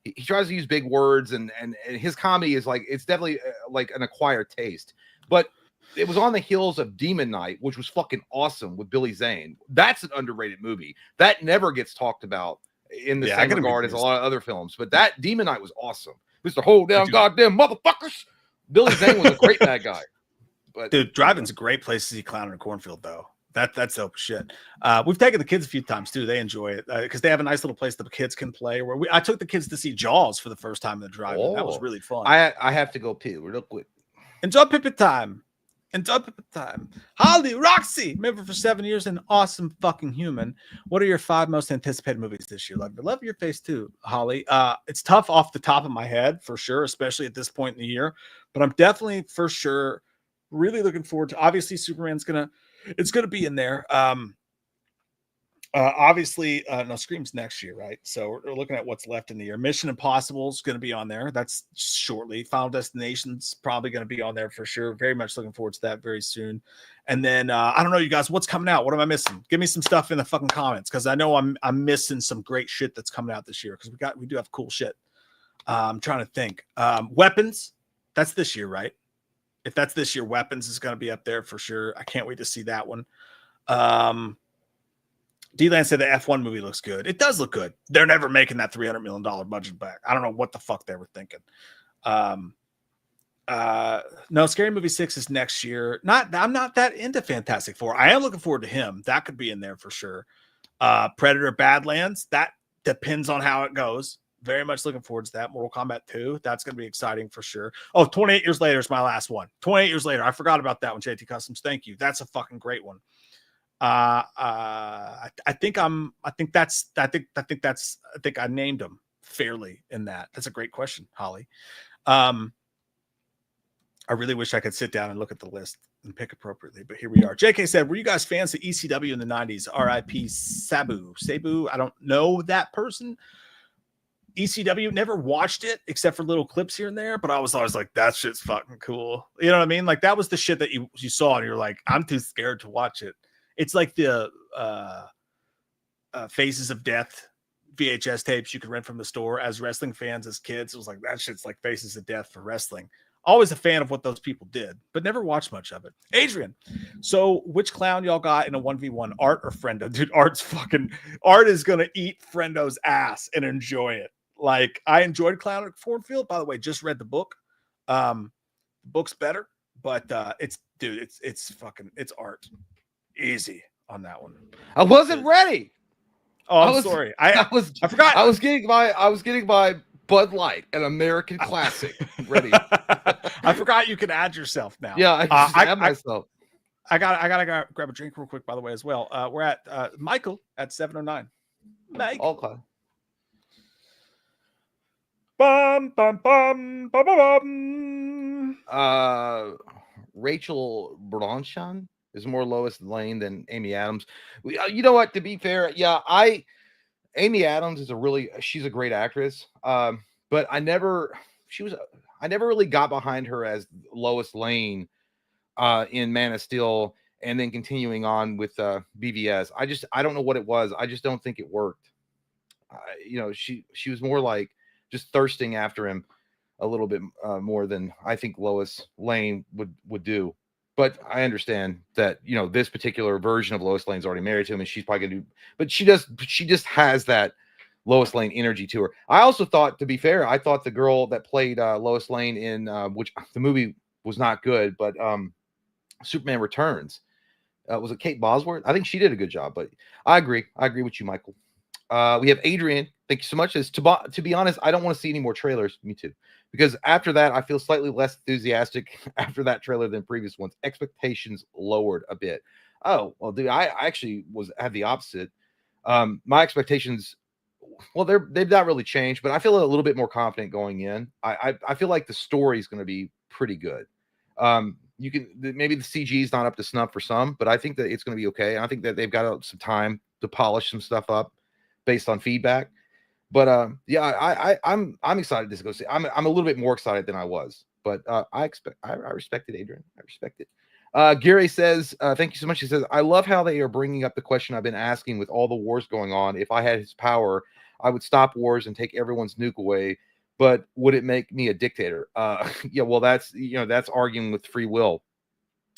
he tries to use big words and his comedy is like it's definitely like an acquired taste. But it was on the heels of Demon Knight, which was fucking awesome with Billy Zane. That's an underrated movie that never gets talked about in the same regard as a lot of other films. But that Demon Knight was awesome. Mr. Hold Down Goddamn Motherfuckers. Billy Zane was a great bad guy. But dude, driving's a great place to see Clown in a Cornfield, though. That's dope shit. We've taken the kids a few times too. They enjoy it because they have a nice little place the kids can play. Where I took the kids to see Jaws for the first time in the drive-in. That was really fun. I have to go pee real quick. Enjoy Pippin time. Enjoy Pippin time. Holly, Roxy, member for 7 years, an awesome fucking human. What are your 5 most anticipated movies this year? Love your face too, Holly. It's tough off the top of my head for sure, especially at this point in the year. But I'm definitely for sure really looking forward to. Obviously, Superman's gonna be in there. Obviously, no, Scream's next year, right? So we're looking at what's left in the year. Mission Impossible is going to be on there. That's shortly. Final Destination's probably going to be on there for sure. Very much looking forward to that very soon. And then I don't know, you guys, what's coming out? What am I missing? Give me some stuff in the fucking comments because I know I'm missing some great shit that's coming out this year because we do have cool shit. I'm trying to think. Weapons, that's this year, right? If that's this year, Weapons is going to be up there for sure. I can't wait to see that one. D-Land said the F1 movie looks good. It does look good. They're never making that $300 million budget back. I don't know what the fuck they were thinking. No, Scary Movie 6 is next year. I'm not that into Fantastic Four. I am looking forward to him. That could be in there for sure. Predator Badlands, that depends on how it goes. Very much looking forward to that. Mortal Kombat 2, that's going to be exciting for sure. Oh, 28 Years Later is my last one. 28 Years Later. I forgot about that one, JT Customs. Thank you. That's a fucking great one. I think I named them fairly in that. That's a great question, Holly. I really wish I could sit down and look at the list and pick appropriately, but here we are. JK said, were you guys fans of ECW in the 90s? RIP Sabu. I don't know that person. ECW, never watched it except for little clips here and there, but I was always like, that shit's fucking cool. You know what I mean? Like that was the shit that you saw and you're like, I'm too scared to watch it. It's like the Faces of Death VHS tapes you could rent from the store. As wrestling fans, as kids, it was like, that shit's like Faces of Death for wrestling. Always a fan of what those people did, but never watched much of it. Adrian, so which clown y'all got in a 1v1, Art or Friendo? Dude, Art is going to eat Friendo's ass and enjoy it. Like, I enjoyed Clown at Cornfield. By the way, just read the book. The book's better, but it's Art. Easy on that one. I wasn't ready. Oh, I'm sorry. I forgot. I was getting my Bud Light, an American classic, ready. I forgot you can add yourself now. Yeah, I add myself. I gotta grab a drink real quick, by the way, as well. We're at Michael at 709. Mike. Okay. Bum, bum, bum, bum, bum, bum. Rachel Bronson is more Lois Lane than Amy Adams. You know what? To be fair, yeah, Amy Adams is she's a great actress. But I never really got behind her as Lois Lane in Man of Steel, and then continuing on with BVS. I don't know what it was. I just don't think it worked. She was more like just thirsting after him a little bit more than I think Lois Lane would do. But I understand that, this particular version of Lois Lane's already married to him and she's probably going to do, but she just has that Lois Lane energy to her. I also thought, to be fair, I thought the girl that played Lois Lane in, which the movie was not good, but Superman Returns, was it Kate Bosworth? I think she did a good job, but I agree with you, Michael. We have Adrian. Thank you so much. To be honest, I don't want to see any more trailers. Me too. Because after that, I feel slightly less enthusiastic after that trailer than previous ones. Expectations lowered a bit. Oh, well, dude, I actually had the opposite. My expectations, well, they've not really changed, but I feel a little bit more confident going in. I feel like the story is going to be pretty good. Maybe the CG is not up to snuff for some, but I think that it's going to be okay. I think that they've got some time to polish some stuff up based on feedback. But yeah, I'm excited to go see. I'm a little bit more excited than I was, but I respect it, Adrian. I respect it. Gary says, thank you so much. He says, I love how they are bringing up the question I've been asking with all the wars going on. If I had his power, I would stop wars and take everyone's nuke away. But would it make me a dictator? Yeah, well, that's arguing with free will.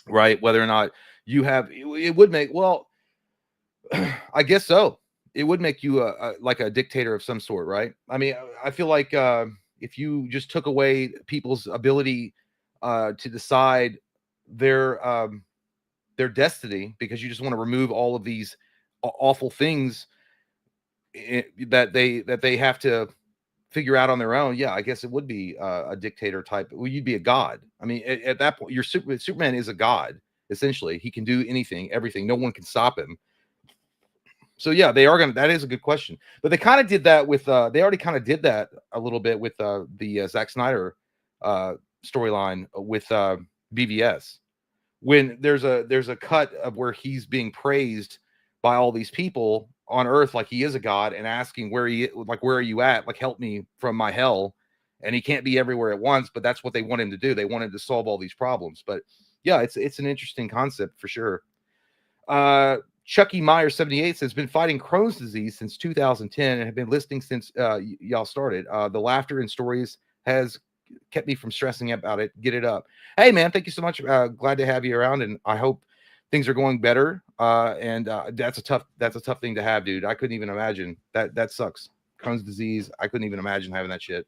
right? Whether or not you have, it would make, well, I guess so. It would make you like a dictator of some sort, right? I mean, I feel like if you just took away people's ability to decide their destiny, because you just want to remove all of these awful things that they have to figure out on their own. Yeah, I guess it would be a dictator type. Well, you'd be a god. I mean, at that point, Superman is a god. Essentially, he can do anything, everything. No one can stop him. So yeah, they are gonna. That is a good question. But they kind of did that with. They already kind of did that a little bit with the Zack Snyder storyline with BVS. When there's a cut of where he's being praised by all these people on Earth, like he is a god, and asking where are you at? Like, help me from my hell. And he can't be everywhere at once, but that's what they want him to do. They want him to solve all these problems. But yeah, it's an interesting concept for sure. Chucky Meyer 78 says, been fighting Crohn's disease since 2010 and have been listening since y'all started. The laughter and stories has kept me from stressing about it. Get it up. Hey man, thank you so much. Glad to have you around, and I hope things are going better. And that's a tough thing to have, dude. I couldn't even imagine that. That sucks. Crohn's disease. I couldn't even imagine having that shit.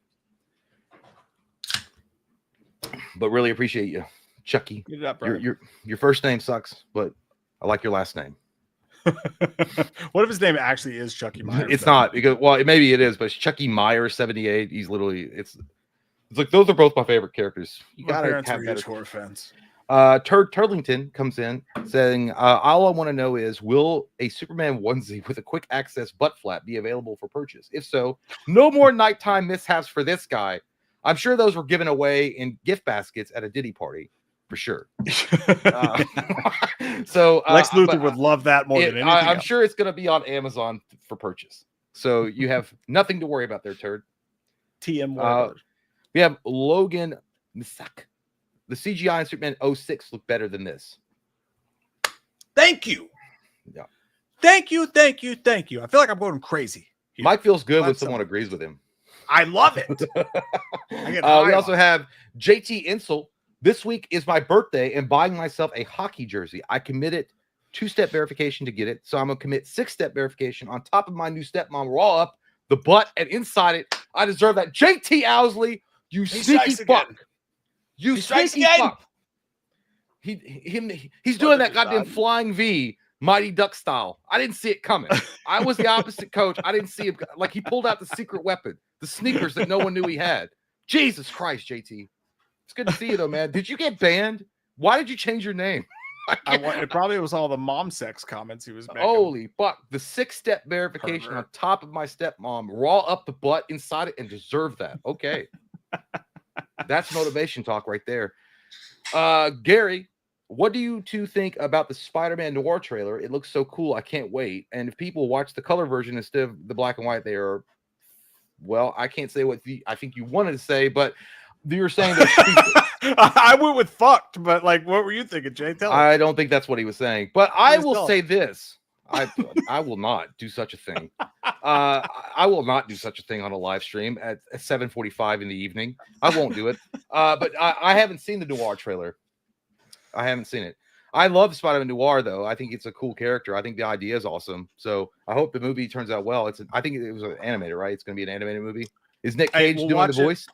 But really appreciate you, Chucky. Get it up, your first name sucks, but I like your last name. What if his name actually is Chucky Meyer? It's not, because maybe it is, but it's Chucky Meyer 78. He's literally it's like those are both my favorite characters. You gotta have better horror fans. Turlington comes in saying, all I want to know is, will a Superman onesie with a quick access butt flap be available for purchase? If so, no more nighttime mishaps for this guy. I'm sure those were given away in gift baskets at a Diddy party for sure. So Lex Luthor would love that more than anything I'm else. sure it's going to be on Amazon for purchase. So you have nothing to worry about there, Turd. TM. We have Logan Misak. The CGI in Superman 06 look better than this. Thank you. Yeah. Thank you. I feel like I'm going crazy here. Mike feels good when someone agrees with him. I love it. We also have JT Insel. This week is my birthday and buying myself a hockey jersey. I committed 2-step verification to get it, so I'm going to commit 6-step verification on top of my new stepmom raw up the butt and inside it. I deserve that. JT Owsley, you sneaky fuck. You sneaky fuck. He's doing that goddamn flying V, Mighty Duck style. I didn't see it coming. I was the opposite coach. I didn't see him. Like, he pulled out the secret weapon, the sneakers that no one knew he had. Jesus Christ, JT. It's good to see you, though, man. Did you get banned? Why did you change your name? It probably was all the mom sex comments he was making. Holy fuck. The 6-step verification on top of my stepmom, raw up the butt inside it, and deserve that. Okay. That's motivation talk right there. Gary, what do you two think about the Spider-Man Noir trailer? It looks so cool. I can't wait. And if people watch the color version instead of the black and white, they are, well, I can't say what I think you wanted to say, but you're saying they're stupid. I went with fucked, but like, what were you thinking, Jay? Tell us. I don't think that's what he was saying, but I will say this. I will not do such a thing. I will not do such a thing on a live stream at 7:45 in the evening. I won't do it. But I haven't seen the Noir trailer. I haven't seen it. I love Spider-Man Noir, though. I think it's a cool character. I think the idea is awesome. So I hope the movie turns out well. I think it was an animated, right? It's going to be an animated movie. Is Nick Cage doing the voice?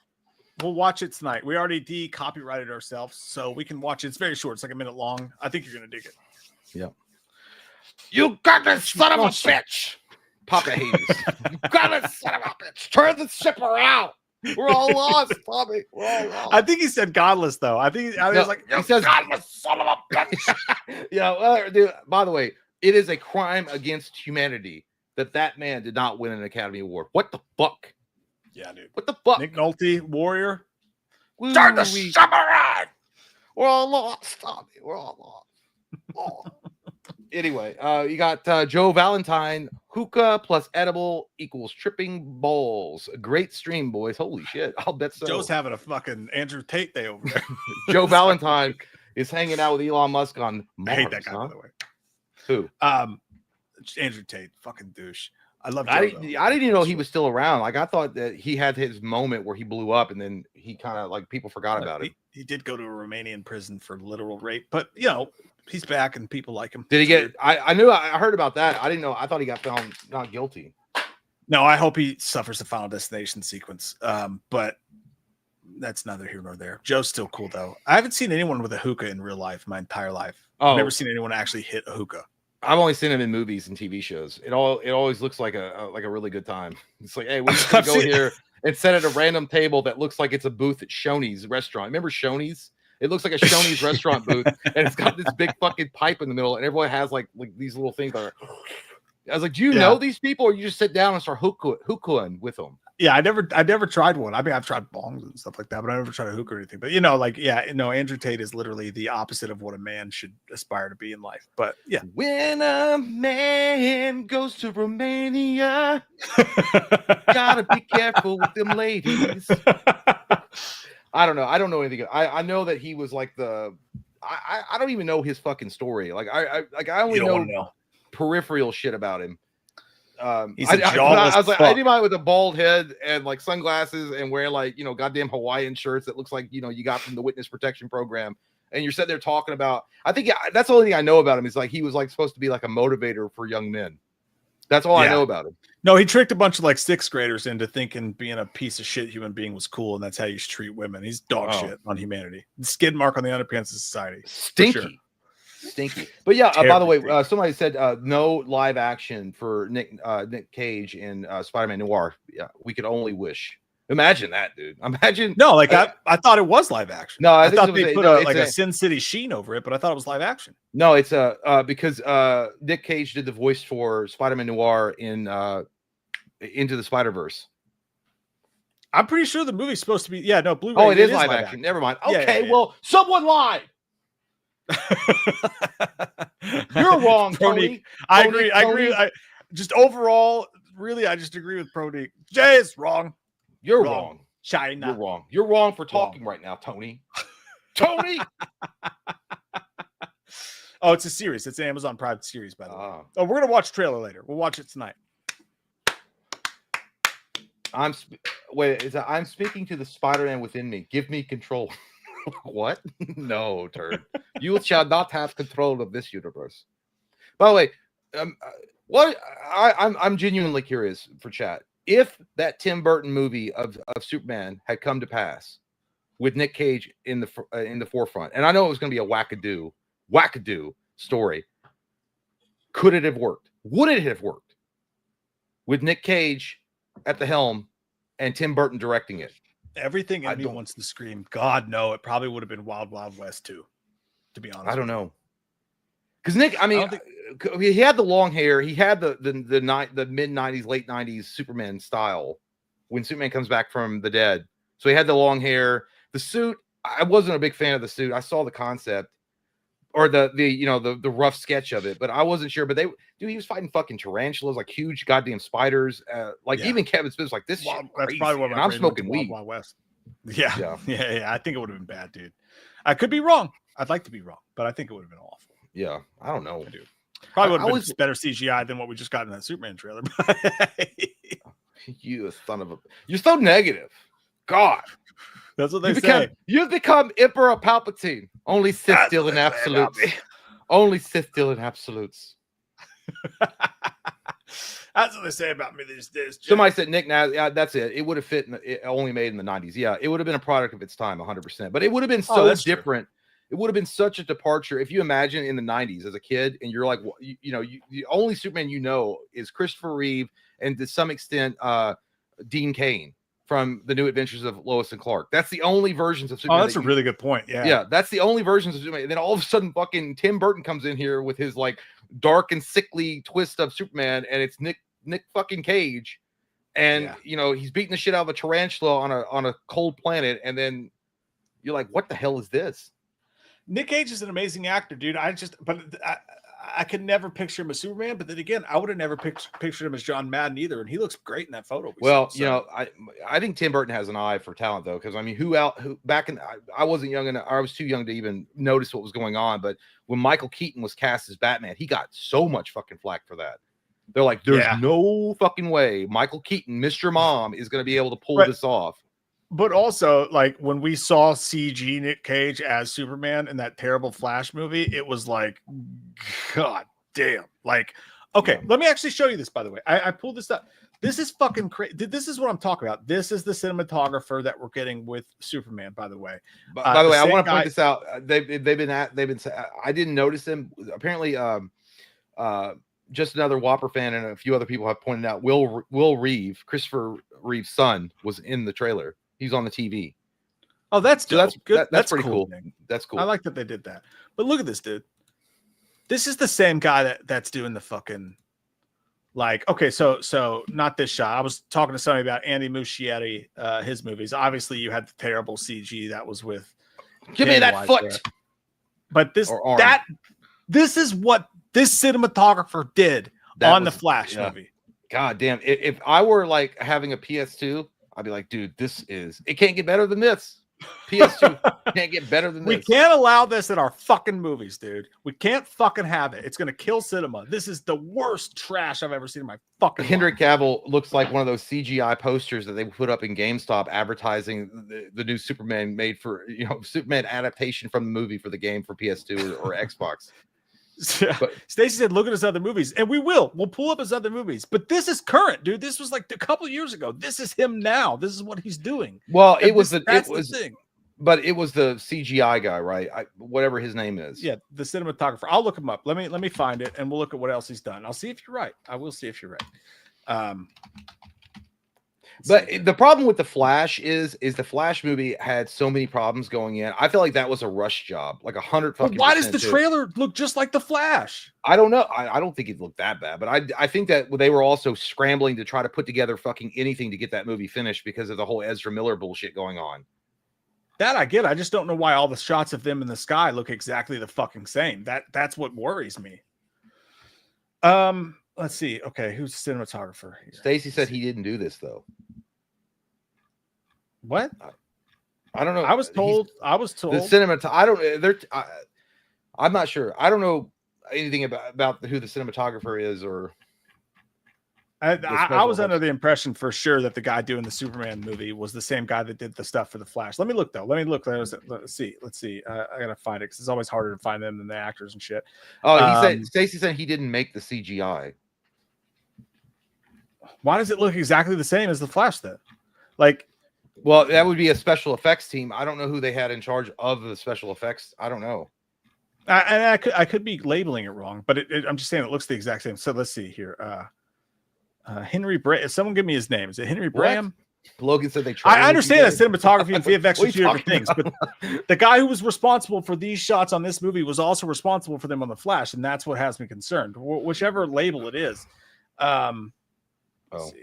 We'll watch it tonight. We already de-copyrighted ourselves, so we can watch it. It's very short. It's like a minute long. I think you're going to dig it. Yeah. You got this son of a bitch. Papa Hades. You got this son of a bitch. Turn the ship around. We're all lost, Tommy. We're all lost. I think he said godless, though. I think he was like, he says, godless son of a bitch. Yeah, well, dude, by the way, it is a crime against humanity that man did not win an Academy Award. What the fuck? Yeah, dude. What the fuck? Nick Nolte, Warrior. Turn the ship around. We're all lost, Tommy. We're all lost. Oh. Anyway, you got Joe Valentine. Hookah plus edible equals tripping balls. Great stream, boys. Holy shit. I'll bet so. Joe's having a fucking Andrew Tate day over there. Joe Valentine is hanging out with Elon Musk on Mars. I hate that guy, by the way. Who? Andrew Tate. Fucking douche. I love. I didn't even know he was still around. Like I thought that he had his moment where he blew up, and then he kind of like people forgot about it. He did go to a Romanian prison for literal rape, but you know he's back and people like him. Did he get? I heard about that. I didn't know. I thought he got found not guilty. No, I hope he suffers the Final Destination sequence. But that's neither here nor there. Joe's still cool though. I haven't seen anyone with a hookah in real life my entire life. I've never seen anyone actually hit a hookah. I've only seen him in movies and TV shows. It always looks like a really good time. It's like, hey, we're just gonna go here and sit at a random table that looks like it's a booth at Shoney's restaurant. Remember Shoney's? It looks like a Shoney's restaurant booth, and it's got this big fucking pipe in the middle, and everyone has like these little things that are. I was like, do you know these people, or you just sit down and start hookahing with them? Yeah, I never tried one. I mean, I've tried bongs and stuff like that, but I never tried a hookah or anything. But you know, like, Andrew Tate is literally the opposite of what a man should aspire to be in life. But yeah, when a man goes to Romania, gotta be careful with them ladies. I don't know. I don't know anything. I know that he was like I don't even know his fucking story. Like I only know peripheral shit about him. He's I was like, anybody with a bald head and like sunglasses and wearing like, goddamn Hawaiian shirts that looks like, you got from the witness protection program. And you're sitting there talking about, I think that's the only thing I know about him is like, he was like supposed to be like a motivator for young men. That's all I know about him. No, he tricked a bunch of like 6th graders into thinking being a piece of shit human being was cool. And that's how you should treat women. He's dog shit on humanity. Skid mark on the underpants of society. Stinky. Stinky. But yeah, by the way, somebody said no live action for Nick Cage in Spider-Man Noir. Yeah, we could only wish. Imagine that, dude. Imagine. No, like I thought it was live action. No, I thought they put a Sin City sheen over it, but I thought it was live action. No, it's because Nick Cage did the voice for Spider-Man Noir in Into the Spider-Verse. I'm pretty sure the movie's supposed to be Blu-ray. Oh, it is live action. Never mind. Okay, well, someone lied. You're wrong, Tony. I agree. I just overall, really, I just agree with Prody. Jay is wrong. You're wrong. China. You're wrong. You're wrong for talking right now, Tony. Tony. Oh, it's a series. It's an Amazon Prime series, by the way. Oh, we're gonna watch the trailer later. We'll watch it tonight. I'm speaking to the Spider-Man within me. Give me control. What? No, turd. You shall not have control of this universe. By the way, I'm genuinely curious for chat. If that Tim Burton movie of Superman had come to pass with Nick Cage in the forefront, and I know it was going to be a wackadoo story, could it have worked? Would it have worked with Nick Cage at the helm and Tim Burton directing it? Everything in me wants to scream, God, no, it probably would have been Wild Wild West too, to be honest. I don't know. Because Nick, he had the long hair. He had the mid-90s, late 90s Superman style when Superman comes back from the dead. So he had the long hair. The suit, I wasn't a big fan of the suit. I saw the concept or the rough sketch of it, but I wasn't sure. But he was fighting fucking tarantulas, like huge goddamn spiders. Even Kevin Smith's like, this shit crazy. Probably what I'm smoking weed. Wild West. Yeah. I think it would have been bad, dude. I could be wrong. I'd like to be wrong, but I think it would have been awful. Yeah, I don't know, dude. Probably would have been better CGI than what we just got in that Superman trailer. You son of a... You're so negative. God. That's what they say. You've become Emperor Palpatine. Only Sith still in absolutes. Only Sith still in absolutes. That's what they say about me these days. Somebody said Nick Naz. Yeah, that's it. It would have fit. It only made in the 90s. Yeah, it would have been a product of its time, 100%. But it would have been so different. True. It would have been such a departure if you imagine in the 90s as a kid and you're like, the only Superman is Christopher Reeve and to some extent Dean Cain from The New Adventures of Lois and Clark. That's the only versions of Superman. Oh, that's a really good point. Yeah, that's the only versions of Superman. And then all of a sudden, fucking Tim Burton comes in here with his like dark and sickly twist of Superman, and it's Nick fucking Cage, and he's beating the shit out of a tarantula on a cold planet, and then you're like, what the hell is this? Nick Cage is an amazing actor, dude. I could never picture him as Superman, but then again, I would have never pictured him as John Madden either, and he looks great in that photo. I think Tim Burton has an eye for talent though, because I mean, I wasn't young enough, I was too young to even notice what was going on, but when Michael Keaton was cast as Batman, he got so much fucking flack for that. They're like, there's Yeah. no fucking way Michael Keaton, Mr. Mom, is going to be able to pull Right. this off. But also, like when we saw CG Nick Cage as Superman in that terrible Flash movie, it was like, God damn. Like, okay, let me actually show you this, by the way. I pulled this up. This is fucking crazy. This is what I'm talking about. This is the cinematographer that we're getting with Superman, by the way. By the way, I want to guy- point this out. They've been I didn't notice them. Apparently, just another Whopper fan and a few other people have pointed out Will Reeve, Christopher Reeve's son, was in the trailer. He's on the TV. Oh, that's So dope. Good. that's pretty cool. Nick. That's cool. I like that they did that. But look at this, dude. This is the same guy that's doing the fucking, like, okay, so not this shot. I was talking to somebody about Andy Muschietti, his movies. Obviously, you had the terrible CG that was with. Give me that foot. There. But this Or arm. this is what this cinematographer did on the Flash movie. God damn. If I were like having a PS2, I'd be like, dude, it can't get better than this. PS2 can't get better than this. We can't allow this in our fucking movies, dude. We can't fucking have it. It's gonna kill cinema. This is the worst trash I've ever seen in my fucking Henry life. Cavill looks like one of those CGI posters that they put up in GameStop advertising the new Superman made for, Superman adaptation from the movie for the game for PS2 or Xbox. But Stacey said, look at his other movies. And we'll pull up his other movies. But this is current, dude. This was like a couple of years ago. This is him now. This is what he's doing. Well, And it was the thing. But it was the CGI guy, right? Whatever his name is. Yeah, the cinematographer. I'll look him up. Let me find it, and we'll look at what else he's done. I'll see if you're right. I will see if you're right. But the problem with the Flash is the Flash movie had so many problems going in. I feel like that was a rush job, like 100 fucking. Why does the too. trailer look just like the Flash? I don't know. I don't think it looked that bad, but I think that they were also scrambling to try to put together fucking anything to get that movie finished because of the whole Ezra Miller bullshit going on. That I get. I just don't know why all the shots of them in the sky look exactly the fucking same. That's what worries me. Let's see. Okay, who's the cinematographer here? Stacey said he didn't do this though. What? I don't know. I was told. The I'm not sure. I don't know anything about who the cinematographer is or. I was under the impression for sure that the guy doing the Superman movie was the same guy that did the stuff for the Flash. Let me look though. Let's see. I gotta find it because it's always harder to find them than the actors and shit. Oh, he said Stacey said he didn't make the CGI. Why does it look exactly the same as the Flash then? Like, well, that would be a special effects team. I don't know who they had in charge of the special effects. I don't know. I could be labeling it wrong, but I'm just saying it looks the exact same. So let's see here. Henry Bram. Someone give me his name. Is it Henry Bram? Logan said they. I understand that cinematography and VFX are two different things, but the guy who was responsible for these shots on this movie was also responsible for them on the Flash, and that's what has me concerned. Whichever label it is. Let's see.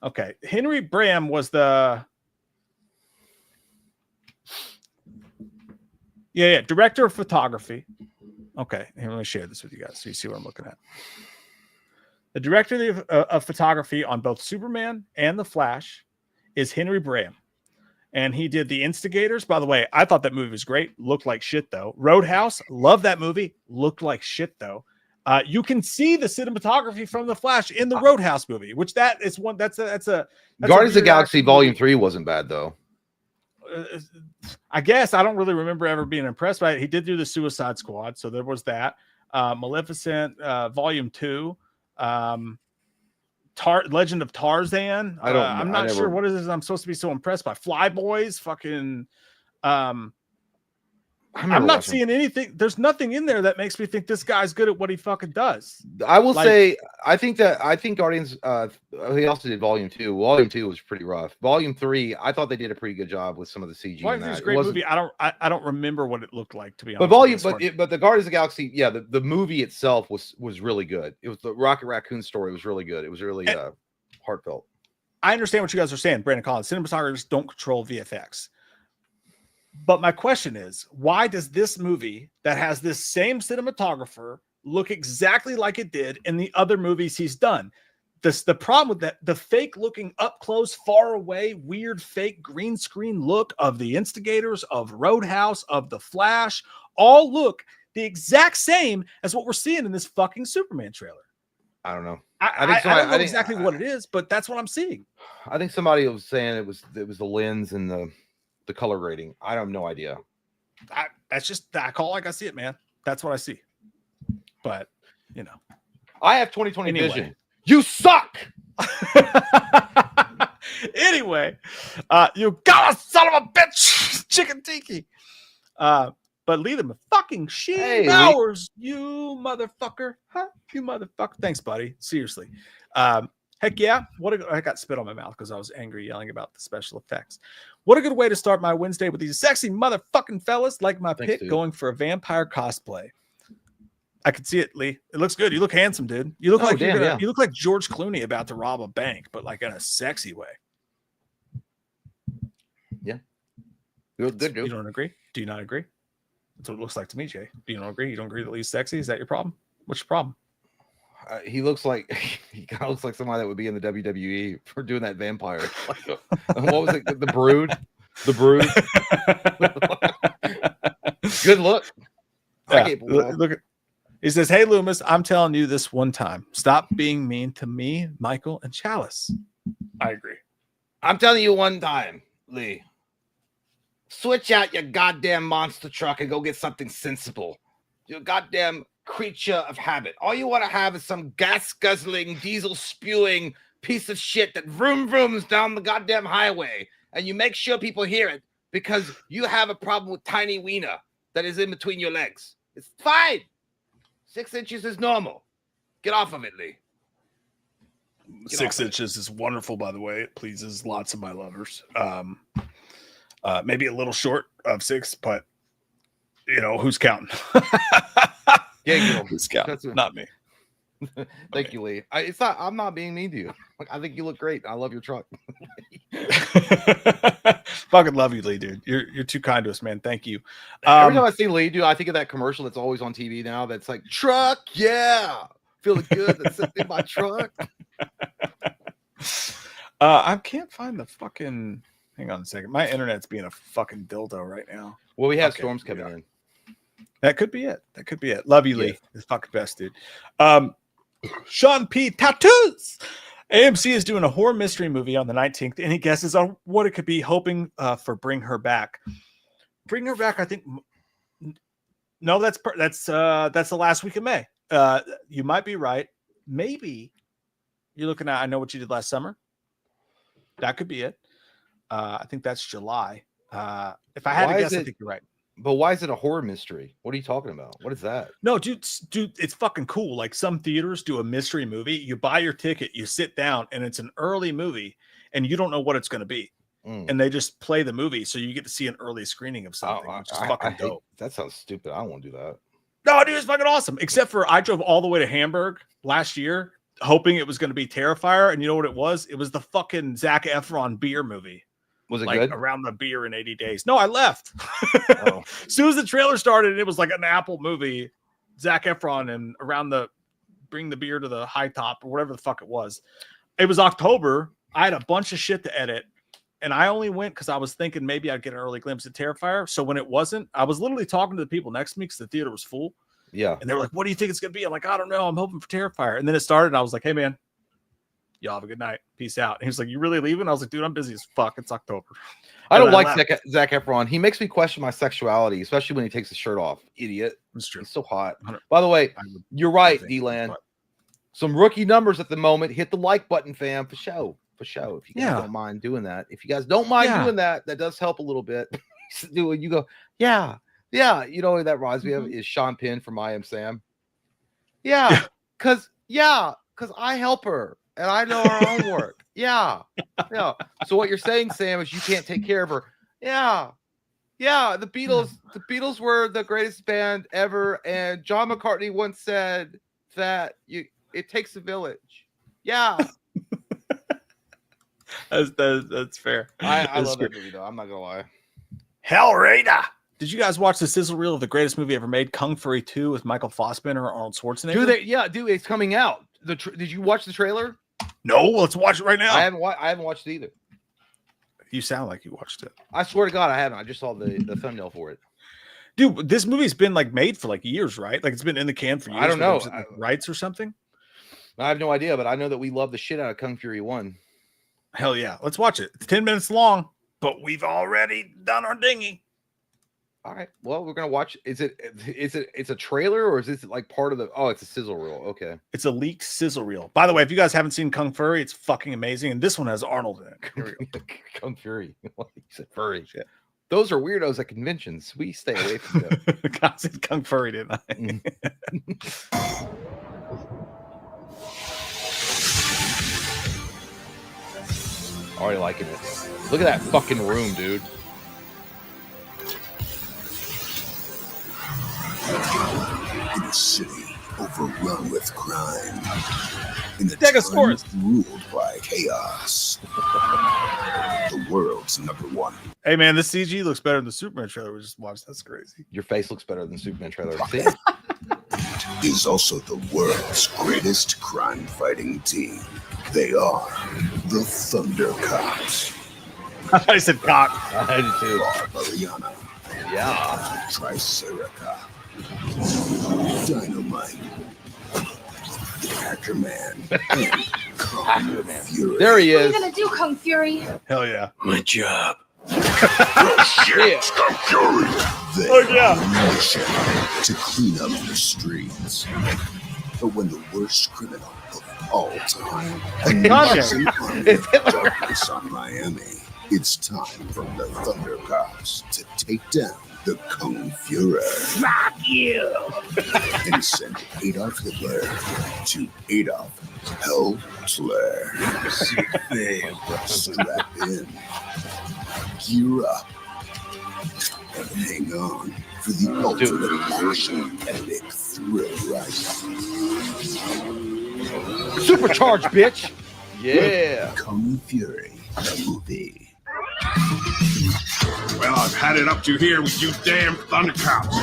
Okay, Henry Bram was the. Yeah, director of photography. Okay, here, let me share this with you guys so you see what I'm looking at. The director of photography on both Superman and The Flash is Henry Bram. And he did The Instigators. By the way, I thought that movie was great. Looked like shit, though. Roadhouse, love that movie. Looked like shit, though. You can see the cinematography from The Flash in the Roadhouse movie, which that's a Guardians of the Galaxy Volume 3 wasn't bad, though. I guess I don't really remember ever being impressed by it. He did do the Suicide Squad, so there was that. Maleficent, Volume 2. Legend of Tarzan. I'm not sure what it is I'm supposed to be so impressed by. Flyboys, fucking. I'm not seeing anything. There's nothing in there that makes me think this guy's good at what he fucking does. I will say, I think Guardians. He also did Volume 2. Volume 2 was pretty rough. Volume 3, I thought they did a pretty good job with some of the CG. Volume 3 is a great movie. I don't remember what it looked like, to be honest. But the Guardians of the Galaxy, yeah, the movie itself was really good. It was the Rocket Raccoon story was really good. It was really heartfelt. I understand what you guys are saying, Brandon Collins. Cinematographers don't control VFX. But my question is, why does this movie that has this same cinematographer look exactly like it did in the other movies he's done? The problem with that, the fake looking up close, far away, weird fake green screen look of The Instigators, of Roadhouse, of The Flash, all look the exact same as what we're seeing in this fucking Superman trailer. I don't know. I don't know exactly what it is, but that's what I'm seeing. I think somebody was saying it was the lens and the color grading. I have no idea. That's just I call like I see it, man. That's what I see. But you know, I have 20/20 vision. You suck. Anyway, you got a son of a bitch, chicken tiki. But leave them a fucking shit hours, you motherfucker. Huh? You motherfucker. Thanks, buddy. Seriously. Heck yeah. I got spit on my mouth because I was angry yelling about the special effects. What a good way to start my Wednesday with these sexy motherfucking fellas like my pick going for a vampire cosplay. I can see it, Lee. It looks good. You look handsome, dude. You look you look like George Clooney about to rob a bank, but like in a sexy way. Yeah. You look good, dude. You don't agree? Do you not agree? That's what it looks like to me, Jay. Do you not agree? You don't agree that Lee's sexy? Is that your problem? What's your problem? He looks like he kind of looks like somebody that would be in the WWE for doing that vampire. What was it? The Brood. The Brood. Good look. Yeah, look at. He says, "Hey Loomis, I'm telling you this one time. Stop being mean to me, Michael, and Chalice." I agree. I'm telling you one time, Lee. Switch out your goddamn monster truck and go get something sensible. You goddamn creature of habit. All you want to have is some gas guzzling, diesel spewing piece of shit that vroom vrooms down the goddamn highway, and you make sure people hear it because you have a problem with tiny wiener that is in between your legs. It's fine. 6 inches is normal. Get off of it, Lee. 6 inches is wonderful, by the way. It pleases lots of my lovers. Maybe a little short of 6, but you know who's counting? Yeah, who's counting? Not me. Thank you, Lee. I'm not being mean to you. I think you look great. I love your truck. Fucking love you, Lee, dude. You're too kind to us, man. Thank you. Every time I see Lee, dude, I think of that commercial that's always on TV now. That's like truck, yeah, feeling good. That's in my truck. I can't find the fucking. Hang on a second. My internet's being a fucking dildo right now. Well, we have storms coming in. That could be it. That could be it. Love you, Lee. It's fucking best, dude. Sean P. Tattoos. AMC is doing a horror mystery movie on the 19th. Any guesses on what it could be? Hoping for Bring Her Back. Bring Her Back, I think. No, that's the last week of May. You might be right. Maybe you're looking at I Know What You Did Last Summer. That could be it. I think that's July. If I had to guess, I think you're right. But why is it a horror mystery? What are you talking about? What is that? No, dude, it's fucking cool. Like some theaters do a mystery movie. You buy your ticket, you sit down, and it's an early movie, and you don't know what it's going to be. And they just play the movie, so you get to see an early screening of something. Which is fucking dope. That sounds stupid. I don't want to do that. No, dude, it's fucking awesome. Except for I drove all the way to Hamburg last year, hoping it was going to be Terrifier, and you know what it was? It was the fucking Zac Efron beer movie. Was it like good? Around the beer in 80 days. No, I left. As soon as the trailer started, it was like an Apple movie. Zac Efron and around the bring the beer to the high top or whatever the fuck it was. It was October. I had a bunch of shit to edit. And I only went because I was thinking maybe I'd get an early glimpse of Terrifier. So when it wasn't, I was literally talking to the people next to me because the theater was full. Yeah. And they were like, what do you think it's going to be? I'm like, I don't know. I'm hoping for Terrifier. And then it started and I was like, hey, man. Y'all have a good night. Peace out. And he was like, you really leaving? I was like, dude, I'm busy as fuck. It's October. I don't like Zac Efron. He makes me question my sexuality, especially when he takes his shirt off. Idiot. That's true. He's so hot. By the way, you're right, D-Land. Some rookie numbers at the moment. Hit the like button, fam, for show. For show. If you guys don't mind doing that. If you guys don't mind doing that, that does help a little bit. You go, yeah. You know what that reminds me of is Sean Penn from I Am Sam. Yeah. Because I help her. And I know our own work. Yeah. So what you're saying, Sam, is you can't take care of her. Yeah. The Beatles were the greatest band ever. And John McCartney once said that it takes a village. Yeah. That's fair. I love that movie, though. I'm not gonna lie. Hellraiser. Did you guys watch the sizzle reel of the greatest movie ever made, Kung Fury 2, with Michael Fassbender or Arnold Schwarzenegger? Dude, it's coming out. Did you watch the trailer? No, let's watch it right now. I haven't watched it either. You sound like you watched it. I swear to God, I haven't. I just saw the thumbnail for it. Dude, this movie's been like made for like years, right? Like it's been in the can for years. I don't know. Rights or something? I have no idea, but I know that we love the shit out of Kung Fury 1. Hell yeah. Let's watch it. It's 10 minutes long, but we've already done our dinghy. All right. Well, we're gonna watch. It's a trailer, or is this like part of the? Oh, it's a sizzle reel. Okay. It's a leaked sizzle reel. By the way, if you guys haven't seen Kung Fury, it's fucking amazing. And this one has Arnold in it. Kung Fury. You said furry. Shit. Those are weirdos at conventions. We stay away from them. I said Kung Fury, didn't I? Already liking it. Look at that fucking room, dude. In a city overrun with crime, in a Stegosaurus ruled by chaos, the world's #1. Hey man, this CG looks better than the Superman trailer we just watched. That's crazy. Your face looks better than the Superman trailer. See? Is also the world's greatest crime-fighting team. They are the Thunder Cops. I said cock. I did too. Barbariana. Yeah. Tricerica. Dynamite. Hacker Man. And Kung Fury. There he What are is. you gonna do, Kung Fury? Hell yeah. My job. Yeah. Kung Fury. They Oh, yeah. have a mission to clean up the streets. But when the worst criminal of all time unleashes an army of darkness on Miami, it's time for the Thunder Cops to take down the Kung Fury. Fuck you! And send Adolf Hitler to Adolf Hitler. Strap in, gear up, and hang on for the ultimate action epic thrill ride. Supercharged, bitch. Yeah. Kung Fury, the movie. Well, I've had it up to here with you damn Thunder Cops.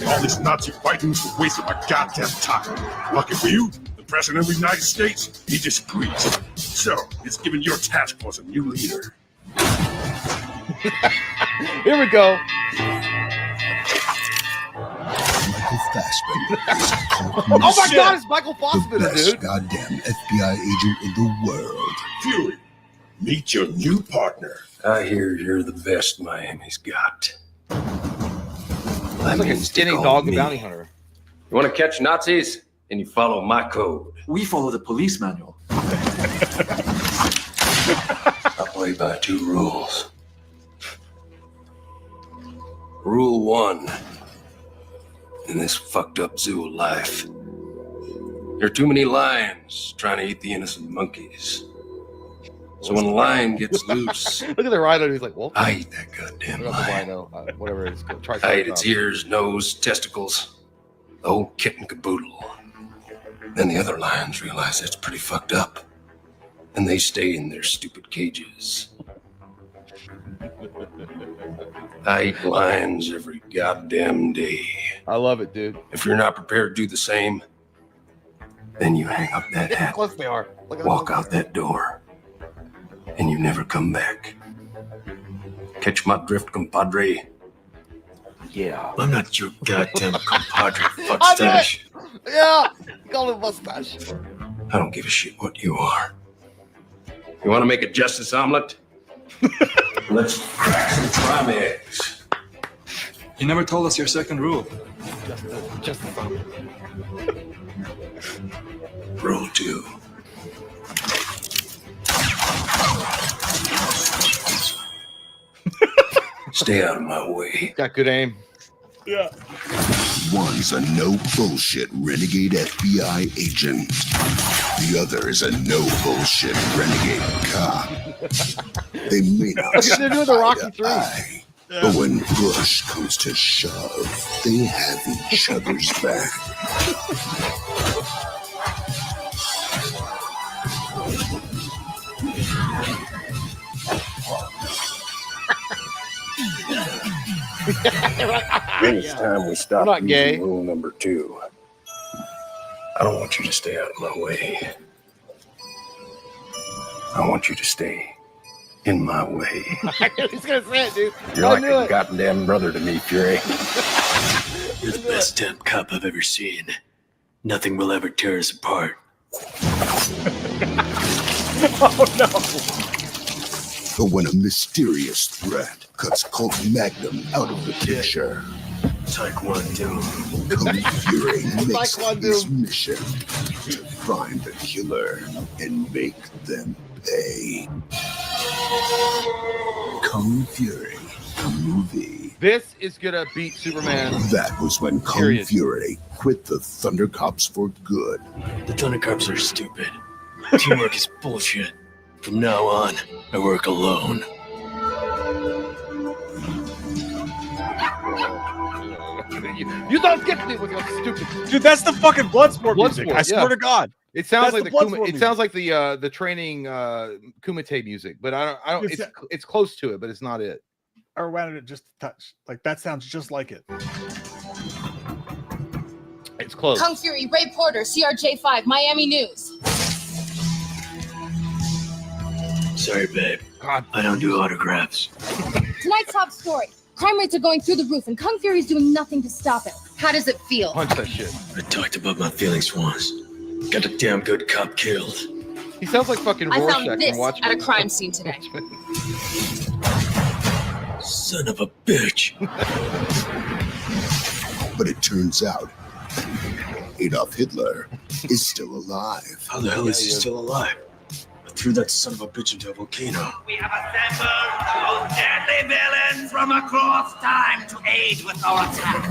All this Nazi fighting's a waste of my goddamn time. Lucky for you, the President of the United States, he disagrees. So, it's giving your task force a new leader. Here we go. Michael Fassbender. Oh my God, it's Michael The Fassbender, best dude. goddamn FBI agent in the world. Fury, meet your new partner. I hear you're the best Miami's got. That's like a skinny dog bounty hunter. You want to catch Nazis? And you follow my code. We follow the police manual. I play by 2 rules. Rule 1. In this fucked up zoo of life, there are too many lions trying to eat the innocent monkeys. So when a lion gets loose, Look at the rhino. He's like, well, I eat that goddamn look at the lion. rhino, whatever it is. I ate its ears, nose, testicles, the whole kit and caboodle. Then the other lions realize that's pretty fucked up, and they stay in their stupid cages. I eat lions every goddamn day. I love it, dude. If you're not prepared to do the same, then you hang up that Of hat, course they are. Look at walk them. out that door, and you never come back. Catch my drift, compadre? Yeah. I'm not your goddamn compadre, I knew fuckstache. Yeah. Call him mustache. I don't give a shit what you are. You want to make a justice omelet? Let's crack some prime eggs. You never told us your second rule. Just Rule 2. Stay out of my way. got good aim. Yeah. One's a no bullshit renegade FBI agent. The other is a no bullshit renegade cop. They may not see They're doing the eye Rocky to 3. eye, but when push comes to shove, they have each other's back. It's time we stop We're not using gay. rule number 2. I don't want you to stay out of my way. I want you to stay in my way. He's gonna say it, dude. You're I like knew a it. goddamn brother to me, Fury. You're the best temp cop I've ever seen. Nothing will ever tear us apart. Oh no! But when a mysterious threat cuts Cult Magnum out of the picture, Taekwondo. Kung Fury makes it his mission to find the killer and make them pay. Kung Fury, the movie. This is gonna beat Superman. That was when Kung Fury quit the Thundercops for good. The Thundercops are stupid. Teamwork is bullshit. From now on, I work alone. You don't get me with your stupid. Dude, that's the fucking Bloodsport music. I swear to God. It sounds That's like the sounds like the training Kumite music, but I don't. It's close to it, but it's not it. Or why did it just touch? Like that sounds just like it. It's close. Kung Fury, Ray Porter, CRJ5, Miami News. Sorry, babe. I don't do autographs. Tonight's top story. Crime rates are going through the roof, and Kung Fury's doing nothing to stop it. How does it feel? Punch that shit. I talked about my feelings once. Got a damn good cop killed. He sounds like fucking I Rorschach found this from Watchmen. at a crime scene today. Son of a bitch. But it turns out Adolf Hitler is still alive. How the hell is he still alive? I threw that son of a bitch into a volcano. We have assembled the most deadly villains from across time to aid with our attack.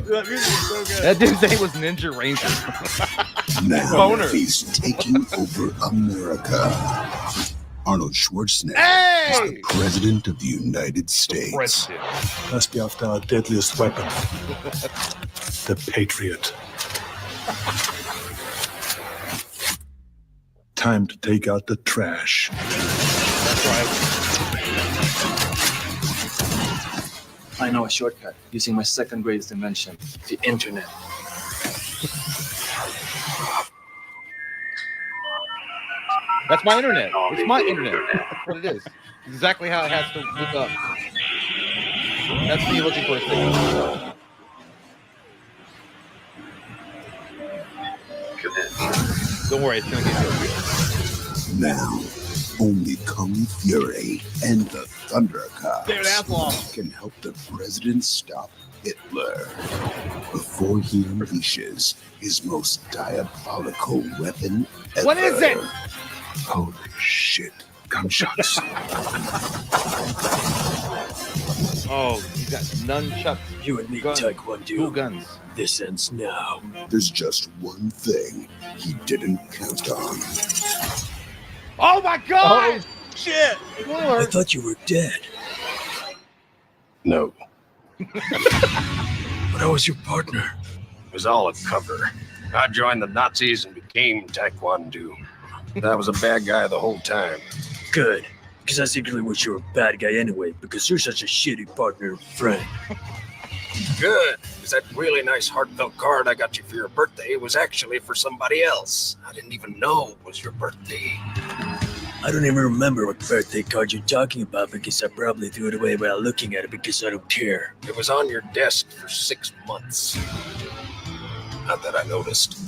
That music is so good. That dude's name was Ninja Ranger. Now Boner. he's taking over America. Arnold Schwarzenegger Hey! is the President of the United States. Must be after our deadliest weapon, the Patriot. Time to take out the trash. That's right. I know a shortcut using my second greatest invention, the internet. That's my internet. It's my internet. That's what it is. Exactly how it has to look up. That's me looking for a signal. Don't worry, it's gonna get good. Now, only Kung Fury and the Thundercops David Hasselhoff can help the president stop Hitler before he unleashes his most diabolical weapon ever. What is it? Holy shit. Gunshots. Oh, he's got nunchucks. You and me, Taekwondo. Two guns. This ends now. There's just one thing he didn't count on. Oh my god! Oh, shit! I thought you were dead. No. But I was your partner. It was all a cover. I joined the Nazis and became Taekwondo. I was a bad guy the whole time. Good. Because I secretly wish you were a bad guy anyway, because you're such a shitty partner and friend. Good. Because that really nice heartfelt card I got you for your birthday was actually for somebody else. I didn't even know it was your birthday. I don't even remember what birthday card you're talking about because I probably threw it away without looking at it because I don't care. It was on your desk for 6 months. Not that I noticed.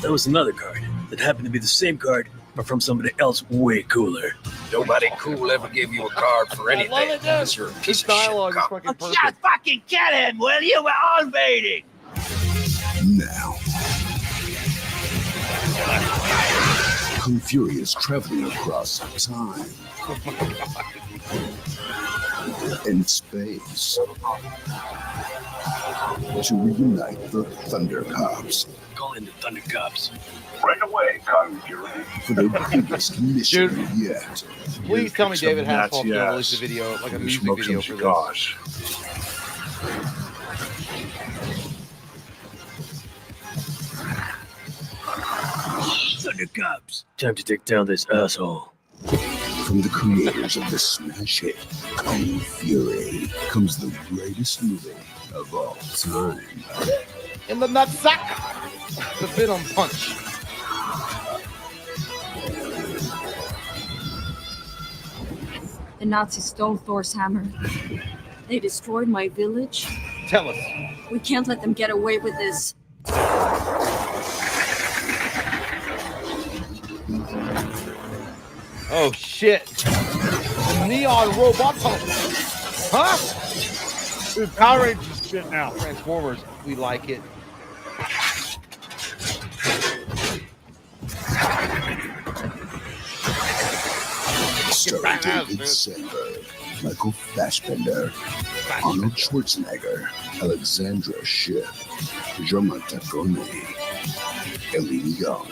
That was another card that happened to be the same card, but from somebody else way cooler. Nobody cool ever gave you a card for anything. I love it, dude. Unless you're a piece This of dialogue shit is cop. fucking perfect. Just fucking get him, will you? We're all waiting. Now, Kung Fury is traveling across time and space to reunite the Thundercops Call in the Thundercops. Right away, Kung Fury. for their biggest mission Dude. yet. Please tell me Some David Hasselhoff's Nazi gonna ass. release a video, like a You music smoke video some for this. cigars. Thundercops. Time to take down this asshole. From the creators of the smash hit Kung Fury comes the greatest movie of all time. In the nutsack! The Venom punch. The Nazis stole Thor's hammer. They destroyed my village. Tell us. We can't let them get away with this. Oh shit! The neon robot. Huh? Dude, Power Rangers shit now. Transformers. We like it. Starring David Sandberg, Michael Fassbender, Arnold Schwarzenegger, Alexandra Shipp, Jean-Martin Gournay, Eileen Young,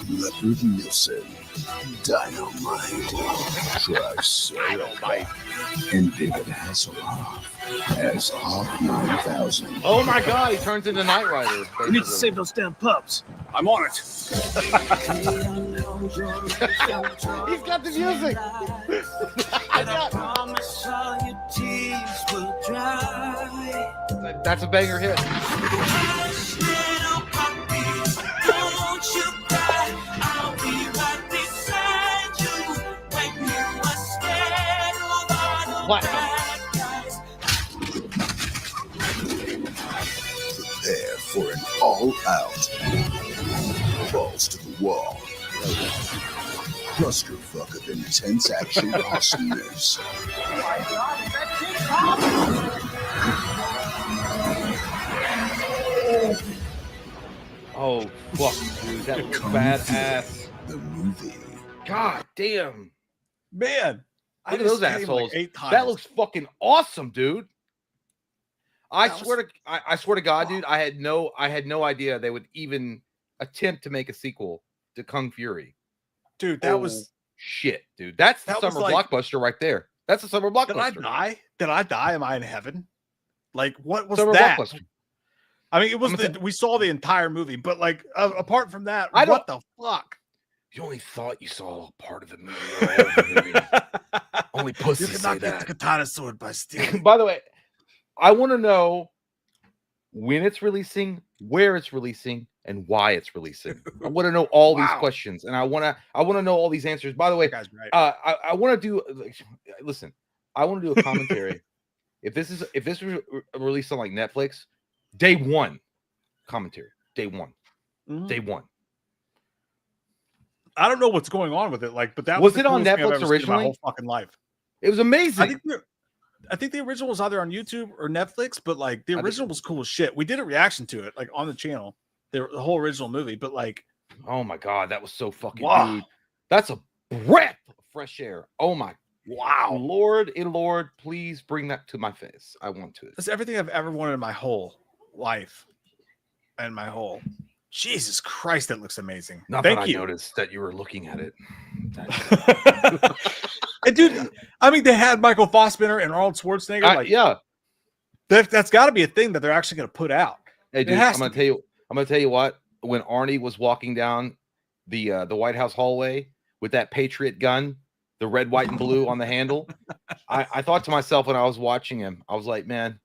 Leopard Nielsen, Dynamite, Dynamite, and David Hasselhoff as Hawk 9000. Oh my god, he turns into Knight Rider. We need to save those damn pups. I'm on it. He's got the music. That's a banger hit. Prepare for an all-out, balls to the wall, clusterfuck of intense action awesomeness. Oh fuck, dude, that was badass. The movie. God damn, man! Look at those assholes. That looks fucking awesome, dude. I swear to God, dude, I had no idea they would even attempt to make a sequel to Kung Fury. Dude, that was shit, dude. That's the summer blockbuster right there. That's a summer blockbuster. Did I die? Did I die? Am I in heaven? Like, what was summer that? Blockbuster. I mean, it was we saw the entire movie, but like apart from that, what the fuck? You only thought you saw part of the movie. Or all of the movie. Only pussies You say cannot get that. the katana sword by stealing. By the way, I want to know when it's releasing, where it's releasing, and why it's releasing. I want to know all these questions, and I want to know all these answers. By the way, guy's right. I want to do. Listen, I want to do a commentary. if this was released on like Netflix, day one commentary, day one. I don't know what's going on with it, like, but that was the it on coolest thing I've Netflix ever seen in originally? my whole fucking life. It was amazing. I think the original was either on YouTube or Netflix, but like the original was cool as shit. We did a reaction to it, like on the channel, the whole original movie. But like, oh my god, that was so fucking dude. That's a breath of fresh air. Oh my wow, Lord, please bring that to my face. I want to. That's everything I've ever wanted in my whole life, and my whole. Jesus Christ, that looks amazing. Thank you. I noticed that you were looking at it. And dude, I mean, they had Michael Fassbender and Arnold Schwarzenegger. Yeah, that's got to be a thing that they're actually going to put out. Hey, dude, I'm gonna tell you what. When Arnie was walking down the White House hallway with that Patriot gun, the red, white, and blue on the handle, I thought to myself when I was watching him, I was like, man,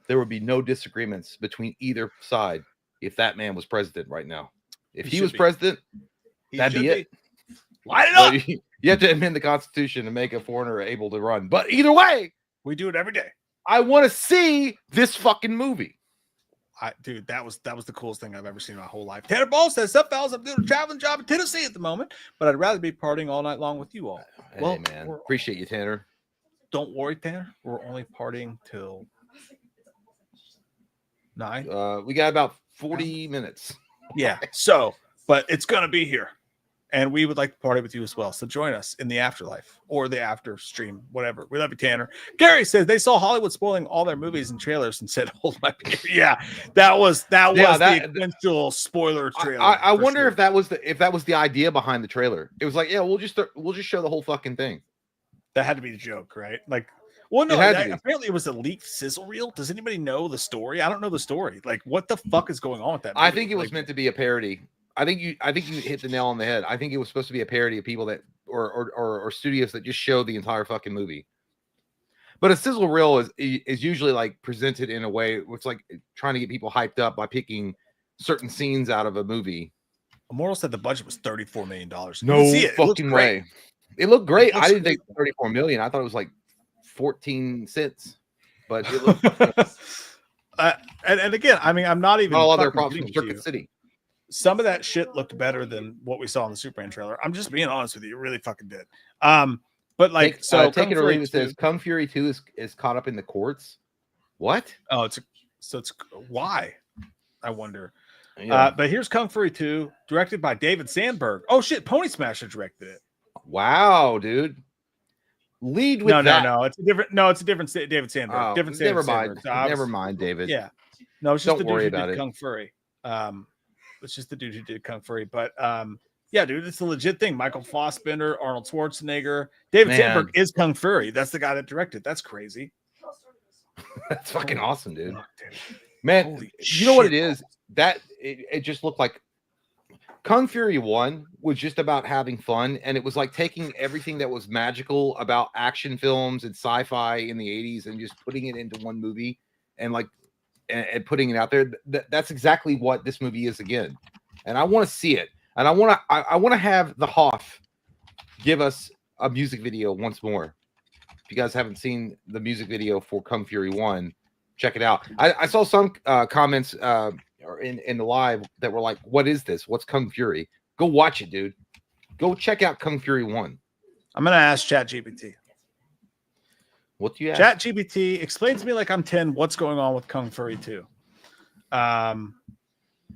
there would be no disagreements between either side if that man was president right now. If he was president, that'd be it. Light it up. You have to amend the Constitution to make a foreigner able to run. But either way, we do it every day. I want to see this fucking movie. Dude, that was the coolest thing I've ever seen in my whole life. Tanner Ball says, "Sup, fellas? I'm doing a traveling job in Tennessee at the moment, but I'd rather be partying all night long with you all." Hey, well, man, appreciate you, Tanner. Don't worry, Tanner. We're only partying till 9. We got about 40 minutes. Yeah. So, but it's gonna be here, and we would like to party with you as well. So join us in the afterlife or the after stream, whatever. We love you, Tanner. Gary says they saw Hollywood spoiling all their movies and trailers and said, "Hold my beer." Yeah, that was the eventual spoiler trailer. I wonder if that was the idea behind the trailer. It was like, yeah, we'll just show the whole fucking thing. That had to be the joke, right? Like, well, no, apparently it was a leaked sizzle reel. Does anybody know the story? I don't know the story. Like, what the fuck is going on with that movie? I think it was meant to be a parody. I think you hit the nail on the head. I think it was supposed to be a parody of people that or studios that just show the entire fucking movie. But a sizzle reel is usually like presented in a way it's like trying to get people hyped up by picking certain scenes out of a movie. Immortal said the budget was $34 million. No fucking way. It looked great. I didn't think 34 million. I thought it was like 14 cents. But it looked and again, I mean, I'm not even all other props from Circuit City. some of that shit looked better than what we saw in the Superman trailer. I'm just being honest with you. It really fucking did. But like, take it or leave it says Kung Fury 2 is caught up in the courts. What? Oh, it's why? I wonder. Yeah. But here's Kung Fury 2, directed by David Sandberg. Oh shit, Pony Smasher directed it. Wow, dude. Lead with that. No, it's a different David Sandberg. Oh, Different never Sandberg. mind. Never mind, David. Yeah. No, it's just Don't the worry dude who about did it. Kung Fury. It's just the dude who did Kung Fury. But yeah, dude, it's a legit thing. Michael Fassbender, Arnold Schwarzenegger. David Sandberg is Kung Fury. That's the guy that directed. That's crazy. That's fucking awesome, dude. Man, you know what it is? That it just looked like Kung Fury 1 was just about having fun, and it was like taking everything that was magical about action films and sci-fi in the 80s and just putting it into one movie and like and putting it out there. That's exactly what this movie is again. And I want to see it. And I want to have the Hoff give us a music video once more. If you guys haven't seen the music video for Kung Fury 1, check it out. I saw some comments in the live that were like, what is this? What's Kung Fury? Go watch it, dude. Go check out Kung Fury 1. I'm going to ask ChatGPT. What do you ask? ChatGPT, explain to me like I'm 10 what's going on with Kung Fury 2.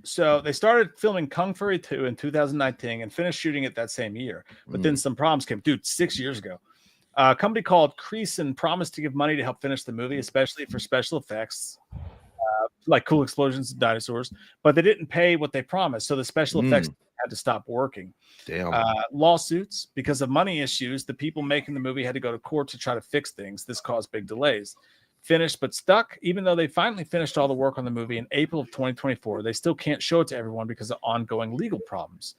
So they started filming Kung Fury 2 in 2019 and finished shooting it that same year. But then some problems came. Dude, 6 years ago. A company called Creason promised to give money to help finish the movie, especially for special effects, like cool explosions and dinosaurs. But they didn't pay what they promised, so the special effects had to stop working. Damn. Lawsuits. Because of money issues, the people making the movie had to go to court to try to fix things. This caused big delays. Finished but stuck. Even though they finally finished all the work on the movie in April of 2024, they still can't show it to everyone because of ongoing legal problems.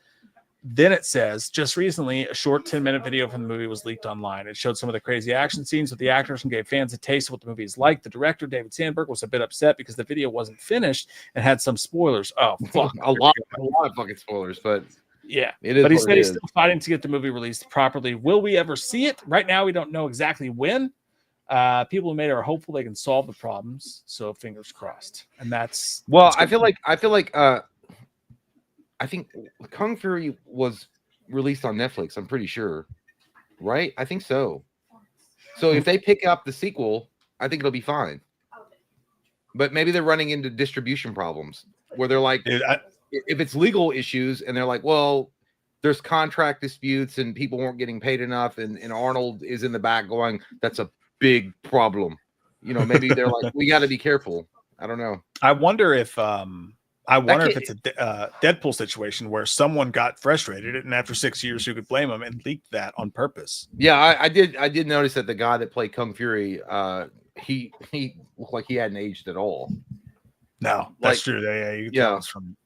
Then it says, just recently, a short 10-minute video from the movie was leaked online. It showed some of the crazy action scenes with the actors and gave fans a taste of what the movie is like. The director, David Sandberg, was a bit upset because the video wasn't finished and had some spoilers. Oh, fuck. a lot of fucking spoilers, but yeah. It is. But he said he's still fighting to get the movie released properly. Will we ever see it? Right now, we don't know exactly when. People who made it are hopeful they can solve the problems. So fingers crossed. And that's I feel like I think Kung Fury was released on Netflix. I'm pretty sure, right? I think so. So if they pick up the sequel, I think it'll be fine. But maybe they're running into distribution problems where they're like, if it's legal issues and they're like, well, there's contract disputes and people weren't getting paid enough, and Arnold is in the back going, that's a big problem. You know, maybe they're like, we got to be careful. I don't know. I wonder if it's a Deadpool situation where someone got frustrated, and after 6 years, who could blame him, and leaked that on purpose. Yeah, I did notice that the guy that played Kung Fury, he looked like he hadn't aged at all. No, that's true. You can tell it's from.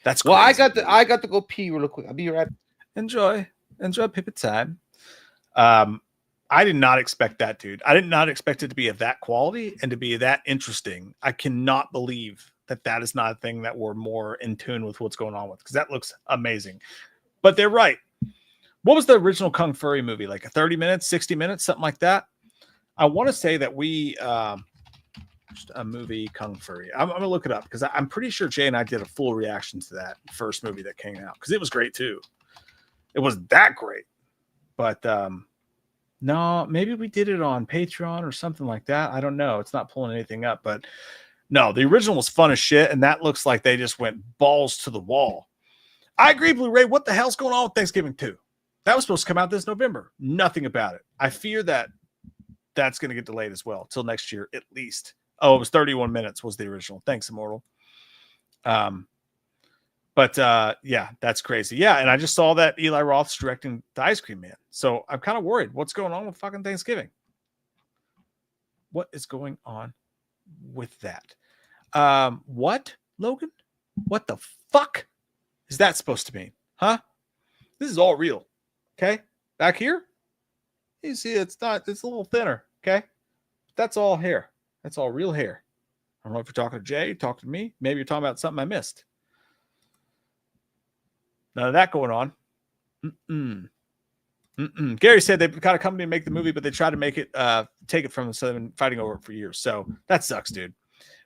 That's well. Crazy. I got to go pee real quick. I'll be right. Enjoy Pippa time. I did not expect that, dude. I did not expect it to be of that quality and to be that interesting. I cannot believe that is not a thing that we're more in tune with what's going on with, because that looks amazing. But they're right. What was the original Kung Fury movie? Like a 30 minutes, 60 minutes, something like that? I want to say that we just a movie Kung Fury. I'm going to look it up because I'm pretty sure Jay and I did a full reaction to that first movie that came out because it was great too. It wasn't that great, but no, maybe we did it on Patreon or something like that. I don't know. It's not pulling anything up, but no, the original was fun as shit, and that looks like they just went balls to the wall. I agree, Blu-ray. What the hell's going on with Thanksgiving 2? That was supposed to come out this November. Nothing about it. I fear that that's going to get delayed as well till next year at least. Oh, it was 31 minutes was the original. Thanks, Immortal. But yeah, that's crazy. Yeah, and I just saw that Eli Roth's directing The Ice Cream Man. So I'm kind of worried. What's going on with fucking Thanksgiving? What is going on with that? What, Logan? What the fuck is that supposed to mean? Huh? This is all real. Okay? Back here? You see, it's a little thinner. Okay? That's all hair. That's all real hair. I don't know if you're talking to Jay, talking to me. Maybe you're talking about something I missed. None of that going on. Gary said they've got a company to make the movie, but they try to make it take it from them, so they've been fighting over it for years. So that sucks, dude.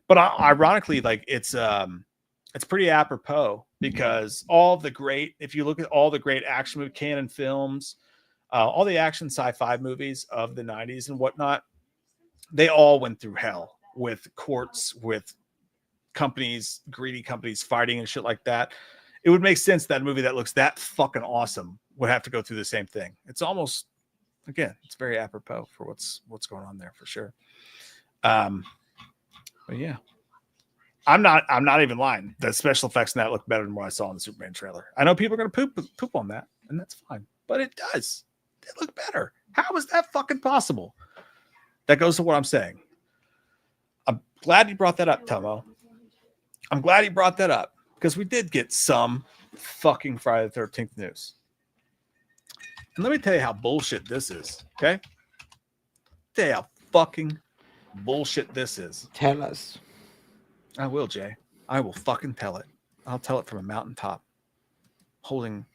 But ironically, like it's pretty apropos because all the great, if you look at all the great action movie canon films, all the action sci-fi movies of the 90s and whatnot, they all went through hell with courts, with companies, greedy companies fighting and shit like that. It would make sense that a movie that looks that fucking awesome would have to go through the same thing. It's almost, again, it's very apropos for what's going on there for sure. But yeah, I'm not even lying. The special effects in that look better than what I saw in the Superman trailer. I know people are going to poop on that, and that's fine, but it does. They look better. How is that fucking possible? That goes to what I'm saying. I'm glad you brought that up, Tomo. I'm glad you brought that up because we did get some fucking Friday the 13th news. And let me tell you how bullshit this is, okay? Tell you how fucking bullshit this is. Tell us. I will, Jay. I will fucking tell it. I'll tell it from a mountaintop, holding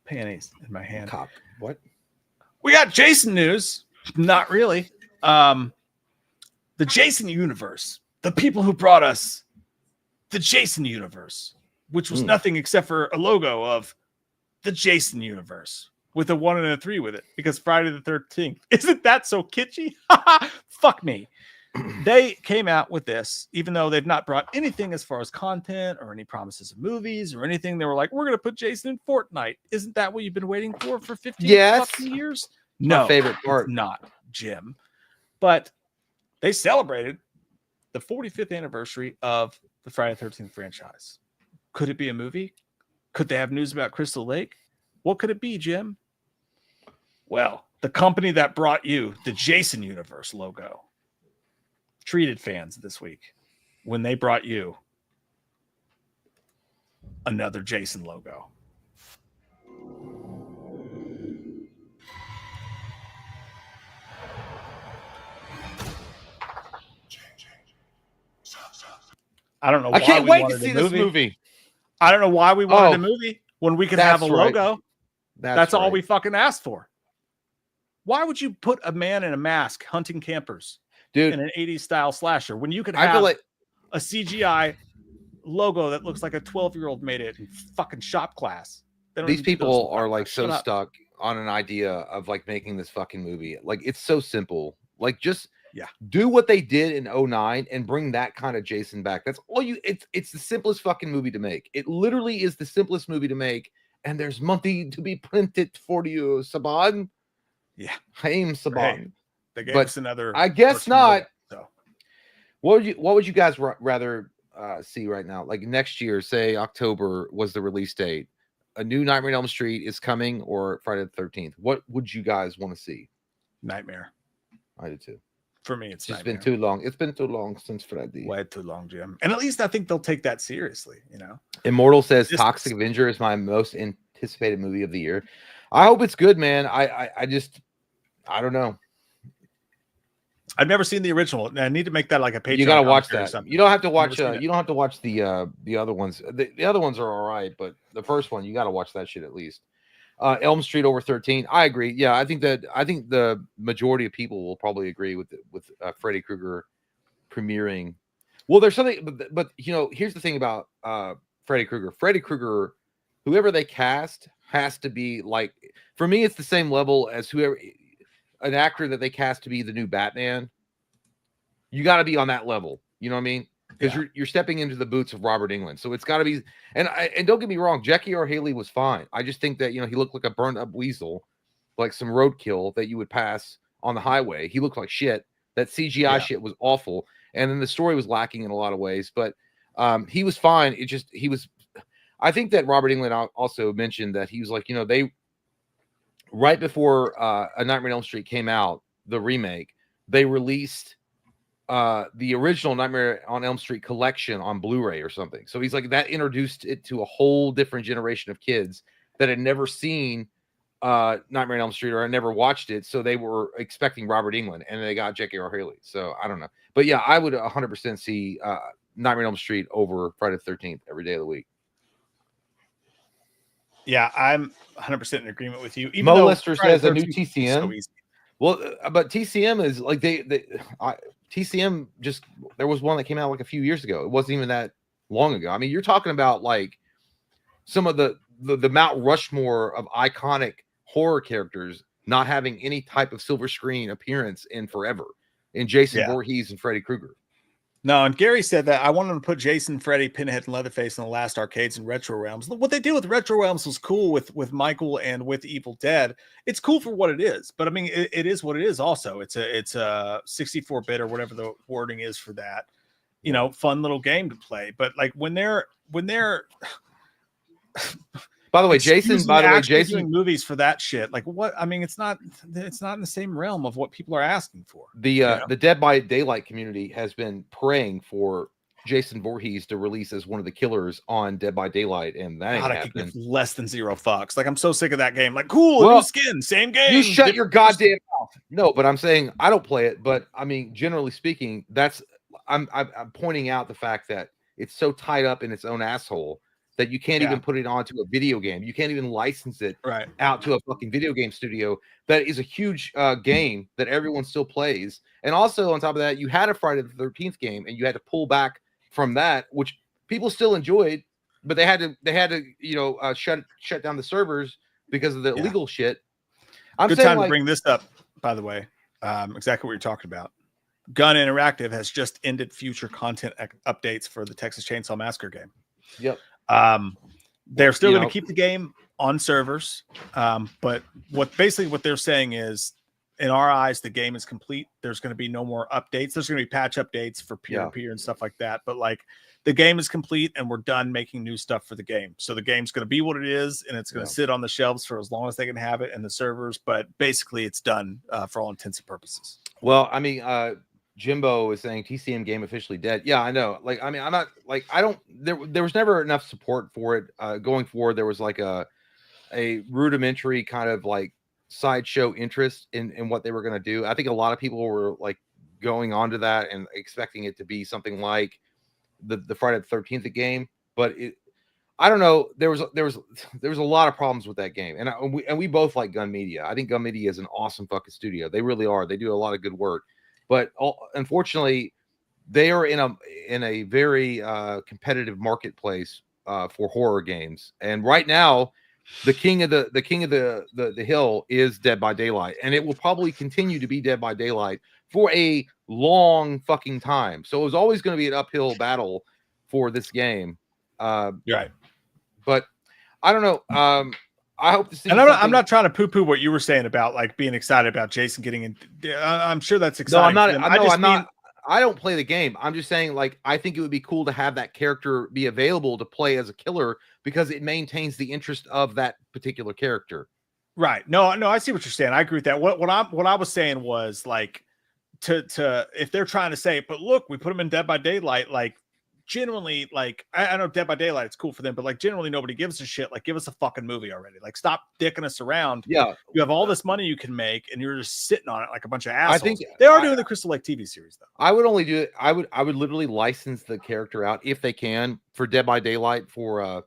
panties in my hand. Cop. What? We got Jason news. Not really. The Jason universe. The people who brought us the Jason universe, which was nothing except for a logo of the Jason universe with a 1 and a 3 with it, because Friday the 13th. Isn't that so kitschy? Fuck me. They came out with this, even though they've not brought anything as far as content or any promises of movies or anything. They were like, we're going to put Jason in Fortnite. Isn't that what you've been waiting for 15 fucking years? No, my favorite part. It's not, Jim. But they celebrated the 45th anniversary of the Friday the 13th franchise. Could it be a movie? Could they have news about Crystal Lake? What could it be, Jim? Well, the company that brought you the Jason Universe logo treated fans this week when they brought you another Jason logo. I don't know. I can't wait to see this movie. I don't know why we wanted a movie when we could have a logo. Right. That's all we fucking asked for. Why would you put a man in a mask hunting campers, dude, in an 80s style slasher when you could have a CGI logo that looks like a 12-year-old made it in fucking shop class? These people are like so stuck on an idea of like making this fucking movie. Like, it's so simple. Like, just do what they did in 2009 and bring that kind of Jason back. That's all you. It's the simplest fucking movie to make. It literally is the simplest movie to make, and there's money to be printed for you, Saban. Yeah, Haim Saban. Hey, they gave us another. I guess not. So. What would you guys rather see right now? Like next year, say October was the release date. A new Nightmare on Elm Street is coming, or Friday the 13th. What would you guys want to see? Nightmare. I do too. For me, it's just been too long. It's been too long since Friday. Way too long, Jim. And at least I think they'll take that seriously, you know. Immortal says Toxic Avenger is my most anticipated movie of the year. I hope it's good, man. I don't know. I've never seen the original. I need to make that like a Patreon. You gotta watch that. You don't have to watch. You don't have to watch the other ones. The other ones are all right, but the first one you gotta watch that shit at least. Elm Street over 13. I agree. Yeah, I think the majority of people will probably agree with Freddy Krueger premiering. Well, there's something, but you know, here's the thing about Freddy Krueger. Freddy Krueger, whoever they cast has to be like. For me, it's the same level as whoever an actor that they cast to be the new Batman. You got to be on that level. You know what I mean? Because you're stepping into the boots of Robert Englund, so it's got to be. And don't get me wrong, Jackie R. Haley was fine. I just think that, you know, he looked like a burnt up weasel, like some roadkill that you would pass on the highway. He looked like shit. That CGI shit was awful, and then the story was lacking in a lot of ways. But he was fine. He was. I think that Robert Englund also mentioned that he was like, you know, they right before A Nightmare on Elm Street came out, the remake, they released the original Nightmare on Elm Street collection on Blu-ray or something. So he's like, that introduced it to a whole different generation of kids that had never seen Nightmare on Elm Street or had never watched it. So they were expecting Robert Englund, and they got Jackie R. Haley. So I don't know. But yeah, I would 100% see Nightmare on Elm Street over Friday the 13th every day of the week. Yeah, I'm 100% in agreement with you. Even Mo though Lester says a new TCM. So well, but TCM is like TCM just, there was one that came out like a few years ago. It wasn't even that long ago. I mean, you're talking about like some of the Mount Rushmore of iconic horror characters not having any type of silver screen appearance in forever, in Jason Voorhees and Freddy Krueger. No, and Gary said that I wanted to put Jason, Freddy, Pinhead, and Leatherface in the last arcades and Retro Realms. What they did with Retro Realms was cool with Michael and with Evil Dead. It's cool for what it is, but I mean, it is what it is. Also, it's a 64-bit or whatever the wording is for that. You know, fun little game to play. But like when they're by the way, Jason doing movies for that shit. Like what? I mean, it's not in the same realm of what people are asking for. The Dead by Daylight community has been praying for Jason Voorhees to release as one of the killers on Dead by Daylight, and that ain't God, I happening. could give less than 0 fucks. Like I'm so sick of that game. Like cool, new skin, same game. You shut your goddamn mouth. No, but I'm saying I don't play it. But I mean, generally speaking, I'm pointing out the fact that it's so tied up in its own asshole that you can't even put it onto a video game. You can't even license it out to a fucking video game studio. That is a huge game that everyone still plays. And also on top of that, you had a Friday the 13th game and you had to pull back from that, which people still enjoyed, but they had to shut down the servers because of the illegal shit. Good time to bring this up, by the way. Exactly what you're talking about. Gun Interactive has just ended future content updates for the Texas Chainsaw Massacre game. Yep. They're still going to keep the game on servers, but what they're saying is, in our eyes, the game is complete. There's going to be no more updates. There's going to be patch updates for peer-to-peer and stuff like that, but like the game is complete and we're done making new stuff for the game. So the game's going to be what it is, and it's going to sit on the shelves for as long as they can have it and the servers. But basically, it's done for all intents and purposes. Well, I mean, Jimbo is saying TCM game officially dead. Yeah, I know. Like, I mean, I'm not like, I don't, there was never enough support for it. Going forward, there was like a rudimentary kind of like sideshow interest in what they were going to do. I think a lot of people were like going on to that and expecting it to be something like the Friday the 13th game, but I don't know. There was a lot of problems with that game, and we both like Gun Media. I think Gun Media is an awesome fucking studio. They really are. They do a lot of good work. But unfortunately, they are in a very competitive marketplace for horror games. And right now, the king of the hill is Dead by Daylight, and it will probably continue to be Dead by Daylight for a long fucking time. So it was always going to be an uphill battle for this game. Right. But I don't know. I hope to see. And I'm not trying to poo-poo what you were saying about like being excited about Jason getting in. I'm sure that's exciting. No, I'm not. I don't play the game. I'm just saying, like, I think it would be cool to have that character be available to play as a killer because it maintains the interest of that particular character. Right. No, I see what you're saying. I agree with that. What I was saying was like to if they're trying to say, but look, we put them in Dead by Daylight, like. Genuinely, like I know Dead by Daylight, it's cool for them, but like generally nobody gives a shit. Like, give us a fucking movie already. Like, stop dicking us around. Yeah, you have all this money you can make, and you're just sitting on it like a bunch of assholes. I think they are doing the Crystal Lake TV series though. I would only do it. I would literally license the character out if they can for Dead by Daylight for I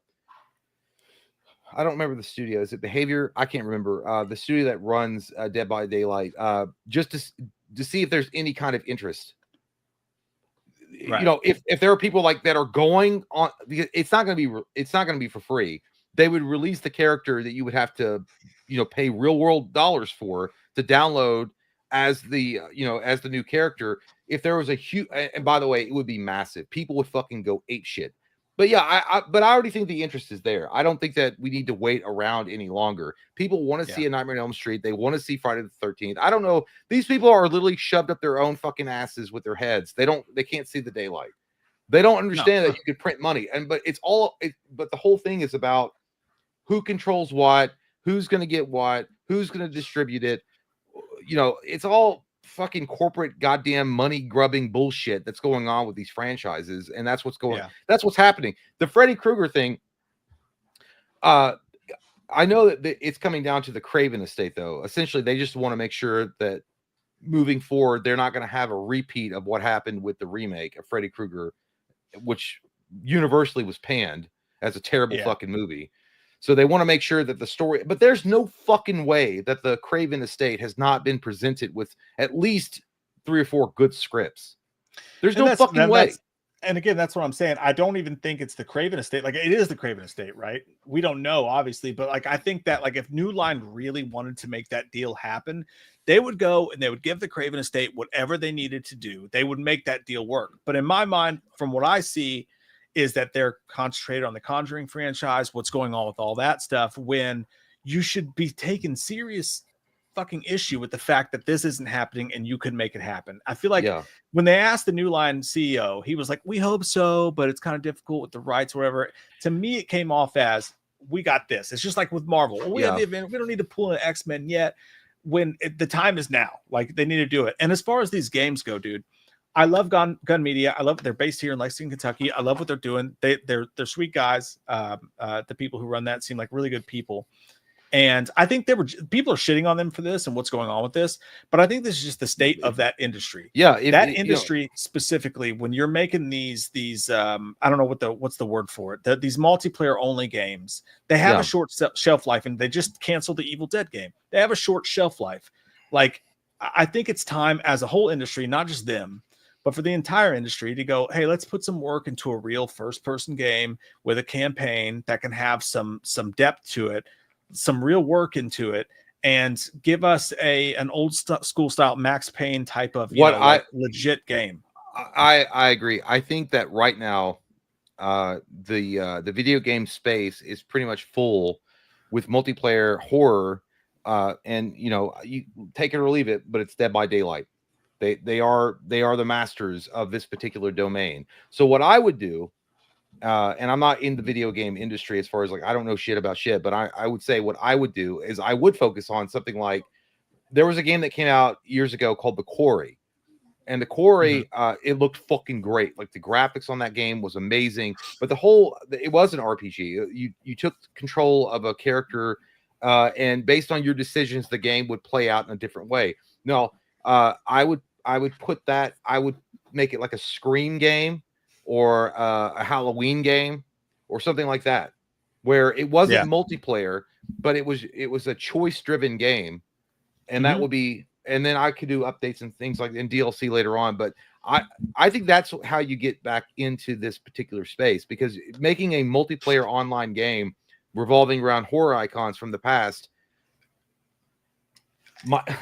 don't remember the studio. Is it Behavior? I can't remember the studio that runs Dead by Daylight. Just to see if there's any kind of interest. Right. You know, if there are people like that are going on, it's not going to be for free. They would release the character that you would have to, pay real world dollars for to download as the new character. If there was a huge, and by the way, it would be massive. People would fucking go ape shit. But yeah, but I already think the interest is there. I don't think that we need to wait around any longer. People want to see a Nightmare on Elm Street. They want to see Friday the 13th. I don't know. These people are literally shoved up their own fucking asses with their heads. They can't see the daylight. They don't understand that you could print money. But the whole thing is about who controls what, who's going to get what, who's going to distribute it. It's all fucking corporate goddamn money grubbing bullshit that's going on with these franchises, and that's what's happening. The Freddy Krueger thing, I know that it's coming down to the Craven estate though. Essentially they just want to make sure that moving forward they're not going to have a repeat of what happened with the remake of Freddy Krueger, which universally was panned as a terrible fucking movie. So they want to make sure that the story, but there's no fucking way that the Craven estate has not been presented with at least 3 or 4 good scripts. There's no fucking way. and again, that's what I'm saying. I don't even think it's the Craven estate. Like, it is the Craven estate, right? We don't know, obviously, but like, I think that like if New Line really wanted to make that deal happen, they would go and they would give the Craven estate whatever they needed to do. They would make that deal work. But in my mind, from what I see, is that they're concentrated on the Conjuring franchise, what's going on with all that stuff, when you should be taking serious fucking issue with the fact that this isn't happening and you could make it happen. I feel like when they asked the New Line CEO, he was like, we hope so, but it's kind of difficult with the rights or whatever. To me, it came off as, we got this. It's just like with Marvel. Well, we have the event. We don't need to pull an X-Men yet. When the time is now, like they need to do it. And as far as these games go, dude, I love Gun Media. I love they're based here in Lexington, Kentucky. I love what they're doing. They're sweet guys. The people who run that seem like really good people. And I think people are shitting on them for this and what's going on with this, but I think this is just the state of that industry. Yeah, that industry specifically, when you're making these I don't know what's the word for it. These multiplayer only games, they have a short shelf life, and they just canceled the Evil Dead game. They have a short shelf life. Like, I think it's time as a whole industry, not just them, but for the entire industry to go, hey, let's put some work into a real first-person game with a campaign that can have some depth to it, some real work into it, and give us an old school style Max Payne type of legit game. I agree. I think that right now the video game space is pretty much full with multiplayer horror, and you take it or leave it, but it's Dead by Daylight. They are the masters of this particular domain. So what I would do, and I'm not in the video game industry as far as like, I don't know shit about shit, but I would say what I would do is I would focus on something like, there was a game that came out years ago called The Quarry. And The Quarry, it looked fucking great. Like the graphics on that game was amazing, but it was an RPG. You took control of a character, and based on your decisions, the game would play out in a different way. No, I would make it like a Scream game, or a Halloween game, or something like that, where it wasn't multiplayer, but it was a choice-driven game, and that would be. And then I could do updates and things like in DLC later on. But I think that's how you get back into this particular space, because making a multiplayer online game revolving around horror icons from the past,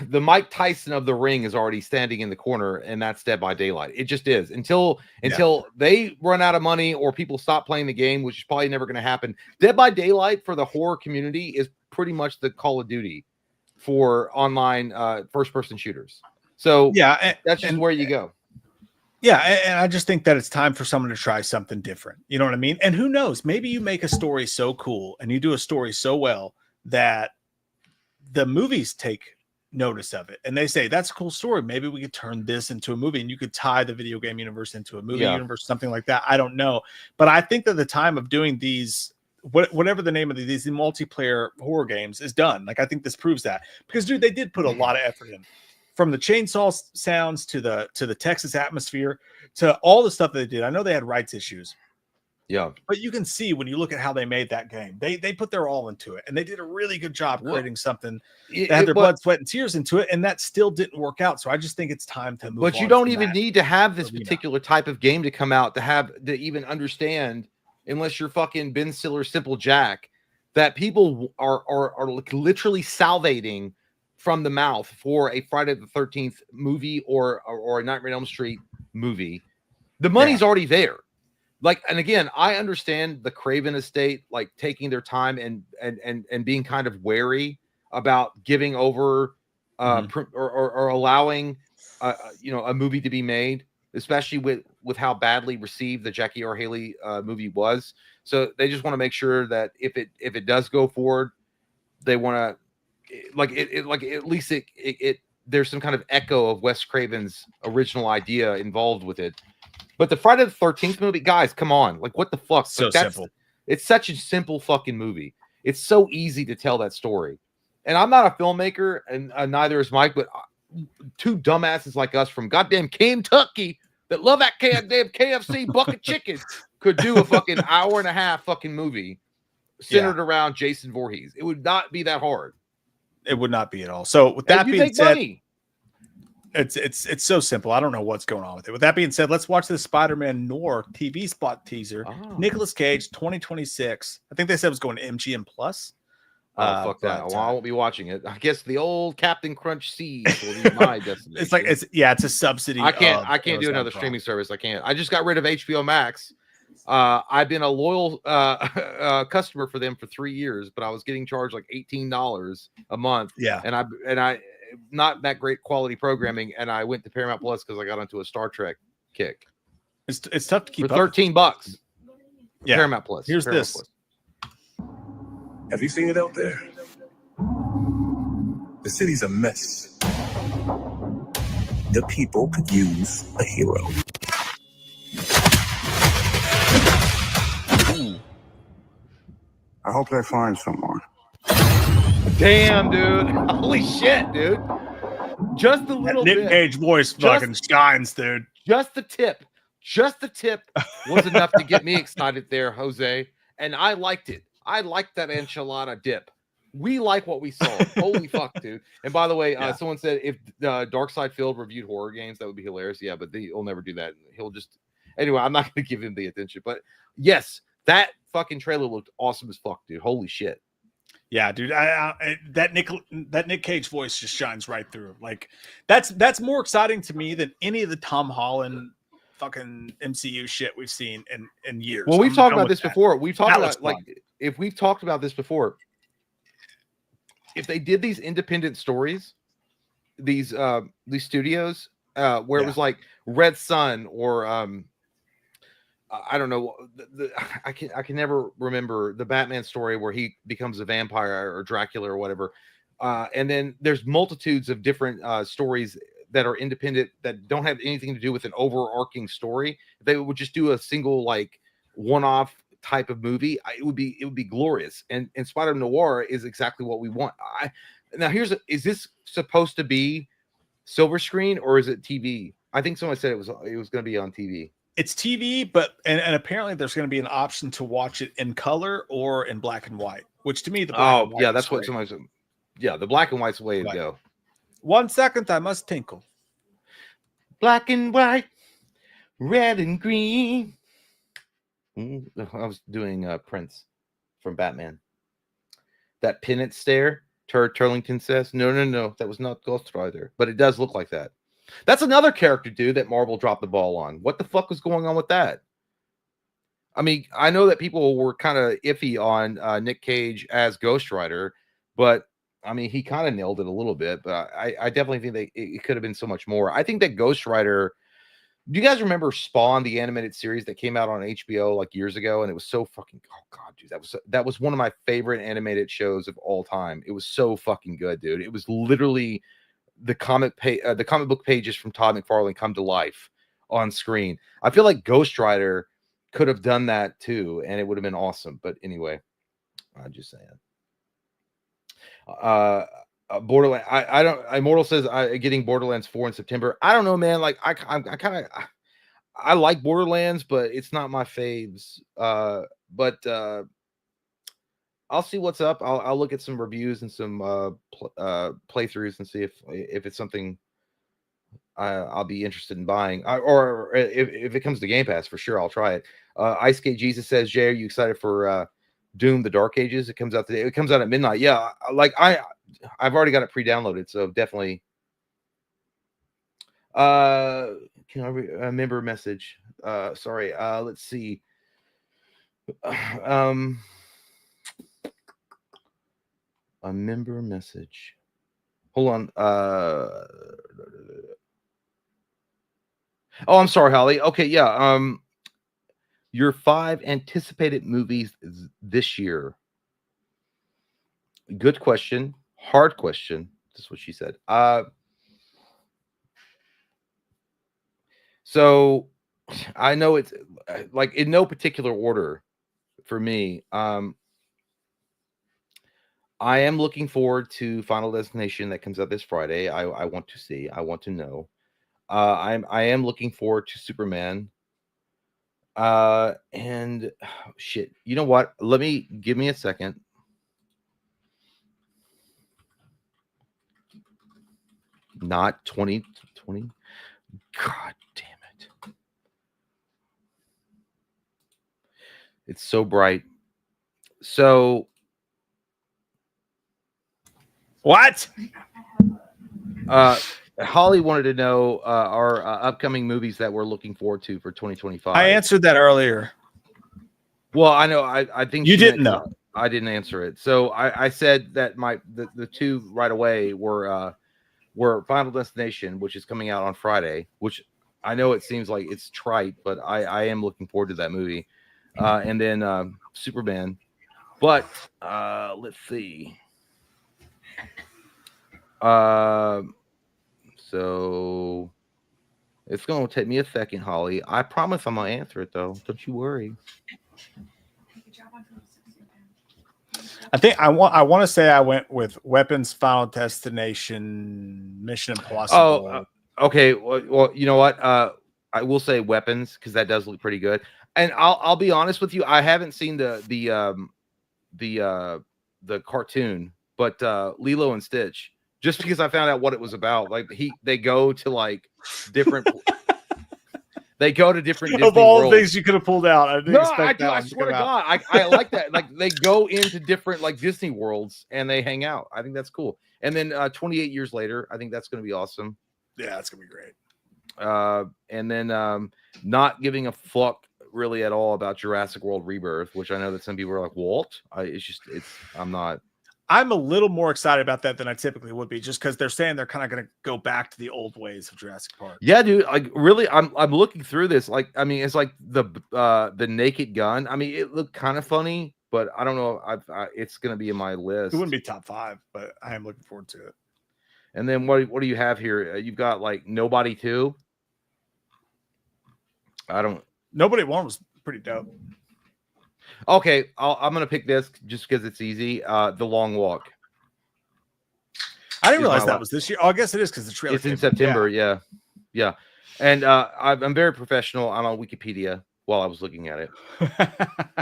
the Mike Tyson of the ring is already standing in the corner, and that's Dead by Daylight. It just is until they run out of money or people stop playing the game, which is probably never going to happen. Dead by Daylight for the horror community is pretty much the Call of Duty for online first-person shooters. So that's just where you go. Yeah, and I just think that it's time for someone to try something different. You know what I mean? And who knows? Maybe you make a story so cool and you do a story so well that the movies take notice of it and they say, that's a cool story. Maybe we could turn this into a movie, and you could tie the video game universe into a movie universe, something like that. I don't know. But I think that the time of doing these, whatever the name of these multiplayer horror games, is done. Like, I think this proves that, because dude, they did put a lot of effort in, from the chainsaw sounds to the Texas atmosphere to all the stuff that they did. I know they had rights issues, but you can see when you look at how they made that game, they put their all into it, and they did a really good job creating something that had their blood, sweat, and tears into it, and that still didn't work out. So I just think it's time to move on. But you don't even need to have this particular type of game to come out to even understand, unless you're fucking Ben Stiller, Simple Jack, that people are literally salivating from the mouth for a Friday the 13th movie or a Nightmare on Elm Street movie. The money's already there. Like, and again, I understand the Craven estate, like taking their time and being kind of wary about giving over or allowing a movie to be made, especially with how badly received the Jackie R. Haley movie was. So they just want to make sure that if it does go forward, they want to at least there's some kind of echo of Wes Craven's original idea involved with it. But the Friday the 13th movie, guys, come on. Like, what the fuck? So like, simple. It's such a simple fucking movie. It's so easy to tell that story. And I'm not a filmmaker, and neither is Mike, but two dumbasses like us from goddamn Kentucky that love that goddamn KFC bucket chicken could do a fucking hour and a half fucking movie centered around Jason Voorhees. It would not be that hard. It would not be at all. So with that being said, It's so simple. I don't know what's going on with it. With that being said, let's watch the Spider-Man Noir TV spot teaser. Nicolas Cage 2026. I think they said it was going to MGM Plus. Fuck that. Well, I won't be watching it. I guess the old Captain Crunch Seas will be my destination. It's it's a subsidy. I can't do another streaming service. I can't. I just got rid of HBO Max. I've been a loyal customer for them for 3 years, but I was getting charged like $18 a month. Yeah. And I not that great quality programming, and I went to Paramount Plus because I got onto a Star Trek kick. It's tough to keep for $13. Yeah. Paramount Plus. Here's Paramount this. Plus. Have you seen it out there? The city's a mess. The people could use a hero. I hope they find someone. Damn, dude. Holy shit, dude. Just a little Nick bit. Cage voice fucking shines, dude. Just the tip was enough to get me excited there, Jose. And I liked it. I liked that enchilada dip. We like what we saw. Holy fuck, dude. And by the way, someone said if Dark Side Field reviewed horror games, that would be hilarious. Yeah, but he'll never do that. He'll just... Anyway, I'm not going to give him the attention. But yes, that fucking trailer looked awesome as fuck, dude. Holy shit. Yeah, dude. That Nick Cage voice just shines right through. Like that's more exciting to me than any of the Tom Holland fucking MCU shit we've seen in years. Well, we've talked about this before. We've talked about if we've talked about this before, if they did these independent stories, these studios where it was like Red Sun or I don't know, I can never remember the Batman story where he becomes a vampire or Dracula or whatever. And then there's multitudes of different stories that are independent that don't have anything to do with an overarching story. If they would just do a single like one-off type of movie, it would be glorious. And Spider Noir is exactly what we want. Now is this supposed to be silver screen or is it TV? I think someone said it was going to be on TV. It's TV, but and apparently there's going to be an option to watch it in color or in black and white. Which to me, the black and white that's what someone said. Yeah, the black and white's the way to go. 1 second, I must tinkle. Black and white, red and green. I was doing Prince from Batman. That pennant stare, Turlington says. No, that was not Ghost Rider, but it does look like that. That's another character, dude, that Marvel dropped the ball on. What the fuck was going on with that? I mean, I know that people were kind of iffy on Nick Cage as Ghost Rider, but I mean, he kind of nailed it a little bit. But I definitely think it could have been so much more. I think that Ghost Rider. Do you guys remember Spawn, the animated series that came out on HBO like years ago? And it was so fucking, oh god, dude, that was one of my favorite animated shows of all time. It was so fucking good, dude. It was literally the comic book pages from Todd McFarlane come to life on screen. I feel like Ghost Rider could have done that too, and it would have been awesome. But anyway, I'm just saying. Borderlands. I don't. Immortal says getting Borderlands 4 in September. I don't know, man. Like I like Borderlands, but it's not my faves. But I'll see what's up. I'll look at some reviews and some playthroughs and see if it's something I'll be interested in buying. Or if it comes to Game Pass, for sure, I'll try it. Ice Skate Jesus says, Jay, are you excited for Doom: The Dark Ages? It comes out today. It comes out at midnight. Yeah, like I've already got it pre-downloaded, so definitely. Can I remember a message? Sorry. Let's see. A member message. Hold on. Oh, I'm sorry, Holly. Okay, yeah. Your 5 anticipated movies this year. Good question. Hard question. That's what she said. So I know it's like in no particular order for me. I am looking forward to Final Destination that comes out this Friday. I want to see. I want to know. I am looking forward to Superman. And shit. You know what? Give me a second. Not 2020. 2020. God damn it. It's so bright. So what? Holly wanted to know our upcoming movies that we're looking forward to for 2025. I answered that earlier. Well, I know. I think you didn't know. I didn't answer it. So I said that the two right away were Final Destination, which is coming out on Friday, which I know it seems like it's trite, but I am looking forward to that movie. And then Superman. But let's see. So it's going to take me a second, Holly. I promise I'm going to answer it, though. Don't you worry. I think I want to say I went with Weapons, Final Destination, Mission Impossible. Oh, okay. Well, you know what? I will say Weapons because that does look pretty good. And I'll be honest with you. I haven't seen the cartoon, but Lilo and Stitch. Just because I found out what it was about, like they go to like different, they go to different Disney of all worlds. things you could have pulled out. I didn't expect that. I swear to God, I like that. Like they go into different like Disney worlds and they hang out. I think that's cool. And then 28 years later, I think that's going to be awesome. Yeah, it's going to be great. And then not giving a fuck really at all about Jurassic World Rebirth, which I know that some people are like, Walt. I'm not. I'm a little more excited about that than I typically would be, just because they're saying they're kind of going to go back to the old ways of Jurassic Park. Yeah, dude. Like, really, I'm looking through this. Like, I mean, it's like the Naked Gun. I mean, it looked kind of funny, but I don't know. It's going to be in my list. It wouldn't be top 5, but I am looking forward to it. And then what do you have here? You've got like Nobody 2. Nobody 1 was pretty dope. Okay, I'm gonna pick this just because it's easy. The Long Walk. I didn't realize that was this year. Oh, I guess it is because the trailer. It's in September. Yeah. And I'm very professional. I'm on Wikipedia while I was looking at it.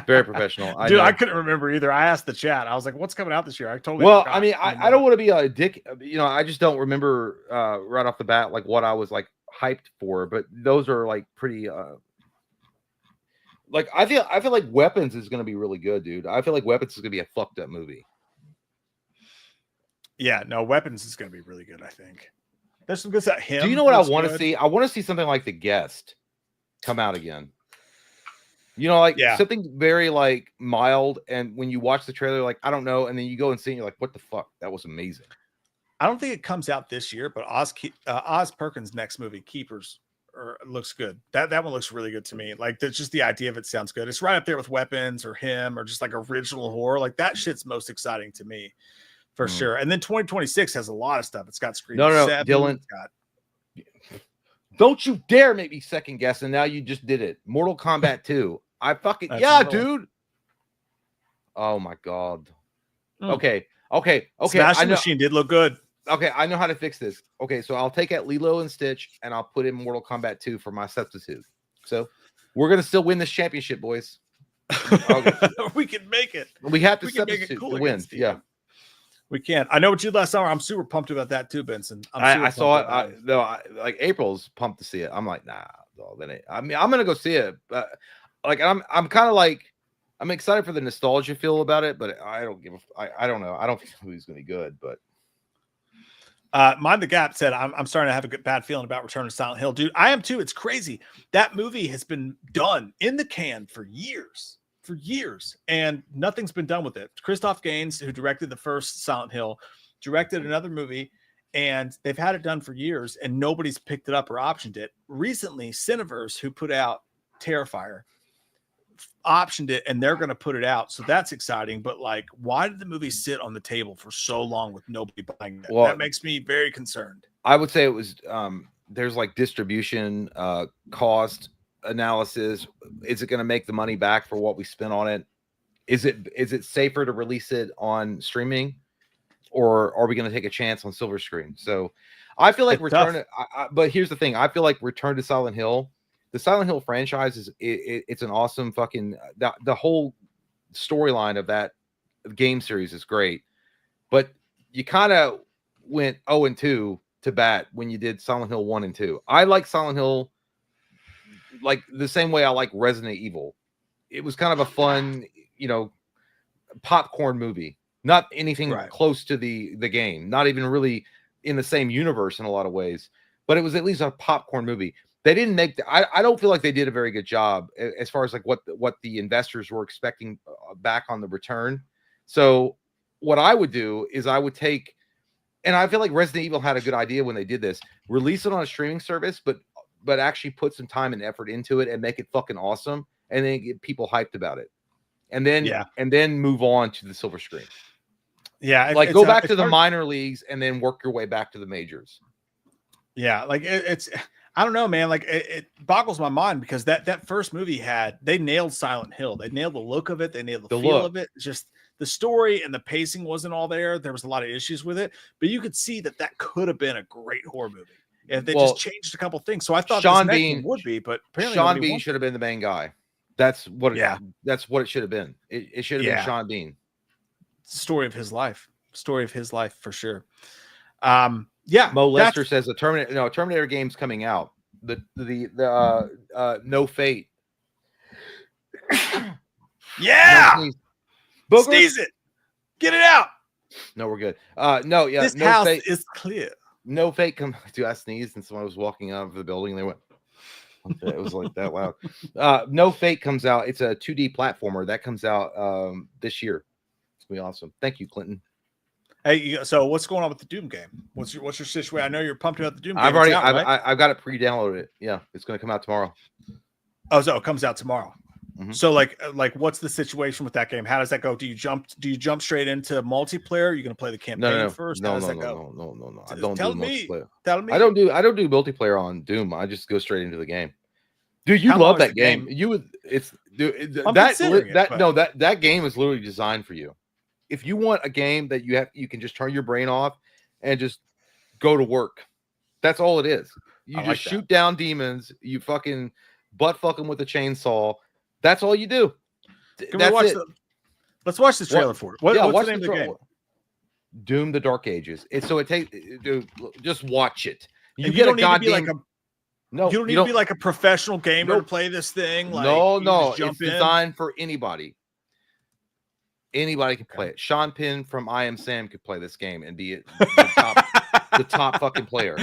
Very professional. Dude, I couldn't remember either. I asked the chat. I was like, "What's coming out this year?" I totally. Well, forgot. I mean, I don't want to be a dick. You know, I just don't remember right off the bat like what I was like hyped for. But those are like pretty. Like I feel like Weapons is going to be really good, dude. I feel like Weapons is going to be a fucked up movie. Yeah, no, Weapons is going to be really good. I think there's some good stuff. Him. Do you know what I want to see? I want to see something like The Guest come out again. You know, like something very like mild, and when you watch the trailer, like I don't know, and then you go and see, it, you're like, what the fuck? That was amazing. I don't think it comes out this year, but Oz Perkins' next movie, Keepers. Looks good. That one looks really good to me. Like that's just the idea of it sounds good. It's right up there with Weapons or Him or just like original horror. Like that shit's most exciting to me for sure. And then 2026 has a lot of stuff. It's got Scream. No, Dylan. Don't you dare make me second guess. And now you just did it. Mortal Kombat 2. I fucking dude. Oh my God. Okay. Smashing Machine did look good. Okay, I know how to fix this. Okay, so I'll take out Lilo and Stitch and I'll put in Mortal Kombat 2 for my substitute. So we're gonna still win this championship, boys. We can make it. We have to substitute to win. Yeah, we can. I know what you did last summer. I'm super pumped about that too, Benson. I saw it. Like April's pumped to see it. I'm like, nah. I mean, I'm gonna go see it. But like, I'm kind of like, I'm excited for the nostalgia feel about it, but I don't give I don't know. I don't think the movie's gonna be good, but. Mind the Gap said, I'm starting to have a bad feeling about Return to Silent Hill. Dude, I am too. It's crazy. That movie has been done in the can for years, and nothing's been done with it. Christoph Gaines, who directed the first Silent Hill, directed another movie, and they've had it done for years, and nobody's picked it up or optioned it. Recently, Cineverse, who put out Terrifier, optioned it, and they're going to put it out, so that's exciting. But like, why did the movie sit on the table for so long with nobody buying it? Well, that makes me very concerned. I would say it was there's like distribution cost analysis. Is it going to make the money back for what we spent on it? Is it safer to release it on streaming, or are we going to take a chance on silver screen? So I feel like but here's the thing, I feel like Return to Silent Hill, the Silent Hill franchise is it's an awesome fucking the whole storyline of that game series is great, but you kind of went 0-2 to bat when you did Silent Hill 1 and 2. I like Silent Hill like the same way I like Resident Evil. It was kind of a fun, popcorn movie. Not anything close to the game. Not even really in the same universe in a lot of ways. But it was at least a popcorn movie. They didn't make I don't feel like they did a very good job as far as like what the investors were expecting back on the return. So what I would do is I would take, and I feel like Resident Evil had a good idea when they did this, release it on a streaming service, but actually put some time and effort into it and make it fucking awesome, and then get people hyped about it, and then move on to the silver screen. Yeah, like go back to the minor leagues and then work your way back to the majors. Yeah, like it's I don't know, man. Like it boggles my mind because that first movie they nailed Silent Hill. They nailed the look of it. They nailed the feel of it. It's just the story and the pacing wasn't all there. There was a lot of issues with it, but you could see that could have been a great horror movie if they just changed a couple things. So I thought Sean Bean would be, but apparently Sean Bean should have been the main guy. That's what it should have been. It should have been Sean Bean. Story of his life for sure. Mo Lester says the Terminator game's coming out. The No Fate. Yeah. Sneeze it. Get it out. No, we're good. This house is clear. No Fate comes. Dude, I sneezed and someone was walking out of the building and they went. It was like that loud. No Fate comes out. It's a 2D platformer that comes out this year. It's gonna be awesome. Thank you, Clinton. Hey, so what's going on with the Doom game? What's your situation? I know you're pumped about the Doom game. I've got it pre-downloaded. Yeah, it's going to come out tomorrow. Oh, so it comes out tomorrow. Mm-hmm. So like what's the situation with that game? How does that go? Do you jump straight into multiplayer? Are you going to play the campaign first? No. I don't do multiplayer. Tell me. I don't do multiplayer on Doom. I just go straight into the game. Dude, you love that game. You would. It's dude, that game is literally designed for you. If you want a game that you can just turn your brain off and just go to work. That's all it is. You just shoot down demons. You fucking butt fuck them with a chainsaw. That's all you do. Let's watch this trailer for it. What's the name of the game? Doom: The Dark Ages. Dude, just watch it. You don't need to be like you don't need to be like a professional gamer to play this thing. Like, no. It's designed for anybody. Anybody can play it. Sean Penn from I Am Sam could play this game and be the top fucking player.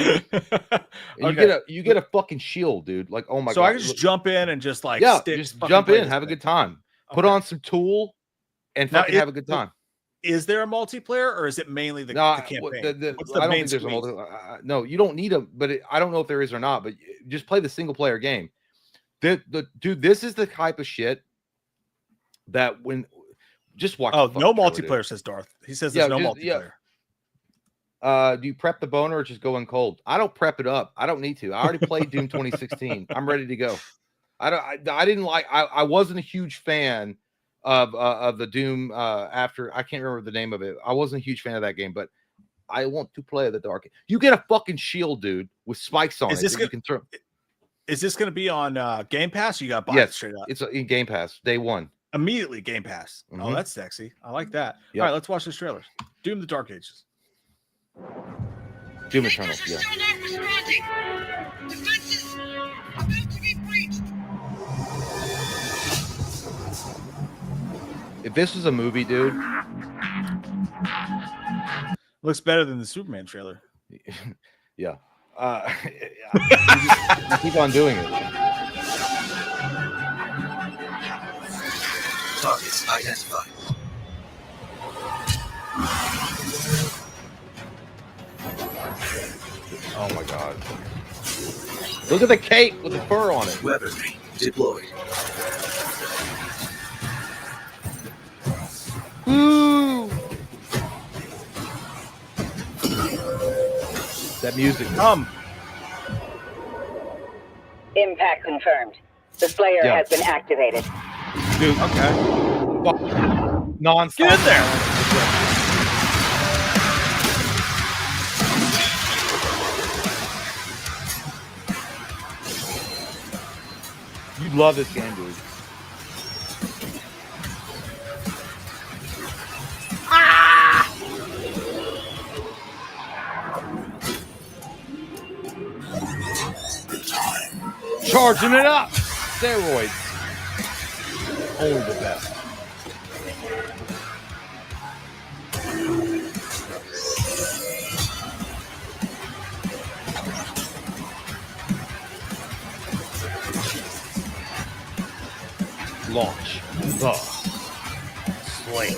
You get a fucking shield, dude. Like, oh my god. So I can just jump in and just like just jump in, have a good time. Put on some Tool and fucking have a good time. Is there a multiplayer or is it mainly the campaign? What's the main think there's a multiplayer. No, you don't need but I don't know if there is or not, but just play the single player game. Dude, this is the type of shit that when just watch. Oh, no multiplayer, says Darth. He says there's no multiplayer. Do you prep the boner or just go in cold? I don't prep it up. I don't need to. I already played Doom 2016. I'm ready to go. I wasn't a huge fan of the Doom after. I can't remember the name of it. I wasn't a huge fan of that game, but I want to play the dark. You get a fucking shield, dude, with spikes on it. You can throw. Is this going to be on Game Pass? Or you got to buy it straight up. It's in Game Pass day one. Immediately Game Pass. Mm-hmm. Oh, that's sexy. I like that. Yep. All right, let's watch this trailer. Doom: The Dark Ages. Doom Eternal. Yeah. If this was a movie, dude, looks better than the Superman trailer. Yeah. You keep on doing it. Targets identified. Oh my god. Look at the cape with the fur on it. Weaponry deployed. Ooh. That music. Impact confirmed. The Slayer has been activated. Dude, okay. Non-stop. Get in there. You love this game, dude. Charging it up. Steroids. Only the best. Launch the Slayer.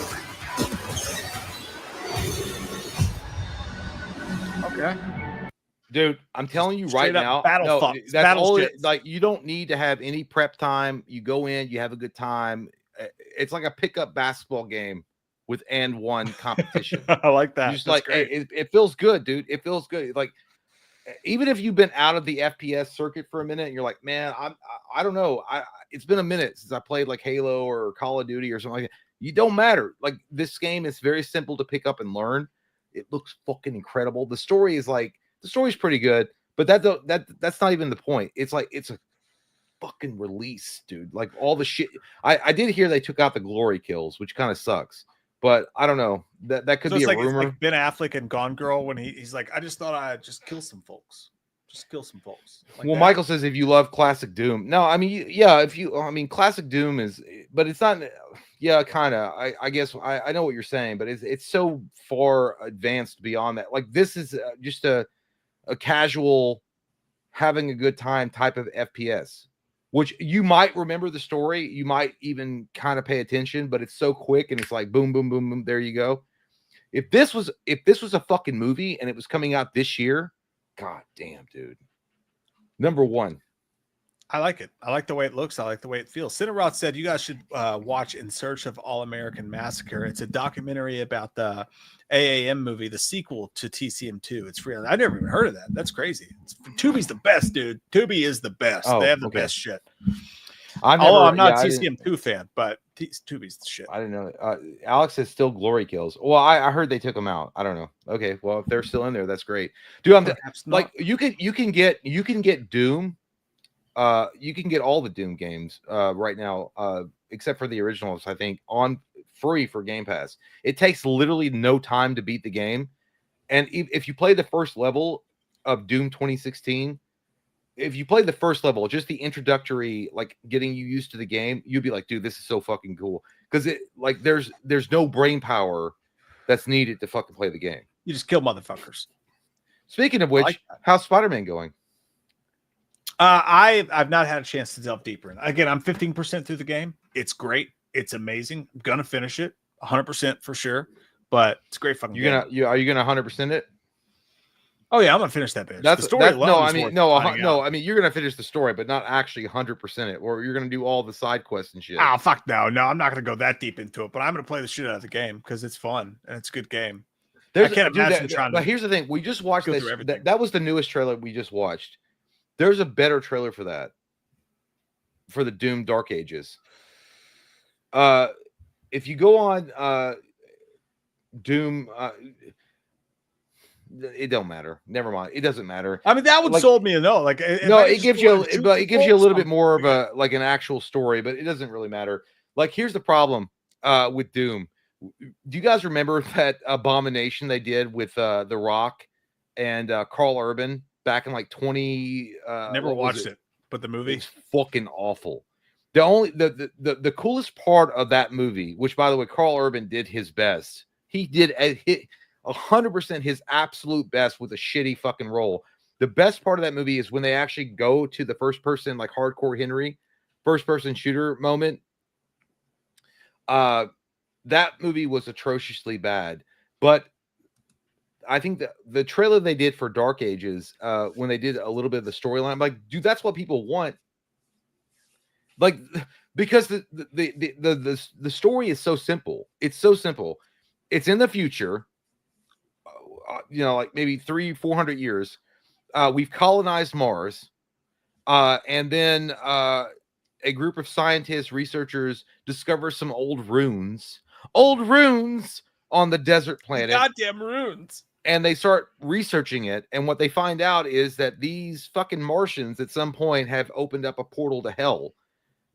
Okay. Dude, I'm telling you Straight right up now, battle no, thoughts, that's battle all. shits. Like, you don't need to have any prep time. You go in, you have a good time. It's like a pickup basketball game with and one competition. I like that. You're just That's like, great. hey, it feels good, dude. It feels good. Like, even if you've been out of the FPS circuit for a minute, and you're like, man, I don't know. It's been a minute since I played like Halo or Call of Duty or something like that. You don't matter. Like, this game is very simple to pick up and learn. It looks fucking incredible. The story's pretty good, but that's not even the point. It's like, it's a fucking release, dude. Like, all the shit. I did hear they took out the glory kills, which kind of sucks. But I don't know. That could be a rumor. It's like Ben Affleck and Gone Girl when he's like, I just thought I'd just kill some folks. Just kill some folks. Like well, that. Michael says if you love classic Doom. No, I mean, yeah, classic Doom is, but it's not. Yeah, kind of. I guess I know what you're saying, but it's so far advanced beyond that. Like, this is just a casual, having a good time type of FPS, which you might remember the story, you might even kind of pay attention, but it's so quick and it's like boom, boom, boom, boom. There you go. If this was a fucking movie and it was coming out this year, god damn, dude. Number one. I like it. I like the way it looks. I like the way it feels. Cineroth said you guys should watch In Search of All-American Massacre. It's a documentary about the AAM movie, the sequel to TCM2. It's free. I never even heard of that. That's crazy. Tubi's the best, dude. Tubi is the best. Oh, they have the okay. best shit. I'm not a TCM2 fan, but Tubi's the shit. I didn't know. Alex says still glory kills. Well, I heard they took them out. I don't know. Okay, well, if they're still in there, that's great, dude. I'm like, you can get Doom. You can get all the Doom games right now, except for the originals, I think, on free for Game Pass. It takes literally no time to beat the game. And if you play the first level of Doom 2016, if you play the first level, just the introductory, like getting you used to the game, you'd be like, dude, this is so fucking cool. Because there's no brain power that's needed to fucking play the game. You just kill motherfuckers. Speaking of which, how's Spider-Man going? I've not had a chance to delve deeper in. Again, I'm 15% through the game. It's great. It's amazing. I'm gonna finish it 100% for sure. But it's a great fucking. Are you gonna 100% it? Oh yeah, I'm gonna finish that bitch. That's the story. I mean, you're gonna finish the story, but not actually 100% it, or you're gonna do all the side quests and shit. Oh fuck no, I'm not gonna go that deep into it. But I'm gonna play the shit out of the game because it's fun and it's a good game. I can't imagine trying. But here's the thing: we just watched this. That was the newest trailer we just watched. There's a better trailer for that. For the Doom Dark Ages. If you go on Doom, it don't matter. Never mind. It doesn't matter. I mean, that would sold me to know. Like, it gives you a little bit more of a like an actual story, but it doesn't really matter. Like, here's the problem with Doom. Do you guys remember that abomination they did with The Rock and Carl Urban back in like 20? Never watched it, but the movie is fucking awful. The coolest part of that movie, which by the way, Carl Urban did his best. He did 100% his absolute best with a shitty fucking role. The best part of that movie is when they actually go to the first person, like Hardcore Henry, first person shooter moment. That movie was atrociously bad, but I think the trailer they did for Dark Ages, when they did a little bit of the storyline, I'm like, dude, that's what people want. Like, because the story is so simple. It's so simple. It's in the future, like maybe 300-400 years. We've colonized Mars, and then a group of scientists, researchers discover some old runes on the desert planet. Goddamn runes. And they start researching it. And what they find out is that these fucking Martians at some point have opened up a portal to hell,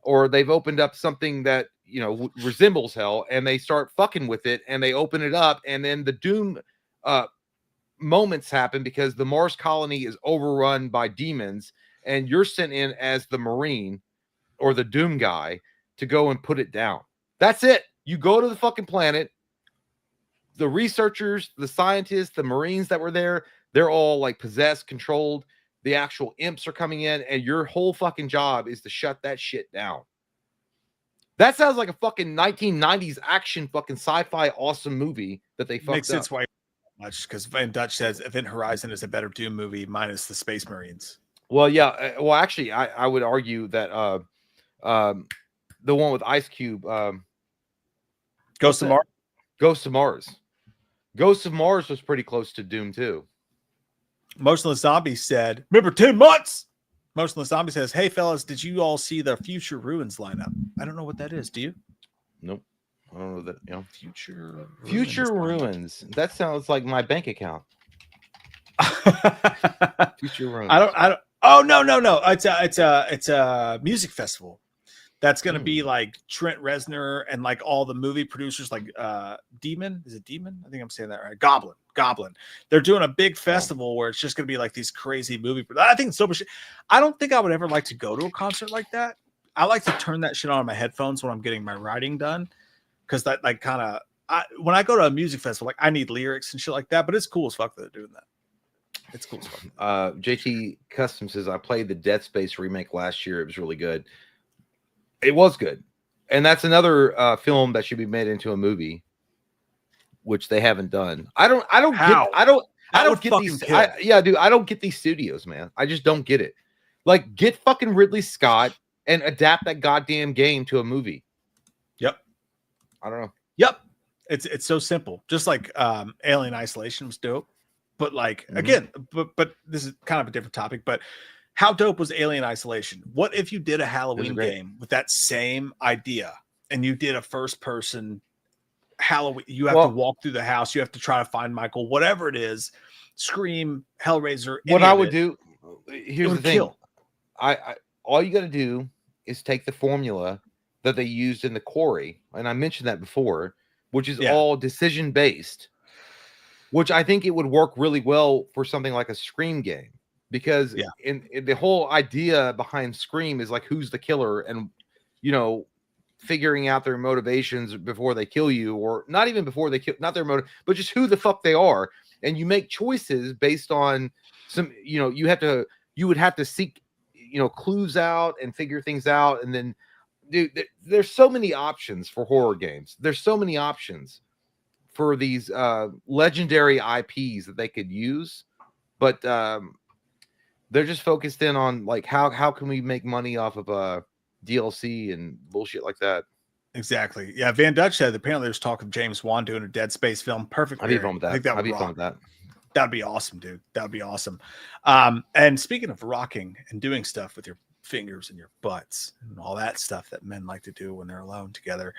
or they've opened up something that, resembles hell, and they start fucking with it and they open it up. And then the Doom moments happen because the Mars colony is overrun by demons. and you're sent in as the Marine or the Doom guy to go and put it down. That's it. You go to the fucking planet. The researchers, the scientists, the Marines that were there, they're all like possessed, controlled. The actual imps are coming in, and your whole fucking job is to shut that shit down. That sounds like a fucking 1990s action fucking sci-fi awesome movie that they fucked Makes sense up. why much, because Van Dutch says Event Horizon is a better Doom movie minus the Space Marines. Well, yeah. Well, actually, I would argue that the one with Ice Cube, Ghost of Mars. Ghost of Mars. Ghost of Mars was pretty close to Doom too. Motionless Zombie said, "Remember 10 months." Motionless Zombie says, "Hey fellas, did you all see the Future Ruins lineup?" I don't know what that is. Do you? Nope. I don't know that. You know, Future Ruins. That sounds like my bank account. Future Ruins. I don't. Oh no. It's a music festival. That's going to be like Trent Reznor and like all the movie producers, like Demon. Is it Demon? I think I'm saying that right. Goblin. They're doing a big festival where it's just going to be like these crazy movie. I think it's so much. I don't think I would ever like to go to a concert like that. I like to turn that shit on in my headphones when I'm getting my writing done, because that like kind of when I go to a music festival, like I need lyrics and shit like that. But it's cool as fuck that they're doing that. It's cool as fuck. JT Custom says, I played the Dead Space remake last year. It was really good. It was good. And that's another film that should be made into a movie, which they haven't done. I don't get these. I don't get these studios, man. I just don't get it. Like, get fucking Ridley Scott and adapt that goddamn game to a movie. Yep. I don't know. Yep. It's so simple. Just like Alien Isolation was dope. But like again, but this is kind of a different topic. But how dope was Alien Isolation? What if you did a Halloween game with that same idea and you did a first person Halloween? You have to walk through the house. You have to try to find Michael, whatever it is. Scream, Hellraiser. What I would do, here's the thing. I all you got to do is take the formula that they used in the Quarry, and I mentioned that before, which is all decision based, which I think it would work really well for something like a Scream game. Because in the whole idea behind Scream is like, who's the killer, and figuring out their motivations before they kill you, or not even before they kill, not their motive, but just who the fuck they are. And you make choices based on some, you would have to seek, clues out and figure things out. And then, dude, there's so many options for horror games. There's so many options for these legendary IPs that they could use, but they're just focused in on like how can we make money off of DLC and bullshit like that. Exactly. Yeah. Van Dutch said apparently there's talk of James Wan doing a Dead Space film. Perfect. I'd be fun with that. I think I'd be fun with that. That'd be awesome, dude. That'd be awesome. And speaking of rocking and doing stuff with your fingers and your butts and all that stuff that men like to do when they're alone together,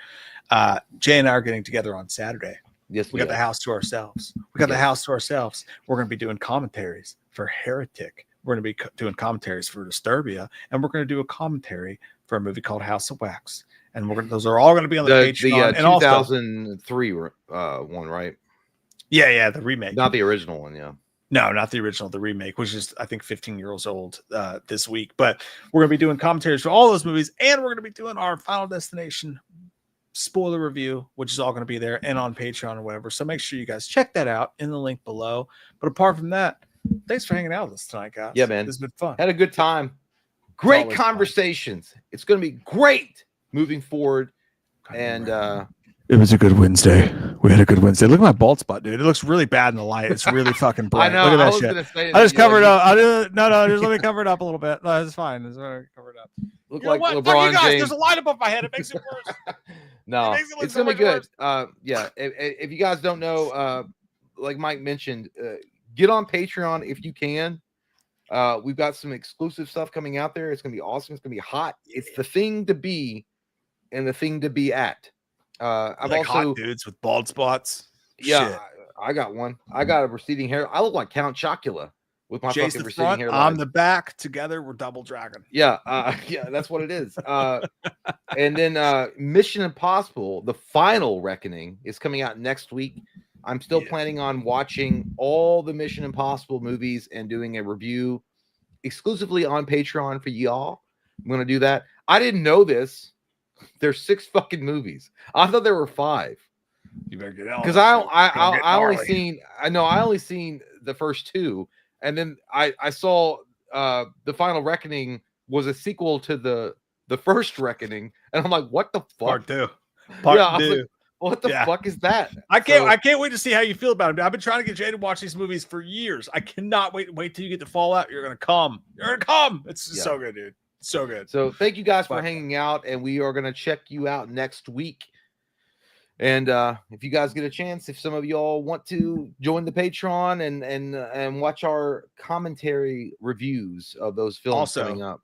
Jay and I are getting together on Saturday. Yes, we got the house to ourselves. We're going to be doing commentaries for Heretic. We're going to be doing commentaries for Disturbia, and we're going to do a commentary for a movie called House of Wax. And those are all going to be on the Patreon. The 2003 one, right? Yeah, the remake. Not the original one, yeah. No, not the original, the remake, which is, I think, 15 years old this week. But we're going to be doing commentaries for all those movies, and we're going to be doing our Final Destination spoiler review, which is all going to be there and on Patreon or whatever. So make sure you guys check that out in the link below. But apart from that, thanks for hanging out with us tonight, guys. Yeah, man. This has been fun. Had a good time. Great conversations. Fun. It's going to be great moving forward. And it was a good Wednesday. We had a good Wednesday. Look at my bald spot, dude. It looks really bad in the light. It's really fucking bright. I know. Look at that shit. I just covered it up. No, just let me cover it up a little bit. No, it's fine. It's cover it up. Look like LeBron James. There's a light above my head. It makes it worse. No, it's gonna be good. Yeah. If you guys don't know, like Mike mentioned, get on Patreon if you can. We've got some exclusive stuff coming out there. It's gonna be awesome. It's gonna be hot. It's the thing to be, and the thing to be at. I've like also hot dudes with bald spots. Yeah, Shit. I got one. I got a receding hair. I look like Count Chocula with my Jace fucking the receding front, hair. I'm the back. Together, we're double dragon. Yeah, yeah, that's what it is. And then Mission Impossible: The Final Reckoning is coming out next week. I'm still planning on watching all the Mission Impossible movies and doing a review exclusively on Patreon for y'all. I'm going to do that. I didn't know this. There's 6 fucking movies. I thought there were 5. You better get out. Because I only seen the first 2, and then I saw The Final Reckoning was a sequel to the first Reckoning, and I'm like, what the fuck? Part 2. Part 2. Like, what the fuck is that? I can't wait to see how you feel about it. I've been trying to get Jay to watch these movies for years. I cannot wait till you get to Fallout. You're gonna come. It's just so good, dude. So good. So thank you guys for hanging out, and we are gonna check you out next week. And if you guys get a chance, if some of y'all want to join the Patreon and watch our commentary reviews of those films coming up.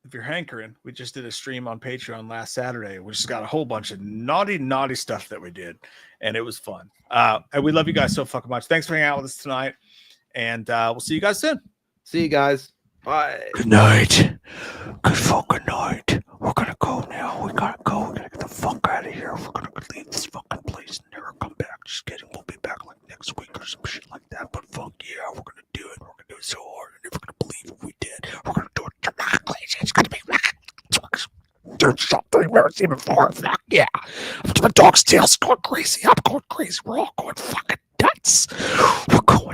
If you're hankering, we just did a stream on Patreon last Saturday. We just got a whole bunch of naughty stuff that we did, and it was fun. And we love you guys so fucking much. Thanks for hanging out with us tonight, and we'll see you guys soon. See you guys. Bye. Good night. Good fucking night. We're gonna go now. We gotta go. We're gonna get the fuck out of here. We're gonna leave this fucking place and never come back. Just kidding. We'll be back like next week or some shit like that. But fuck yeah, we're gonna do it. We're gonna do it so hard. And never gonna believe what we did. We're gonna do it dramatically. It's gonna be there's something we've never seen before. Fuck yeah. The dog's tail's going crazy. I'm going crazy. We're all going fucking nuts. We're going